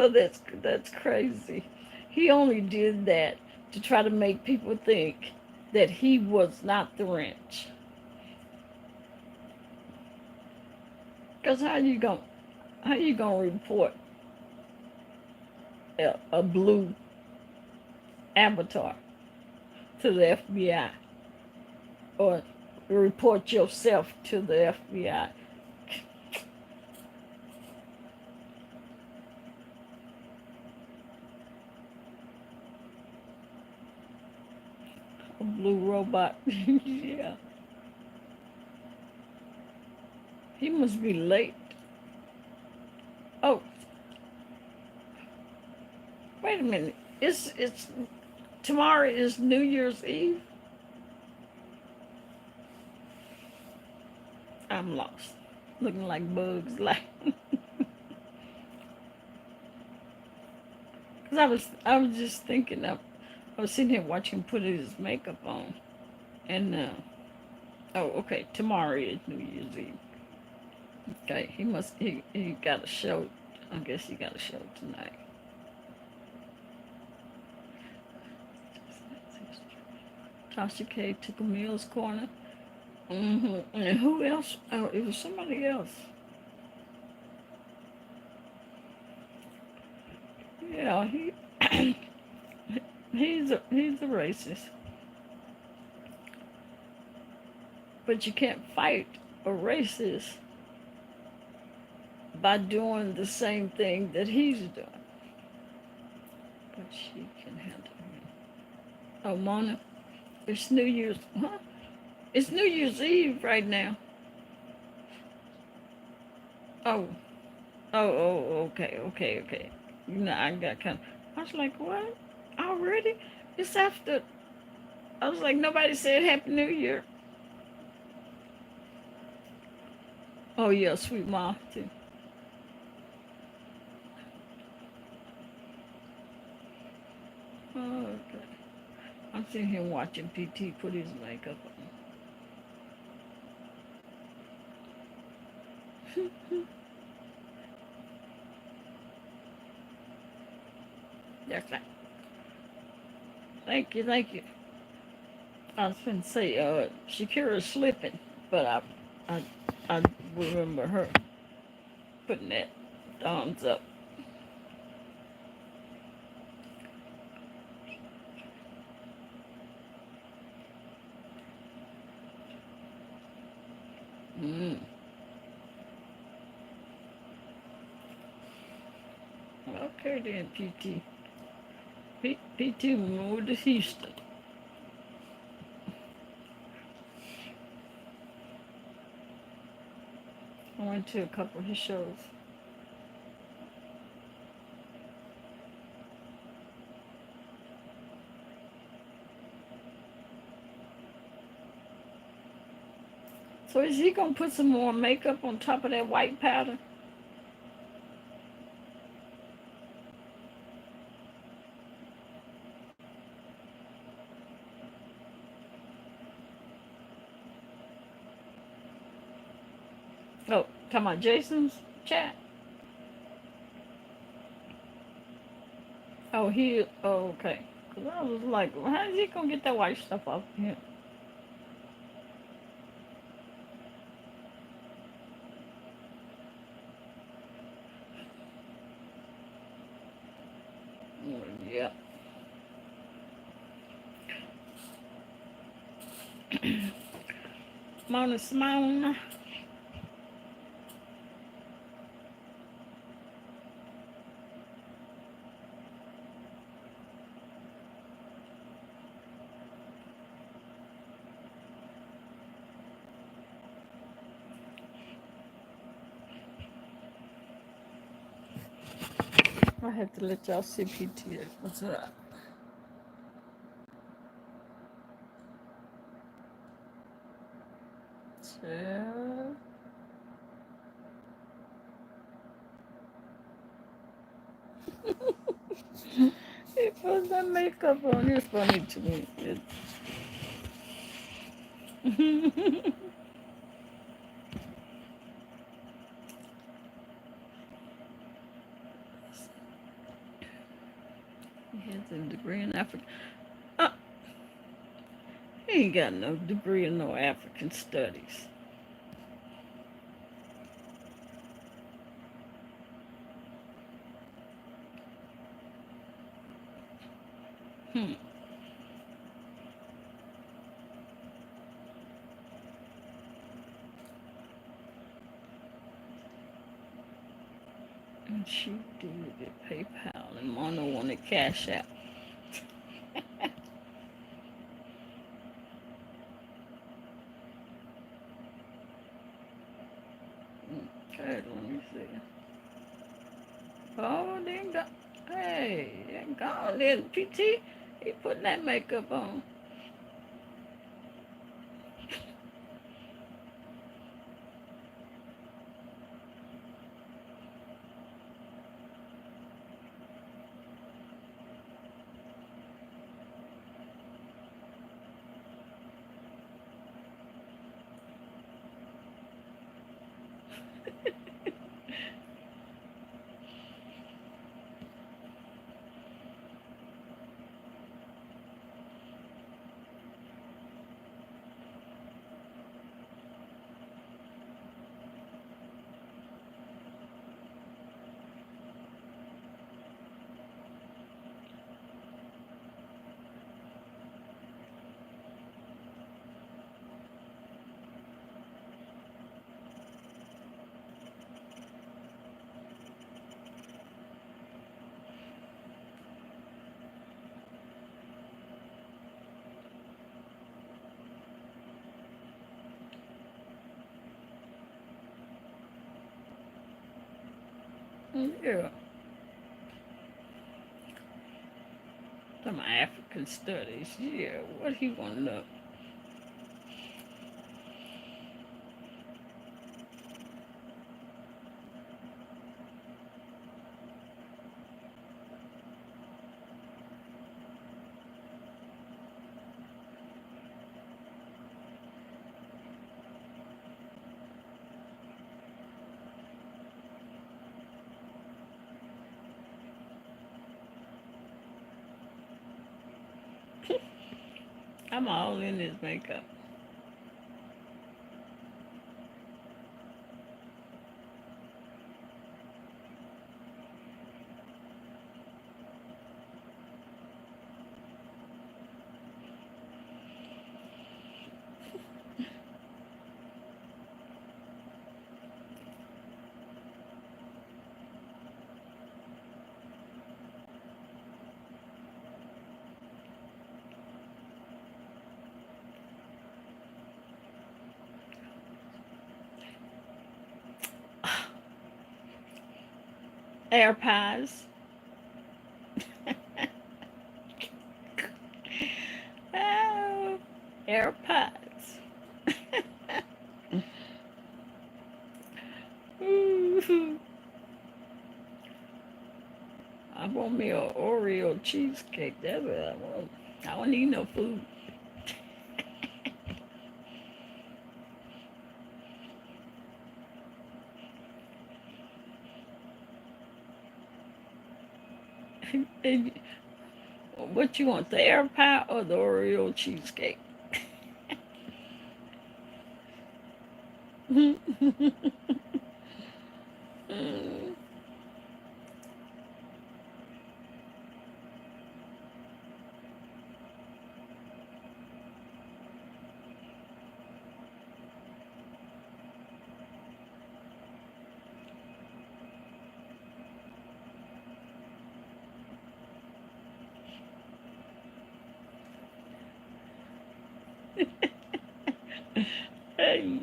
that's crazy. He only did that to try to make people think that he was not the wrench. Cause how you gonna report a blue avatar to the FBI or report yourself to the FBI? A blue robot. Yeah, he must be late. Oh, wait a minute. It's tomorrow is New Year's Eve. I'm lost. Looking like bugs, like. Cause I was just thinking I was sitting here watching him put his makeup on, and oh, okay, tomorrow is New Year's Eve. Okay, he got a show. I guess he got a show tonight. Tasha K to Camille's corner. And who else? Oh, it was somebody else. Yeah, he's a racist, but you can't fight a racist by doing the same thing that he's doing. But she can handle him. Oh, Mona, it's New Year's, huh? It's New Year's Eve right now. Oh, okay. You know, I got kind of. I was like, what? Already? It's after. I was like, nobody said Happy New Year. Oh yeah, Sweet Mom too. Oh, okay. I'm sitting here watching PT put his makeup on. That's right. Thank you. I was going to say, Shakira's slipping, but I, I remember her putting that thumbs up. Mm. Okay then, PT. PT moved to Houston. I went to a couple of his shows. So is he gonna put some more makeup on top of that white powder? Oh, talking about Jason's chat? Oh, oh, okay. Cause I was like, well, how is he gonna get that white stuff off him? Well, yeah. Mona Simone. I had to let y'all see PT. What's up? Yeah. He put that makeup on. It's funny to me. He has a degree in African. Uh, he ain't got no degree in no African studies. Hmm. And she did it PayPal, and Mona wanted Cash App. Okay, let me see. Oh, then go. Hey, then go. Then PT, he putting that makeup on. Yeah. Some African studies. Yeah. What he want to know? I'm all in his makeup. Air pies. Oh, air pies. Ooh, I want me a Oreo cheesecake. That's what I want. I don't need no food. What you want, the air pie or the Oreo cheesecake?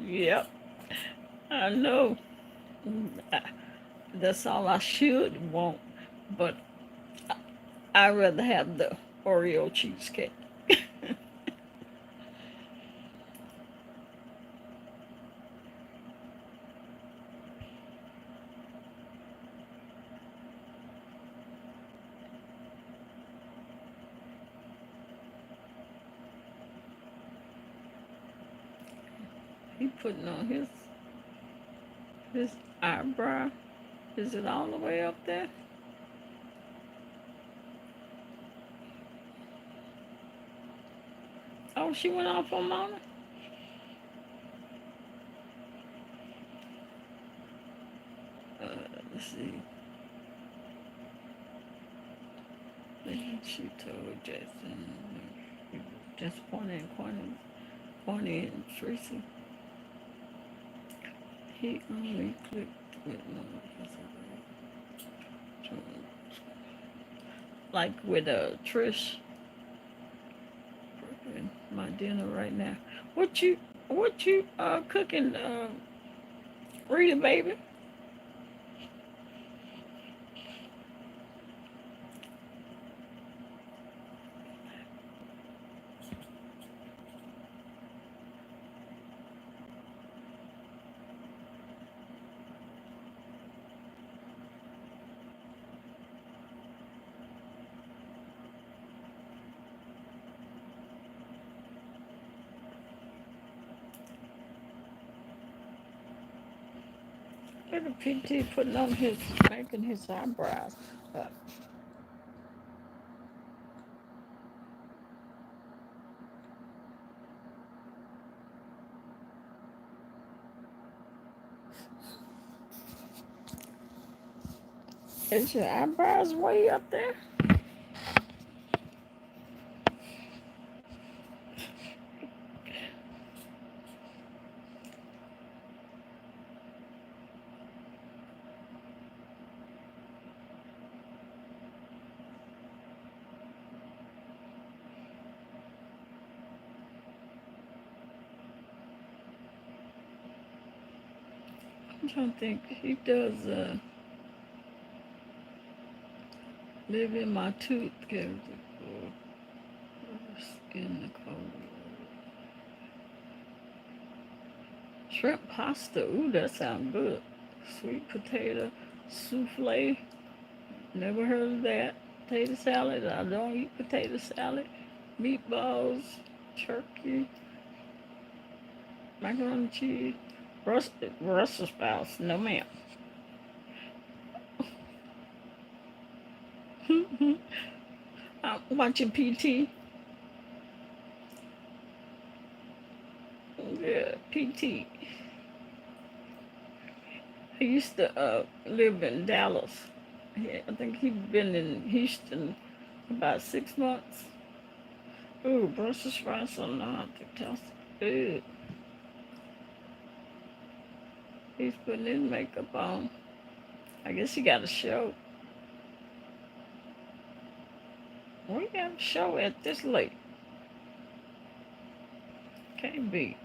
Yep, I know. That's all I should want, but I'd rather have the Oreo cheesecake. He putting on his eyebrow. Is it all the way up there? Oh, she went off on Mama. Uh, let's see. She told Jackson, just pointing and Tracy. He only clicked with no, like with Trish. Preparing my dinner right now. What you cooking, Rita baby? Look at PT putting on his making his eyebrows. Uh, is your eyebrows way up there? I'm trying to think. He does. Live in my tooth cavity for skin the cold. Shrimp pasta. Ooh, that sounds good. Sweet potato souffle. Never heard of that. Potato salad. I don't eat potato salad. Meatballs, turkey, macaroni and cheese, Brussels sprouts. No, ma'am. I'm watching PT. Yeah, PT. He used to live in Dallas. I think he'd been in Houston about 6 months. Ooh, Brussels sprouts on the toast. Ooh, he's putting his makeup on. I guess he got a show. We got a show at this late. Can't be.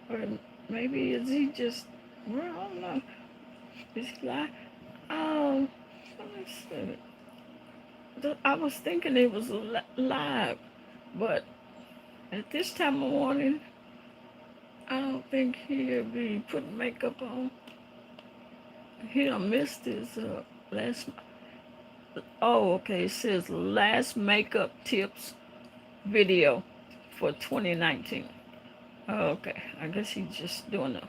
Or maybe is he just, well, I don't know. Is he live? Oh, let me see. I was thinking it was live, but at this time of morning, I don't think he'll be putting makeup on. He done missed his last. Oh, okay. It says last makeup tips video for 2019. Oh, okay. I guess he's just doing the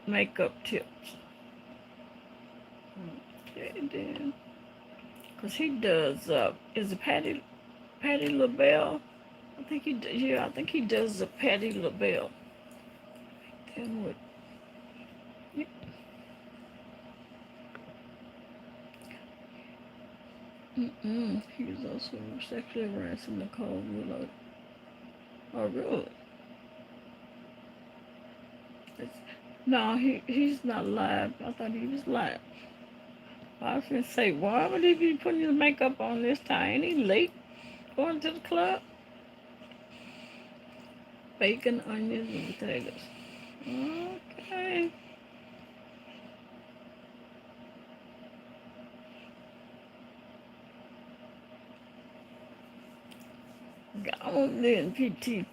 makeup tips. Okay, then. Because he does, is it Patti LaBelle? I think I think he does the Patti LaBelle. Then what? He was also sexually harassing Nicole Willow. Oh, really? It's, no, he's not live. I thought he was live. I was gonna say, why would he be putting his makeup on this time? Ain't he late going to the club? Bacon, onions, and potatoes. Okay. Go on then, PT.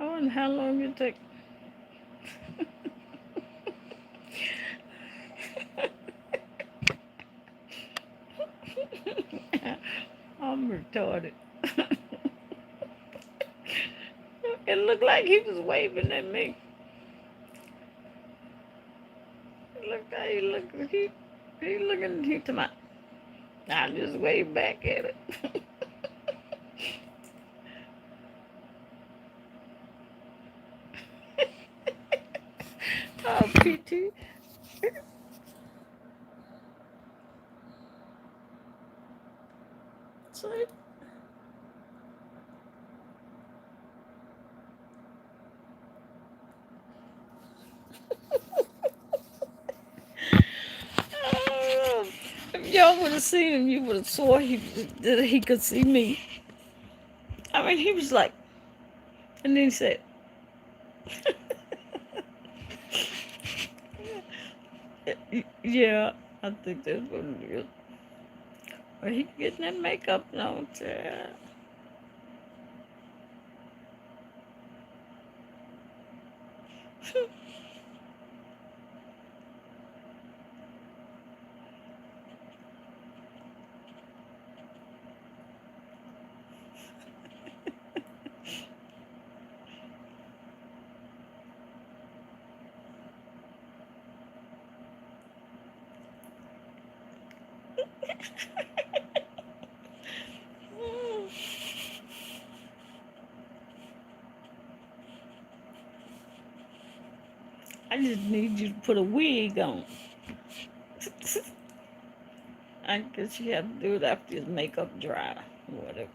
Oh, and how long it take? I'm retarded. It looked like he was waving at me. It looked like he looking to my. I just waved back at it. Oh, PT. See? Oh, if y'all would have seen him, you would have saw that he could see me. I mean, he was like, and then he said, "Yeah, I think that's what it is." But he getting that makeup on. I just need you to put a wig on. I guess you have to do it after his makeup dry or whatever.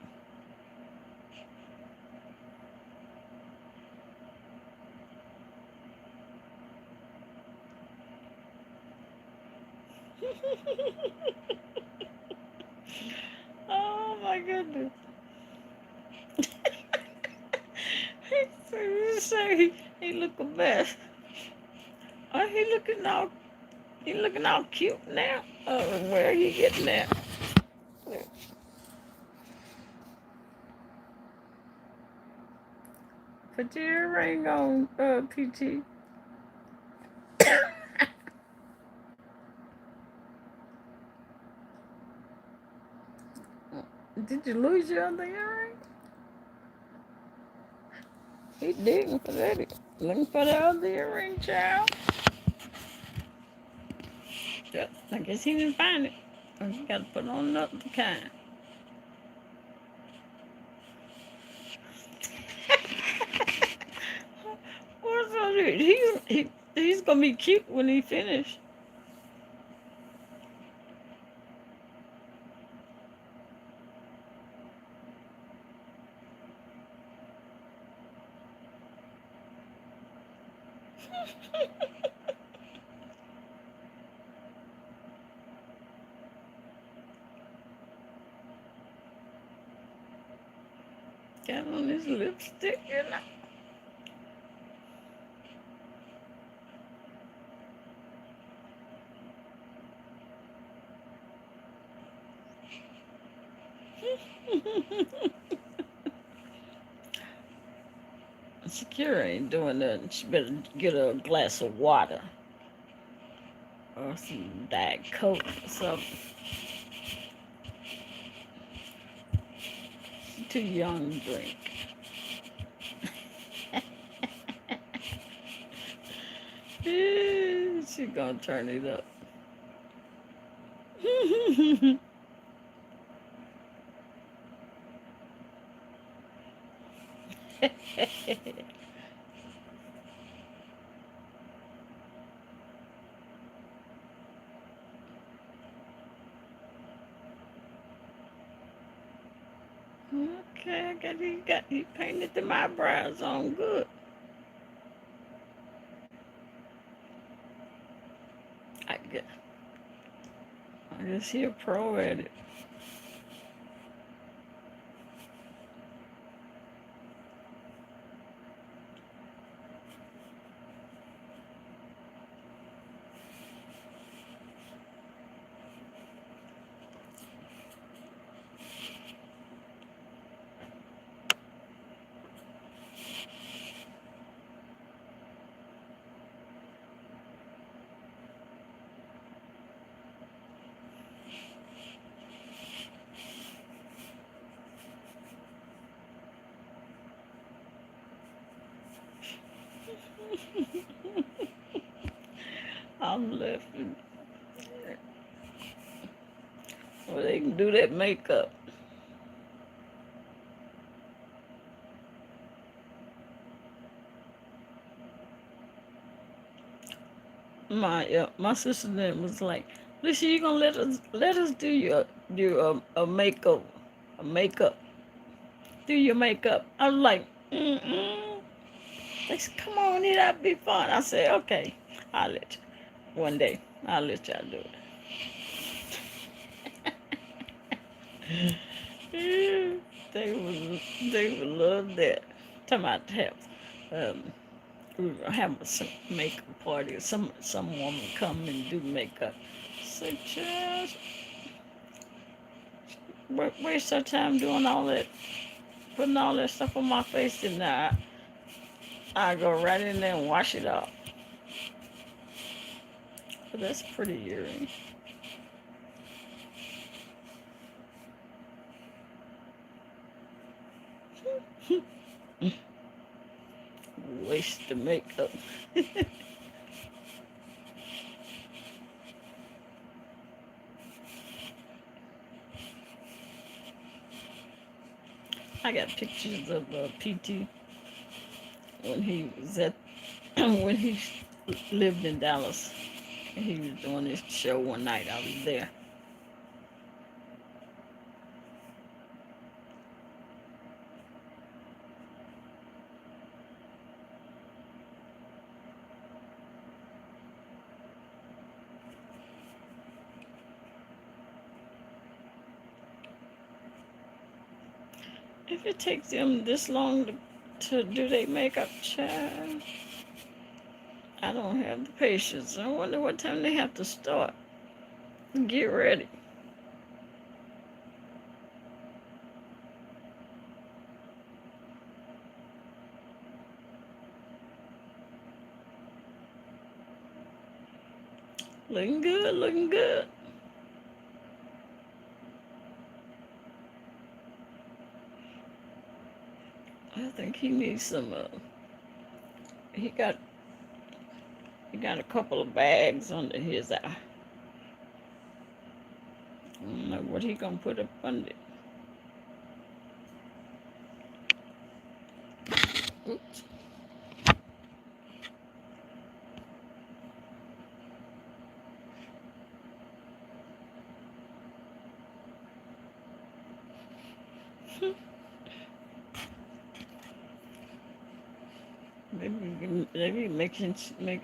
Oh my goodness. He say he look a mess. Oh, he looking all cute now. Where he getting that? Put your earring on, PT. Did you lose your other earring? He digging for that. Looking for the other earring, child. Yep, I guess he didn't find it. You got to put on another kind. What's on it? He's gonna be cute when he finished. Got on his lipstick, you know. Shakira ain't doing nothing. She better get her a glass of water or some Diet Coke or something. She's too young to drink. She's gonna turn it up. Okay, he painted them eyebrows on good. I guess he a pro at it. I'm laughing. Well, they can do that makeup. My sister then was like, "Listen, you gonna let us do a makeover, a makeup, do your makeup." I was like, "Mm-mm." They said, "Come on, it'll be fun." I said, "Okay, I'll let you. One day, I'll let y'all do it." They would love that. Talking about have we were having some makeup party. Some woman come and do makeup. Say, "Child, waste her time doing all that, putting all that stuff on my face, and I go right in there and wash it off." But that's pretty earring. Waste the makeup. I got pictures of PT when he was at when he lived in Dallas. And he was doing this show one night. I was there. If it takes them this long to do their makeup, child, I don't have the patience. I wonder what time they have to start and get ready. Looking good, looking good. I think he needs some. He got he got a couple of bags under his eye. I don't know what he gonna put up under it. Oops. Maybe making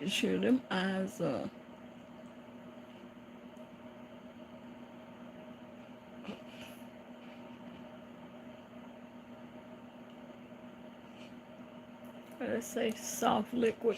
sure them eyes are. Let's say soft liquid.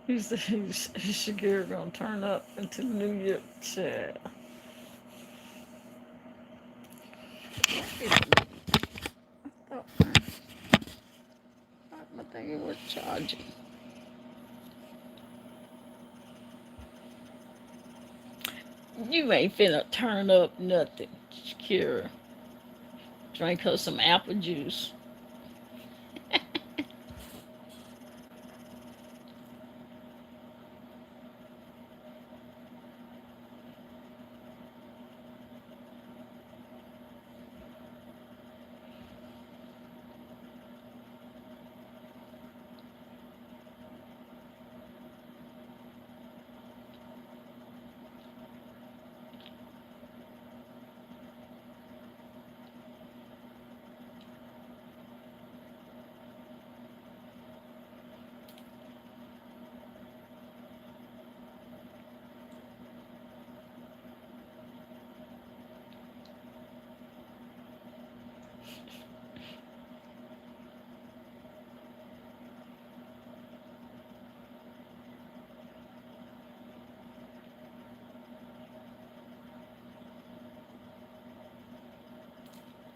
He's Shakira gonna turn up into the New York child. I thought my thing was charging. You ain't finna turn up nothing, Shakira. Drink her some apple juice.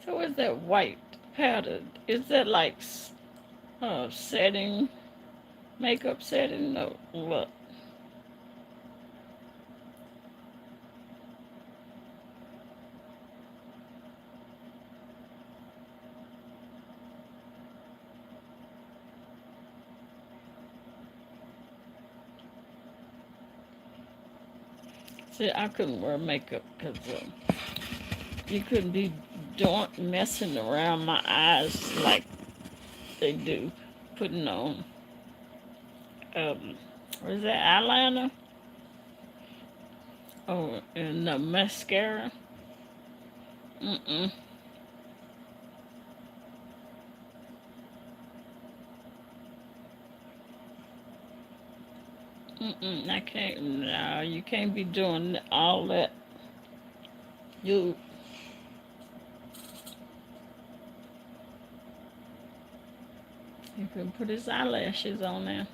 So is that white powder? Is that like setting, makeup setting? No, look. See, I couldn't wear makeup because you couldn't be messing around my eyes like they do, putting on what is that, eyeliner? Oh, and the mascara. Mm-mm. Mm-mm. I can't. No, you can't be doing all that. You you can put his eyelashes on there.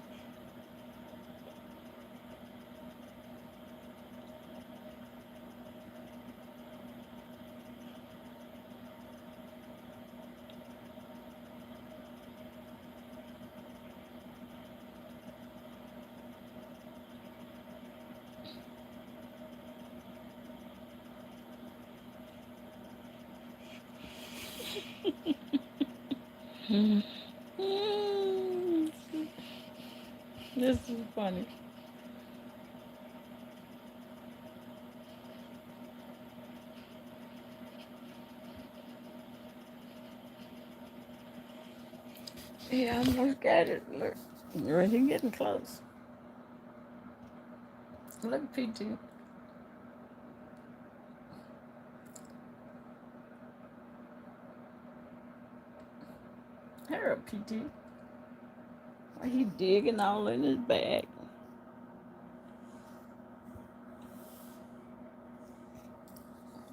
Mm. This is funny. He almost got it. Look, right, he getting close. Look, PT. Harold PT. Why he digging all in his bag?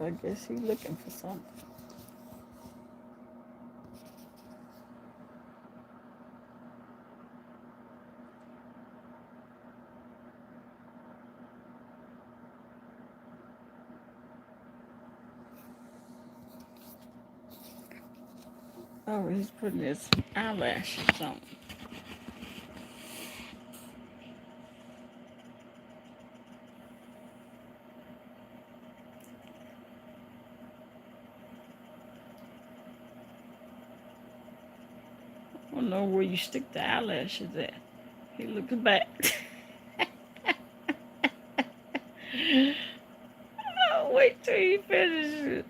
I guess he looking for something. Oh, he's putting his eyelashes on. I don't know where you stick the eyelashes at. He looking back. Oh, wait till he finishes.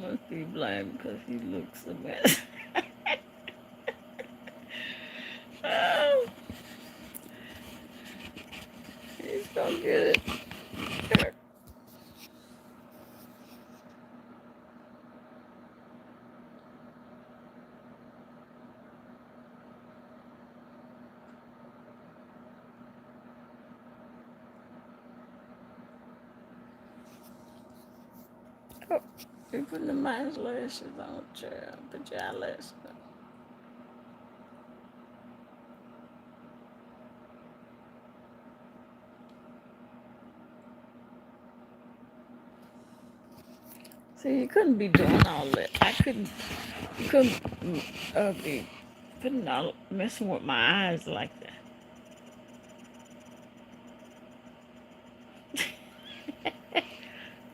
Must be blind because he looks a mess. Oh, he's gonna get it. Oh, you putting the man's lashes on, child. Put your eyelashes on. See, you couldn't be doing all that. You couldn't be putting all, messing with my eyes like that.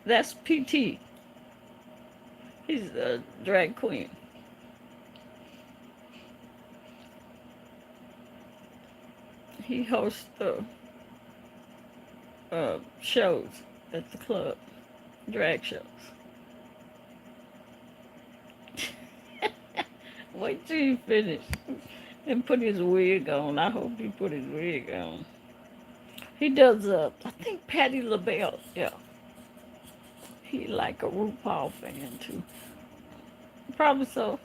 That's PT. He's a drag queen. He hosts shows at the club, drag shows. Wait till you finish and put his wig on. I hope he put his wig on. He does, I think Patti LaBelle, yeah. He like a RuPaul fan too. Probably so.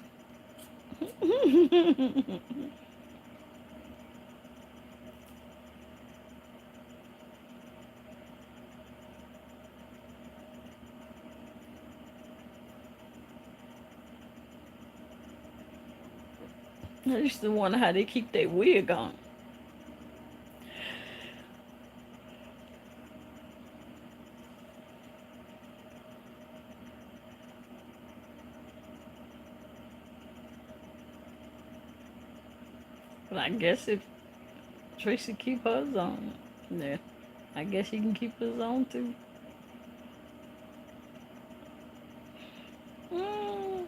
I used to wonder how they keep their wig on. But I guess if Tracy keep hers on, yeah, I guess he can keep his on too. Mm.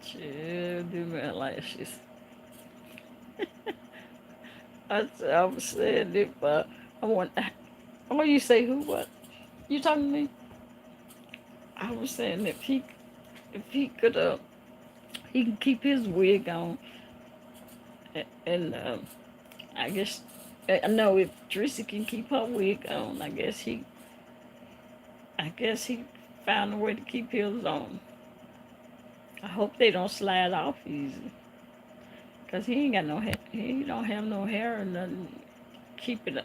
Chill, do my lashes. I was saying if I want, oh, you say who? What? You talking to me? I was saying if he could, he can keep his wig on, and I guess I know if Tracy can keep her wig on, I guess he found a way to keep his on. I hope they don't slide off easy, cause he ain't got no hair. He don't have no hair or nothing. Keep it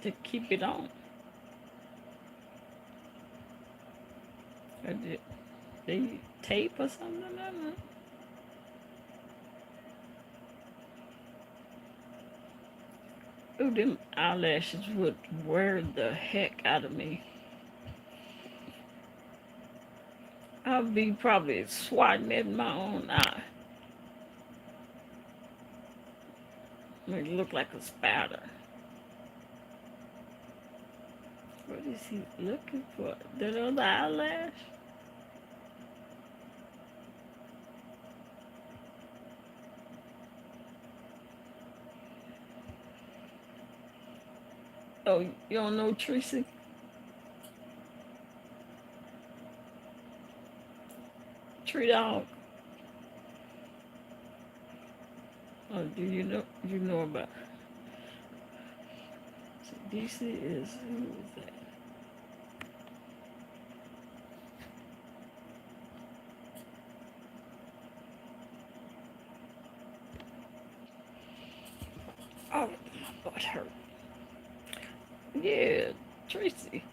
to keep it on. Or did they tape or something? I don't know. Ooh, them eyelashes would wear the heck out of me. I'll be probably swatting at my own eye. Make it look like a spider. What is he looking for? That other eyelash? Oh, you don't know Tracy? Tree dog. Oh, do you know about DC is who is that? Oh, my butt hurt. Yeah, Tracy.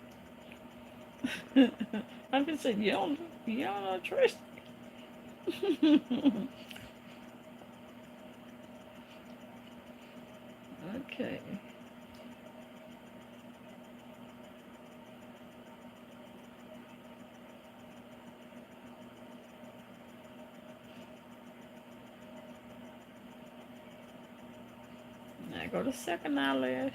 I just said you don't know Tracy. Okay. Now go to second eyelash.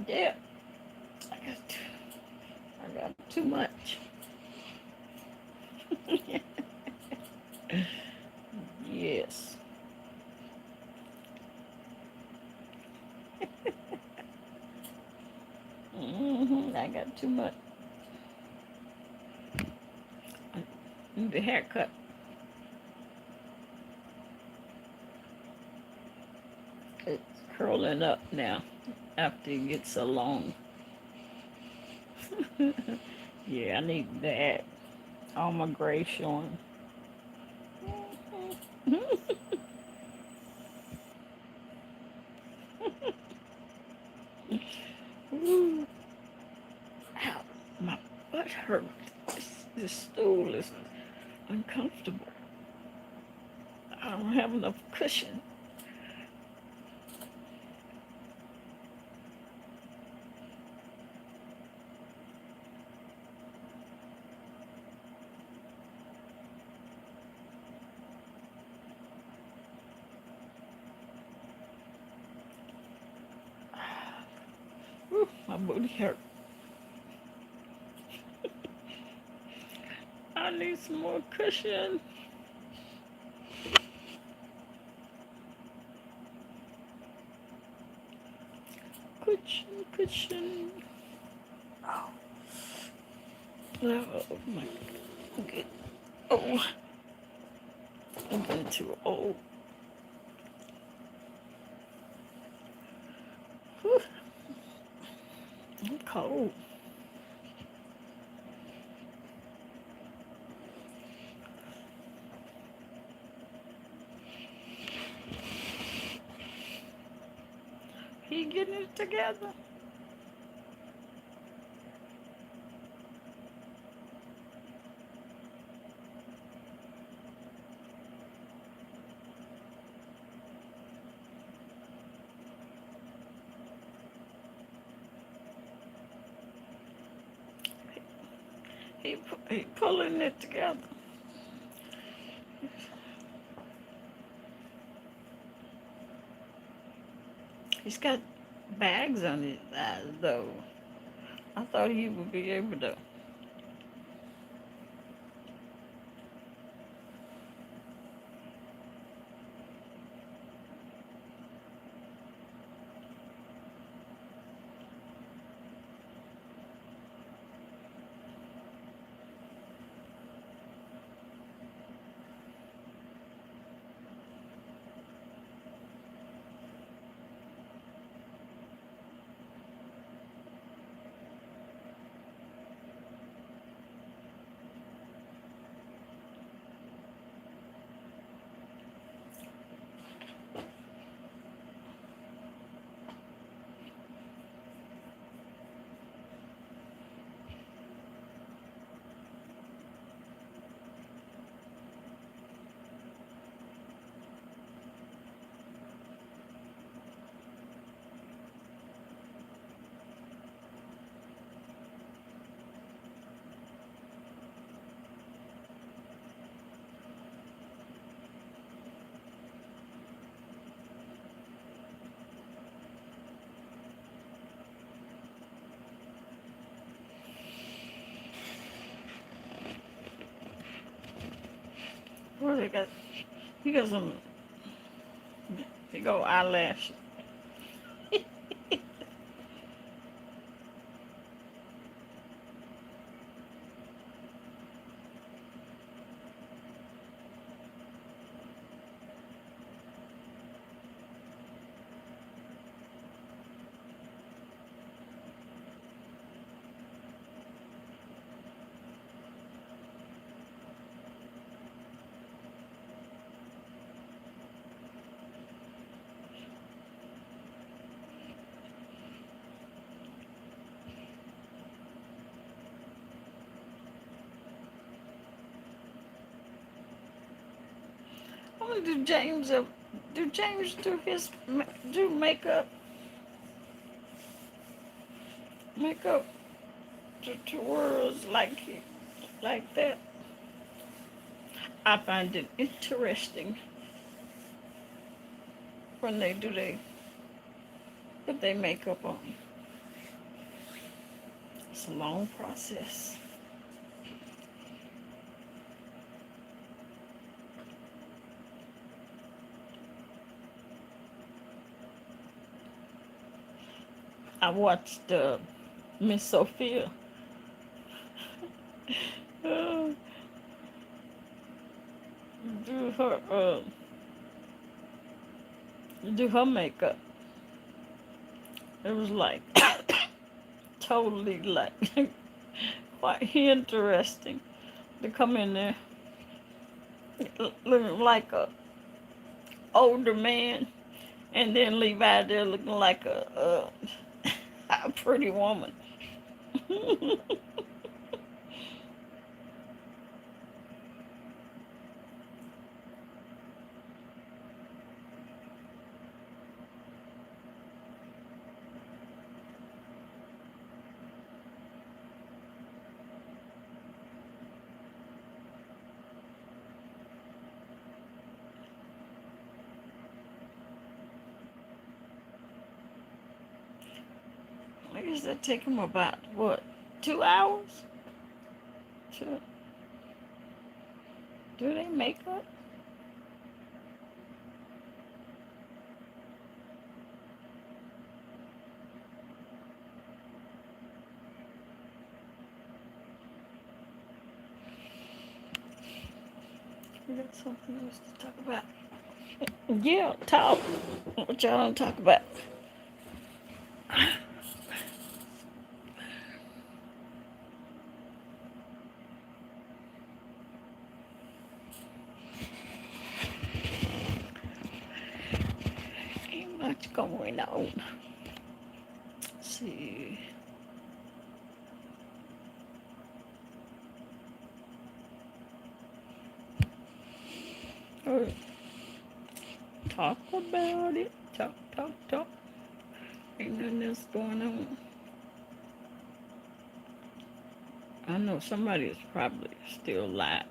Yeah, I got too much. Yes. I got too much. I need a haircut. It's curling up now after it gets so long. Yeah, I need that. All my gray showing. Ooh, ow, my butt hurts. This stool is uncomfortable. I don't have enough cushion. Ooh, my booty hurt. I need some more cushion. Cushion, cushion. Oh, oh my. Okay. Oh, I'm getting too old. Whew, I'm cold. He getting it together. He pulling it together. He's got bags on his eyes though. I thought he would be able to. What they got? He got some. He got eyelashes. Only do James do his do makeup to words like that. I find it interesting when they do they put their makeup on. It's a long process. I watched Miss Sophia uh, do her do her makeup. It was like totally like quite interesting to come in there looking like a older man and then leave out there looking like a pretty woman. I guess that take them about what, 2 hours to do they makeup? We got something else to talk about. Yeah, talk. What y'all don't talk about? Ain't much going on. Let's see. Oh, talk about it. Talk, talk, talk. Ain't nothing else going on. I know somebody is probably still alive.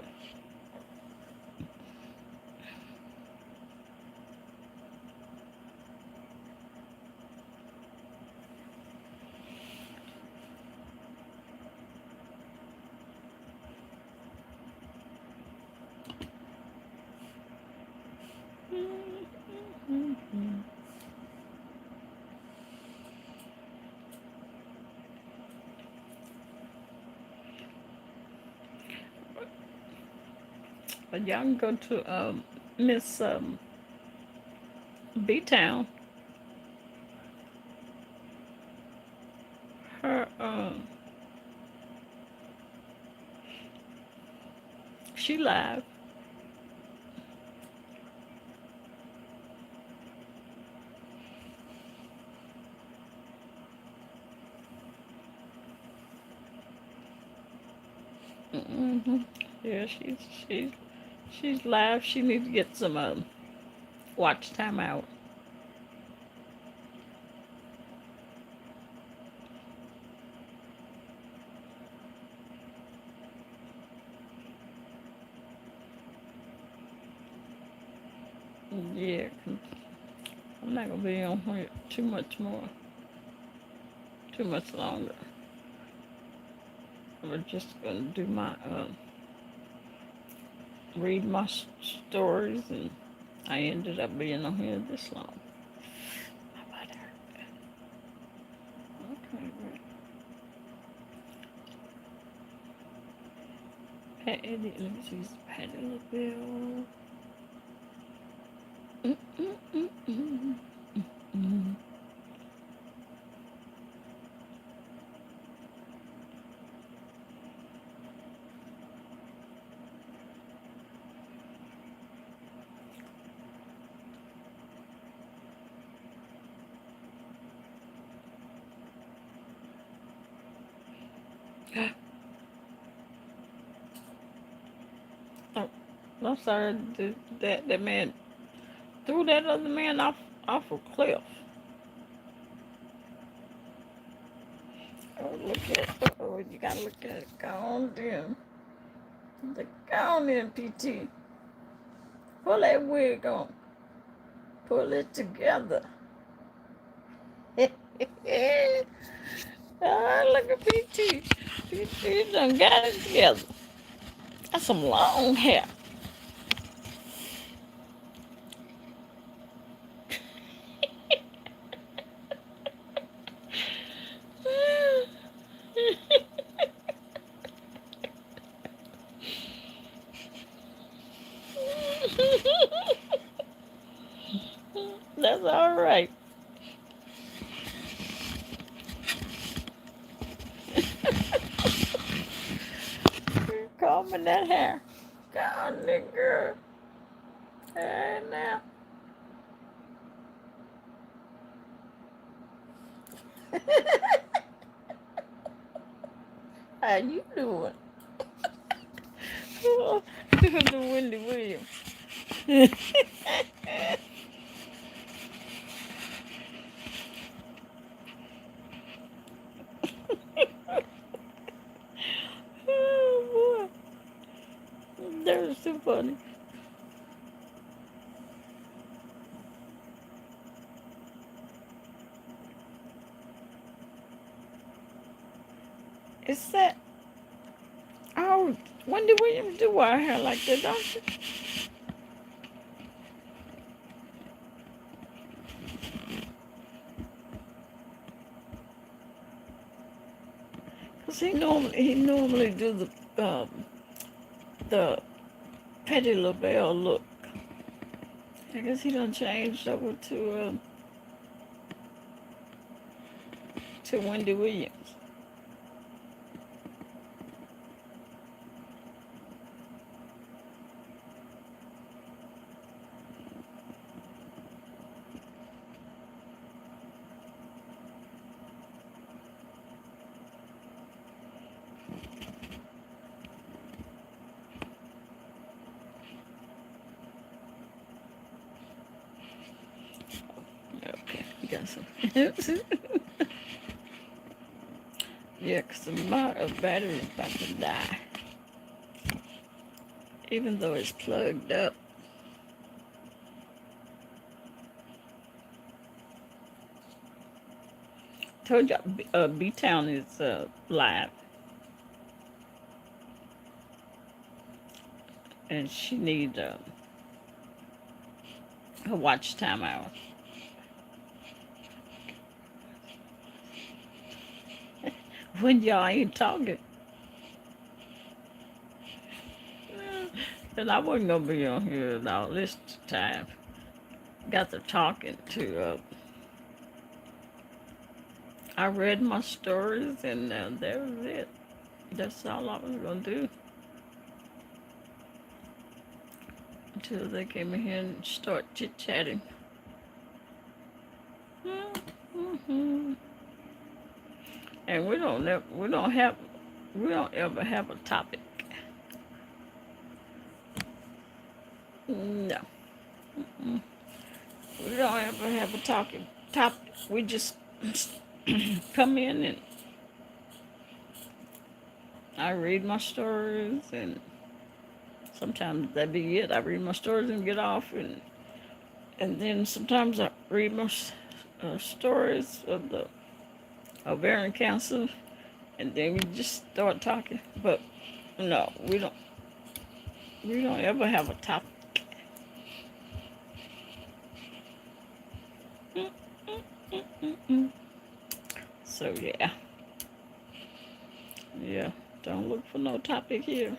But y'all can go to Miss B Town. Her she live. hmm Yeah, she's she's live. She needs to get some watch time out. Yeah, 'cause I'm not gonna be on here too much more, too much longer. I'm just gonna do my read my stories, and I ended up being on here this long. How about that? Okay, right. Patty, let me see, Patty LaBelle. Mm-mm-mm-mm. Mm. Oh, I'm sorry, that man threw that other man off a cliff. Oh, look at, oh, you gotta look at it. Go on then. Go on then, PT. Pull that wig on. Pull it together. Ah, look at PT. PT done got it together. That's some long hair. That's all right. Combing that hair. Go on, nigga. Hey, now. How you doing? Doing the Wendy Williams. Oh boy, that was too funny. It's that. Oh, Wendy Williams do wear hair like that, don't she? Cause he normally do the Petty LaBelle look. I guess he done changed over to Wendy Williams. Okay, you got some. Yeah, cause my battery is about to die, even though it's plugged up. Told you, B Town is live, and she need her watch time hour. When y'all ain't talking, then I wasn't gonna be on here all this time. Got to talking to. I read my stories, and that was it. That's all I was gonna do until they came in here and start chit chatting. Mm-hmm. And we don't ever have a topic. No, mm-mm. We don't ever have a talking topic. We just come in and I read my stories, and sometimes that be it. I read my stories and get off, and then sometimes I read my stories of the ovarian cancer, and then we just start talking. But no, we don't. We don't ever have a topic. Mm, mm, mm, mm, mm. So yeah. Don't look for no topic here.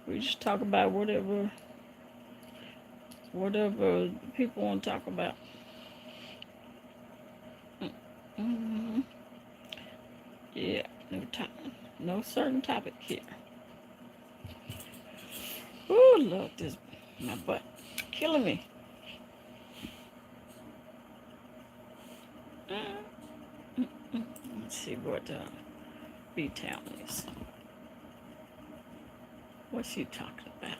We just talk about whatever people want to talk about. Mm, mm, yeah, no topic, no certain topic here. Oh Lord, this my butt killing me. Mm, mm, mm. Let's see what B-Town is. What's she talking about?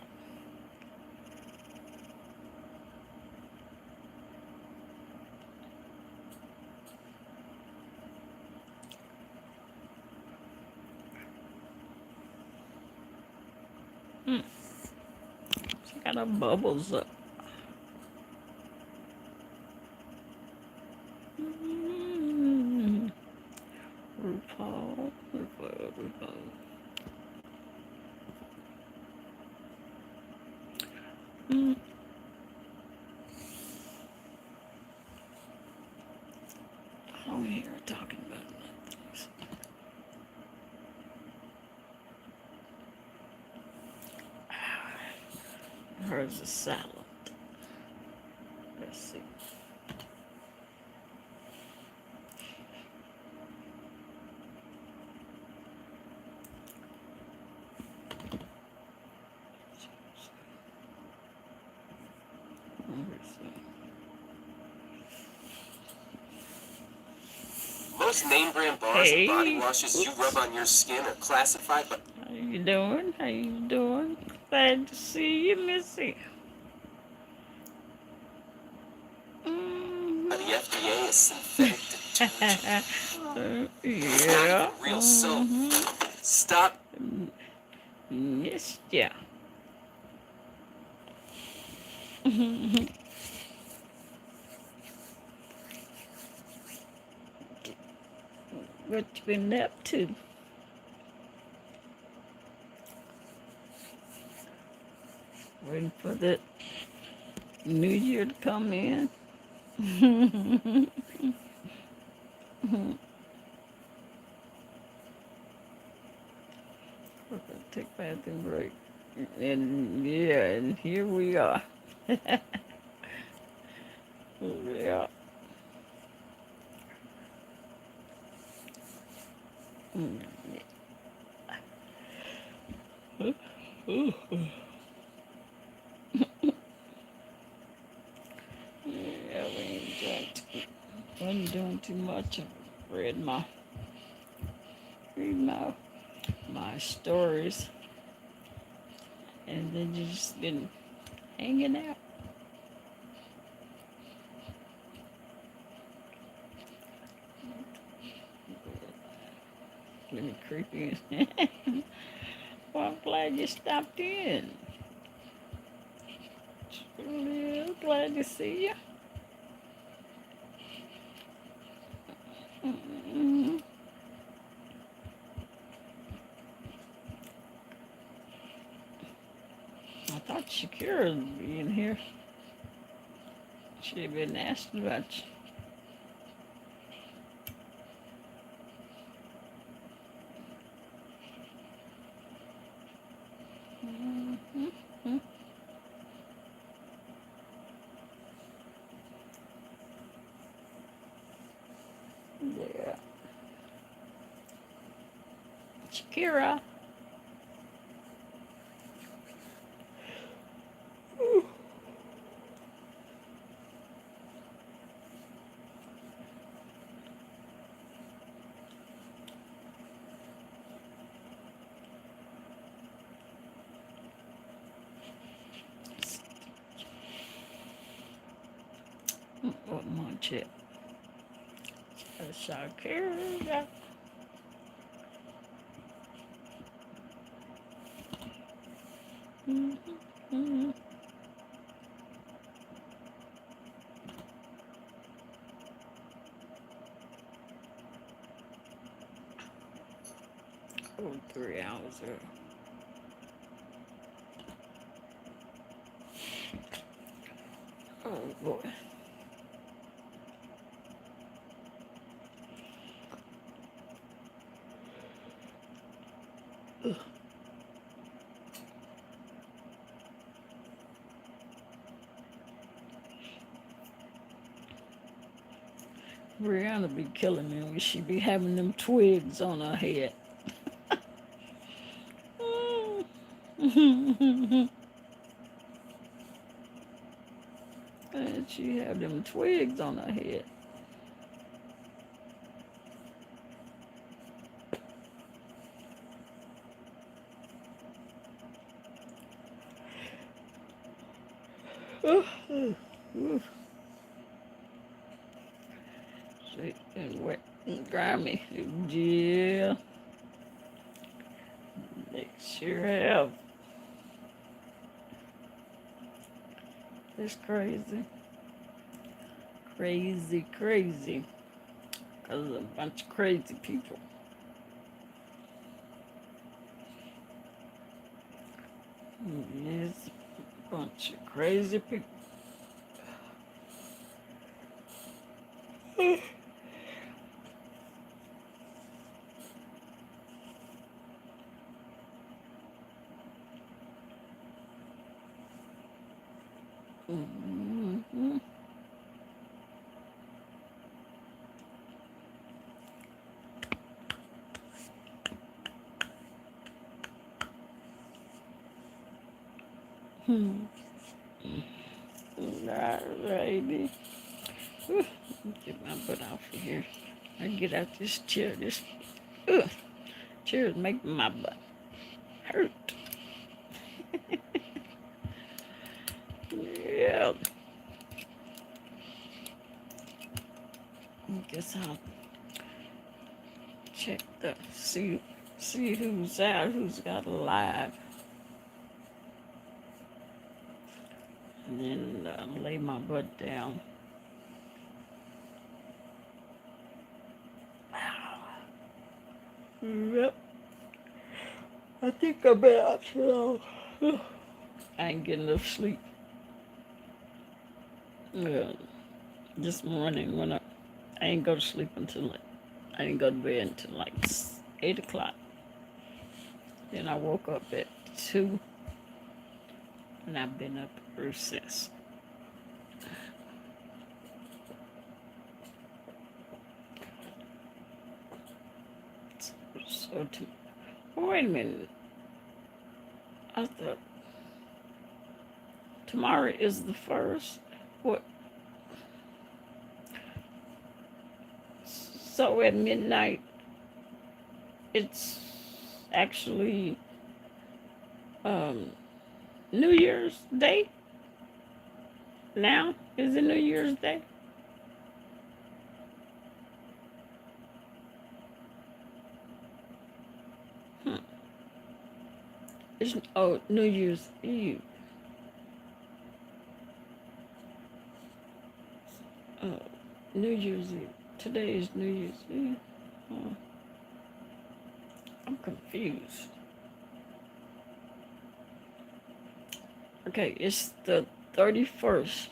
Mm, she got her bubbles up. Mm, RuPaul. Mm, I don't hear her talking about nothing. Hers is silent. Let's see. Most name brand bars and body washes you rub on your skin are classified by How you doing? How you doing? Glad to see you, Missy. the FDA as synthetic detergent. It's not Yeah. even real soap. Stop. Yes, yeah. What you been up to? Waiting for the new year to come in. Take bathroom break. And yeah, and here we are. Yeah. Mm, yeah. Yeah, wasn't doing too much. I read my stories, and then just been hanging out. Let me creep in. Well, I'm glad you stopped in. Yeah, glad to see you. Mm-hmm. I thought Shakira would be in here. She'd been asking about you. Mm-hmm. Yeah. Shakira. What munch it? Shakira. Mm-hmm. Oh, 3 hours ago. Oh boy. Brianna be killing me when she be having them twigs on her head. And she have them twigs on her head. See, and wet and grimy. Yeah, they sure have. It's crazy. Crazy, crazy. Because of a bunch of crazy people. Yes, a bunch of crazy people. Mm-hmm. Alrighty. Get my butt off of here. I get out this chair. This chair is making my butt hurt. Yeah. I guess I'll check the see who's out, who's got a live, and then lay my butt down. Yep. I think I'm out. So I ain't getting enough sleep. This morning when I ain't go to sleep until I didn't go to bed until like 8 o'clock. Then I woke up at 2, and I've been up ever since. So, wait a minute. I thought tomorrow is the 1st. What? So at midnight, it's actually New Year's Day. Now is it New Year's Day? It's New Year's Eve. New Year's Eve. Today is New Year's Eve. I'm confused. Okay, it's the 31st.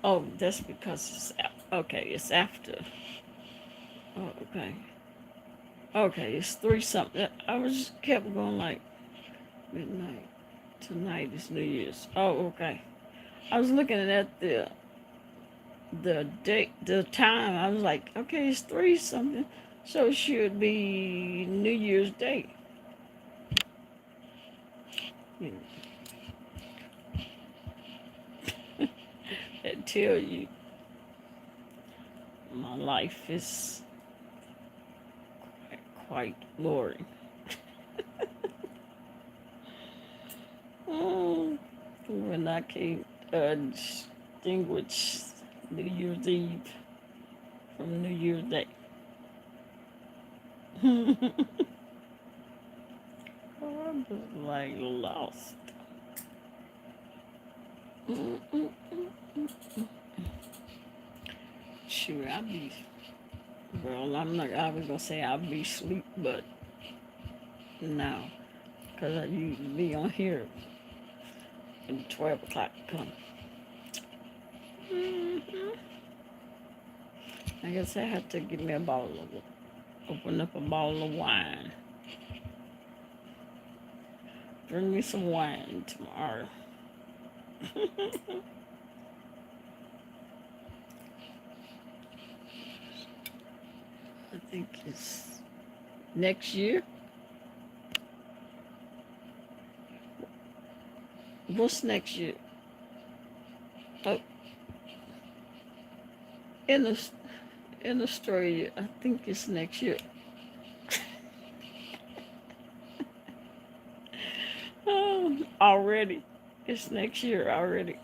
Oh, that's because it's after. Oh, okay. Okay, it's 3 something. I was kept going like midnight. Tonight is New Year's. Oh, okay. I was looking at the date, the time. I was like, okay, it's 3 something, so it should be New Year's Day. I tell you, my life is quite boring. When I can't distinguish New Year's Eve from New Year's Day. Oh, I'm just like lost. Sure, I was gonna say I'll be asleep, but no, because I usually be on here when 12 o'clock come. Mhm. I guess I have to give me a bottle of open up a bottle of wine. Bring me some wine tomorrow. I think it's next year. What's next year? Oh, in the in Australia, I think it's next year. Oh, already. It's next year already.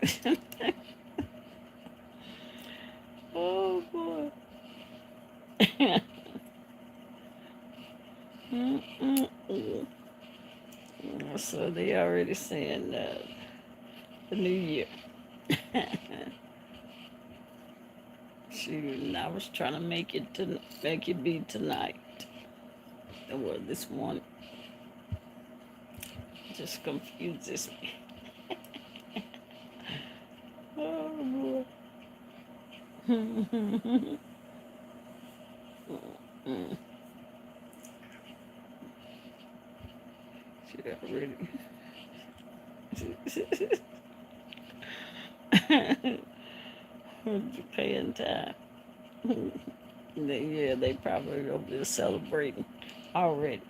Oh boy. Mm-mm-mm. So they already saying the new year. Shoot, I was trying to make it be tonight. Well, this morning just confuses me. Oh boy. Mm. She already. Japan time. Yeah, they probably over there celebrating already.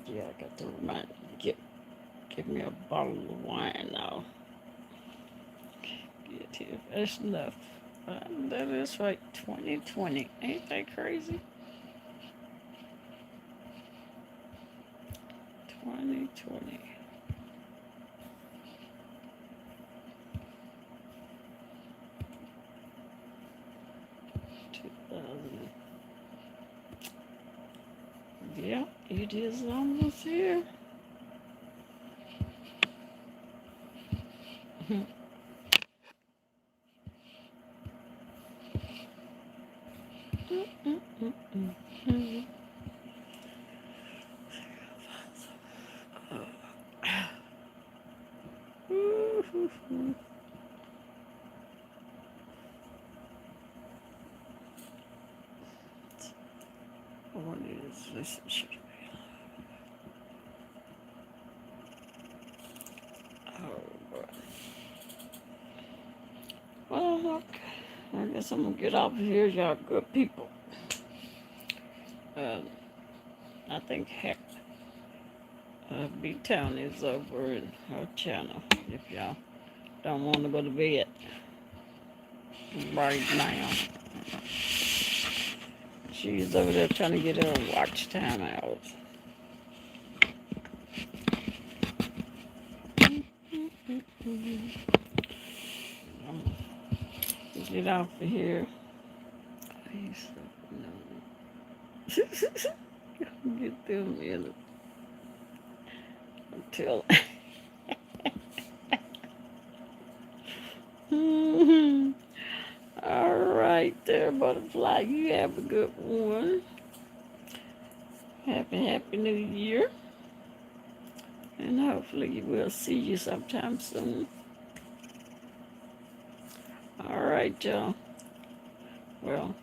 Yeah, I got to remind give me a bottle of wine now. Get here fast enough. That is right, 2020. Ain't that crazy? 2020. 2000. Yeah, it is almost here. What is this? Oh boy. Well, okay. I guess I'm gonna get off of here. Y'all good people. I think heck, B-Town is over in her channel. If y'all don't want to go to bed right now, she's over there trying to get her watch time out. Get off of here. Get them in until. All right, there, butterfly. You have a good one. Happy New Year. And hopefully we'll see you sometime soon. All right, y'all. Well,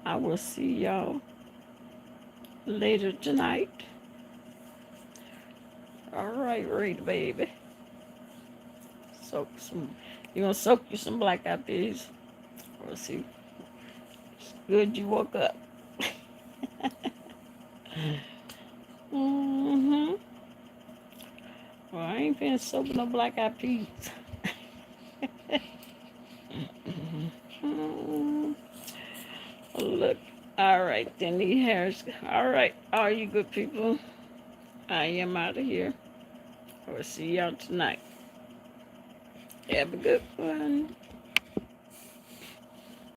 I will see y'all later tonight. All right, Rita, baby. You gonna soak you some black eyed peas? We'll see. It's good you woke up. Mm-hmm. Well, I ain't finna soak no black eyed peas. Look. All right, Denny Harris. All right, all you good people. I am out of here. I will see y'all tonight. Have a good one.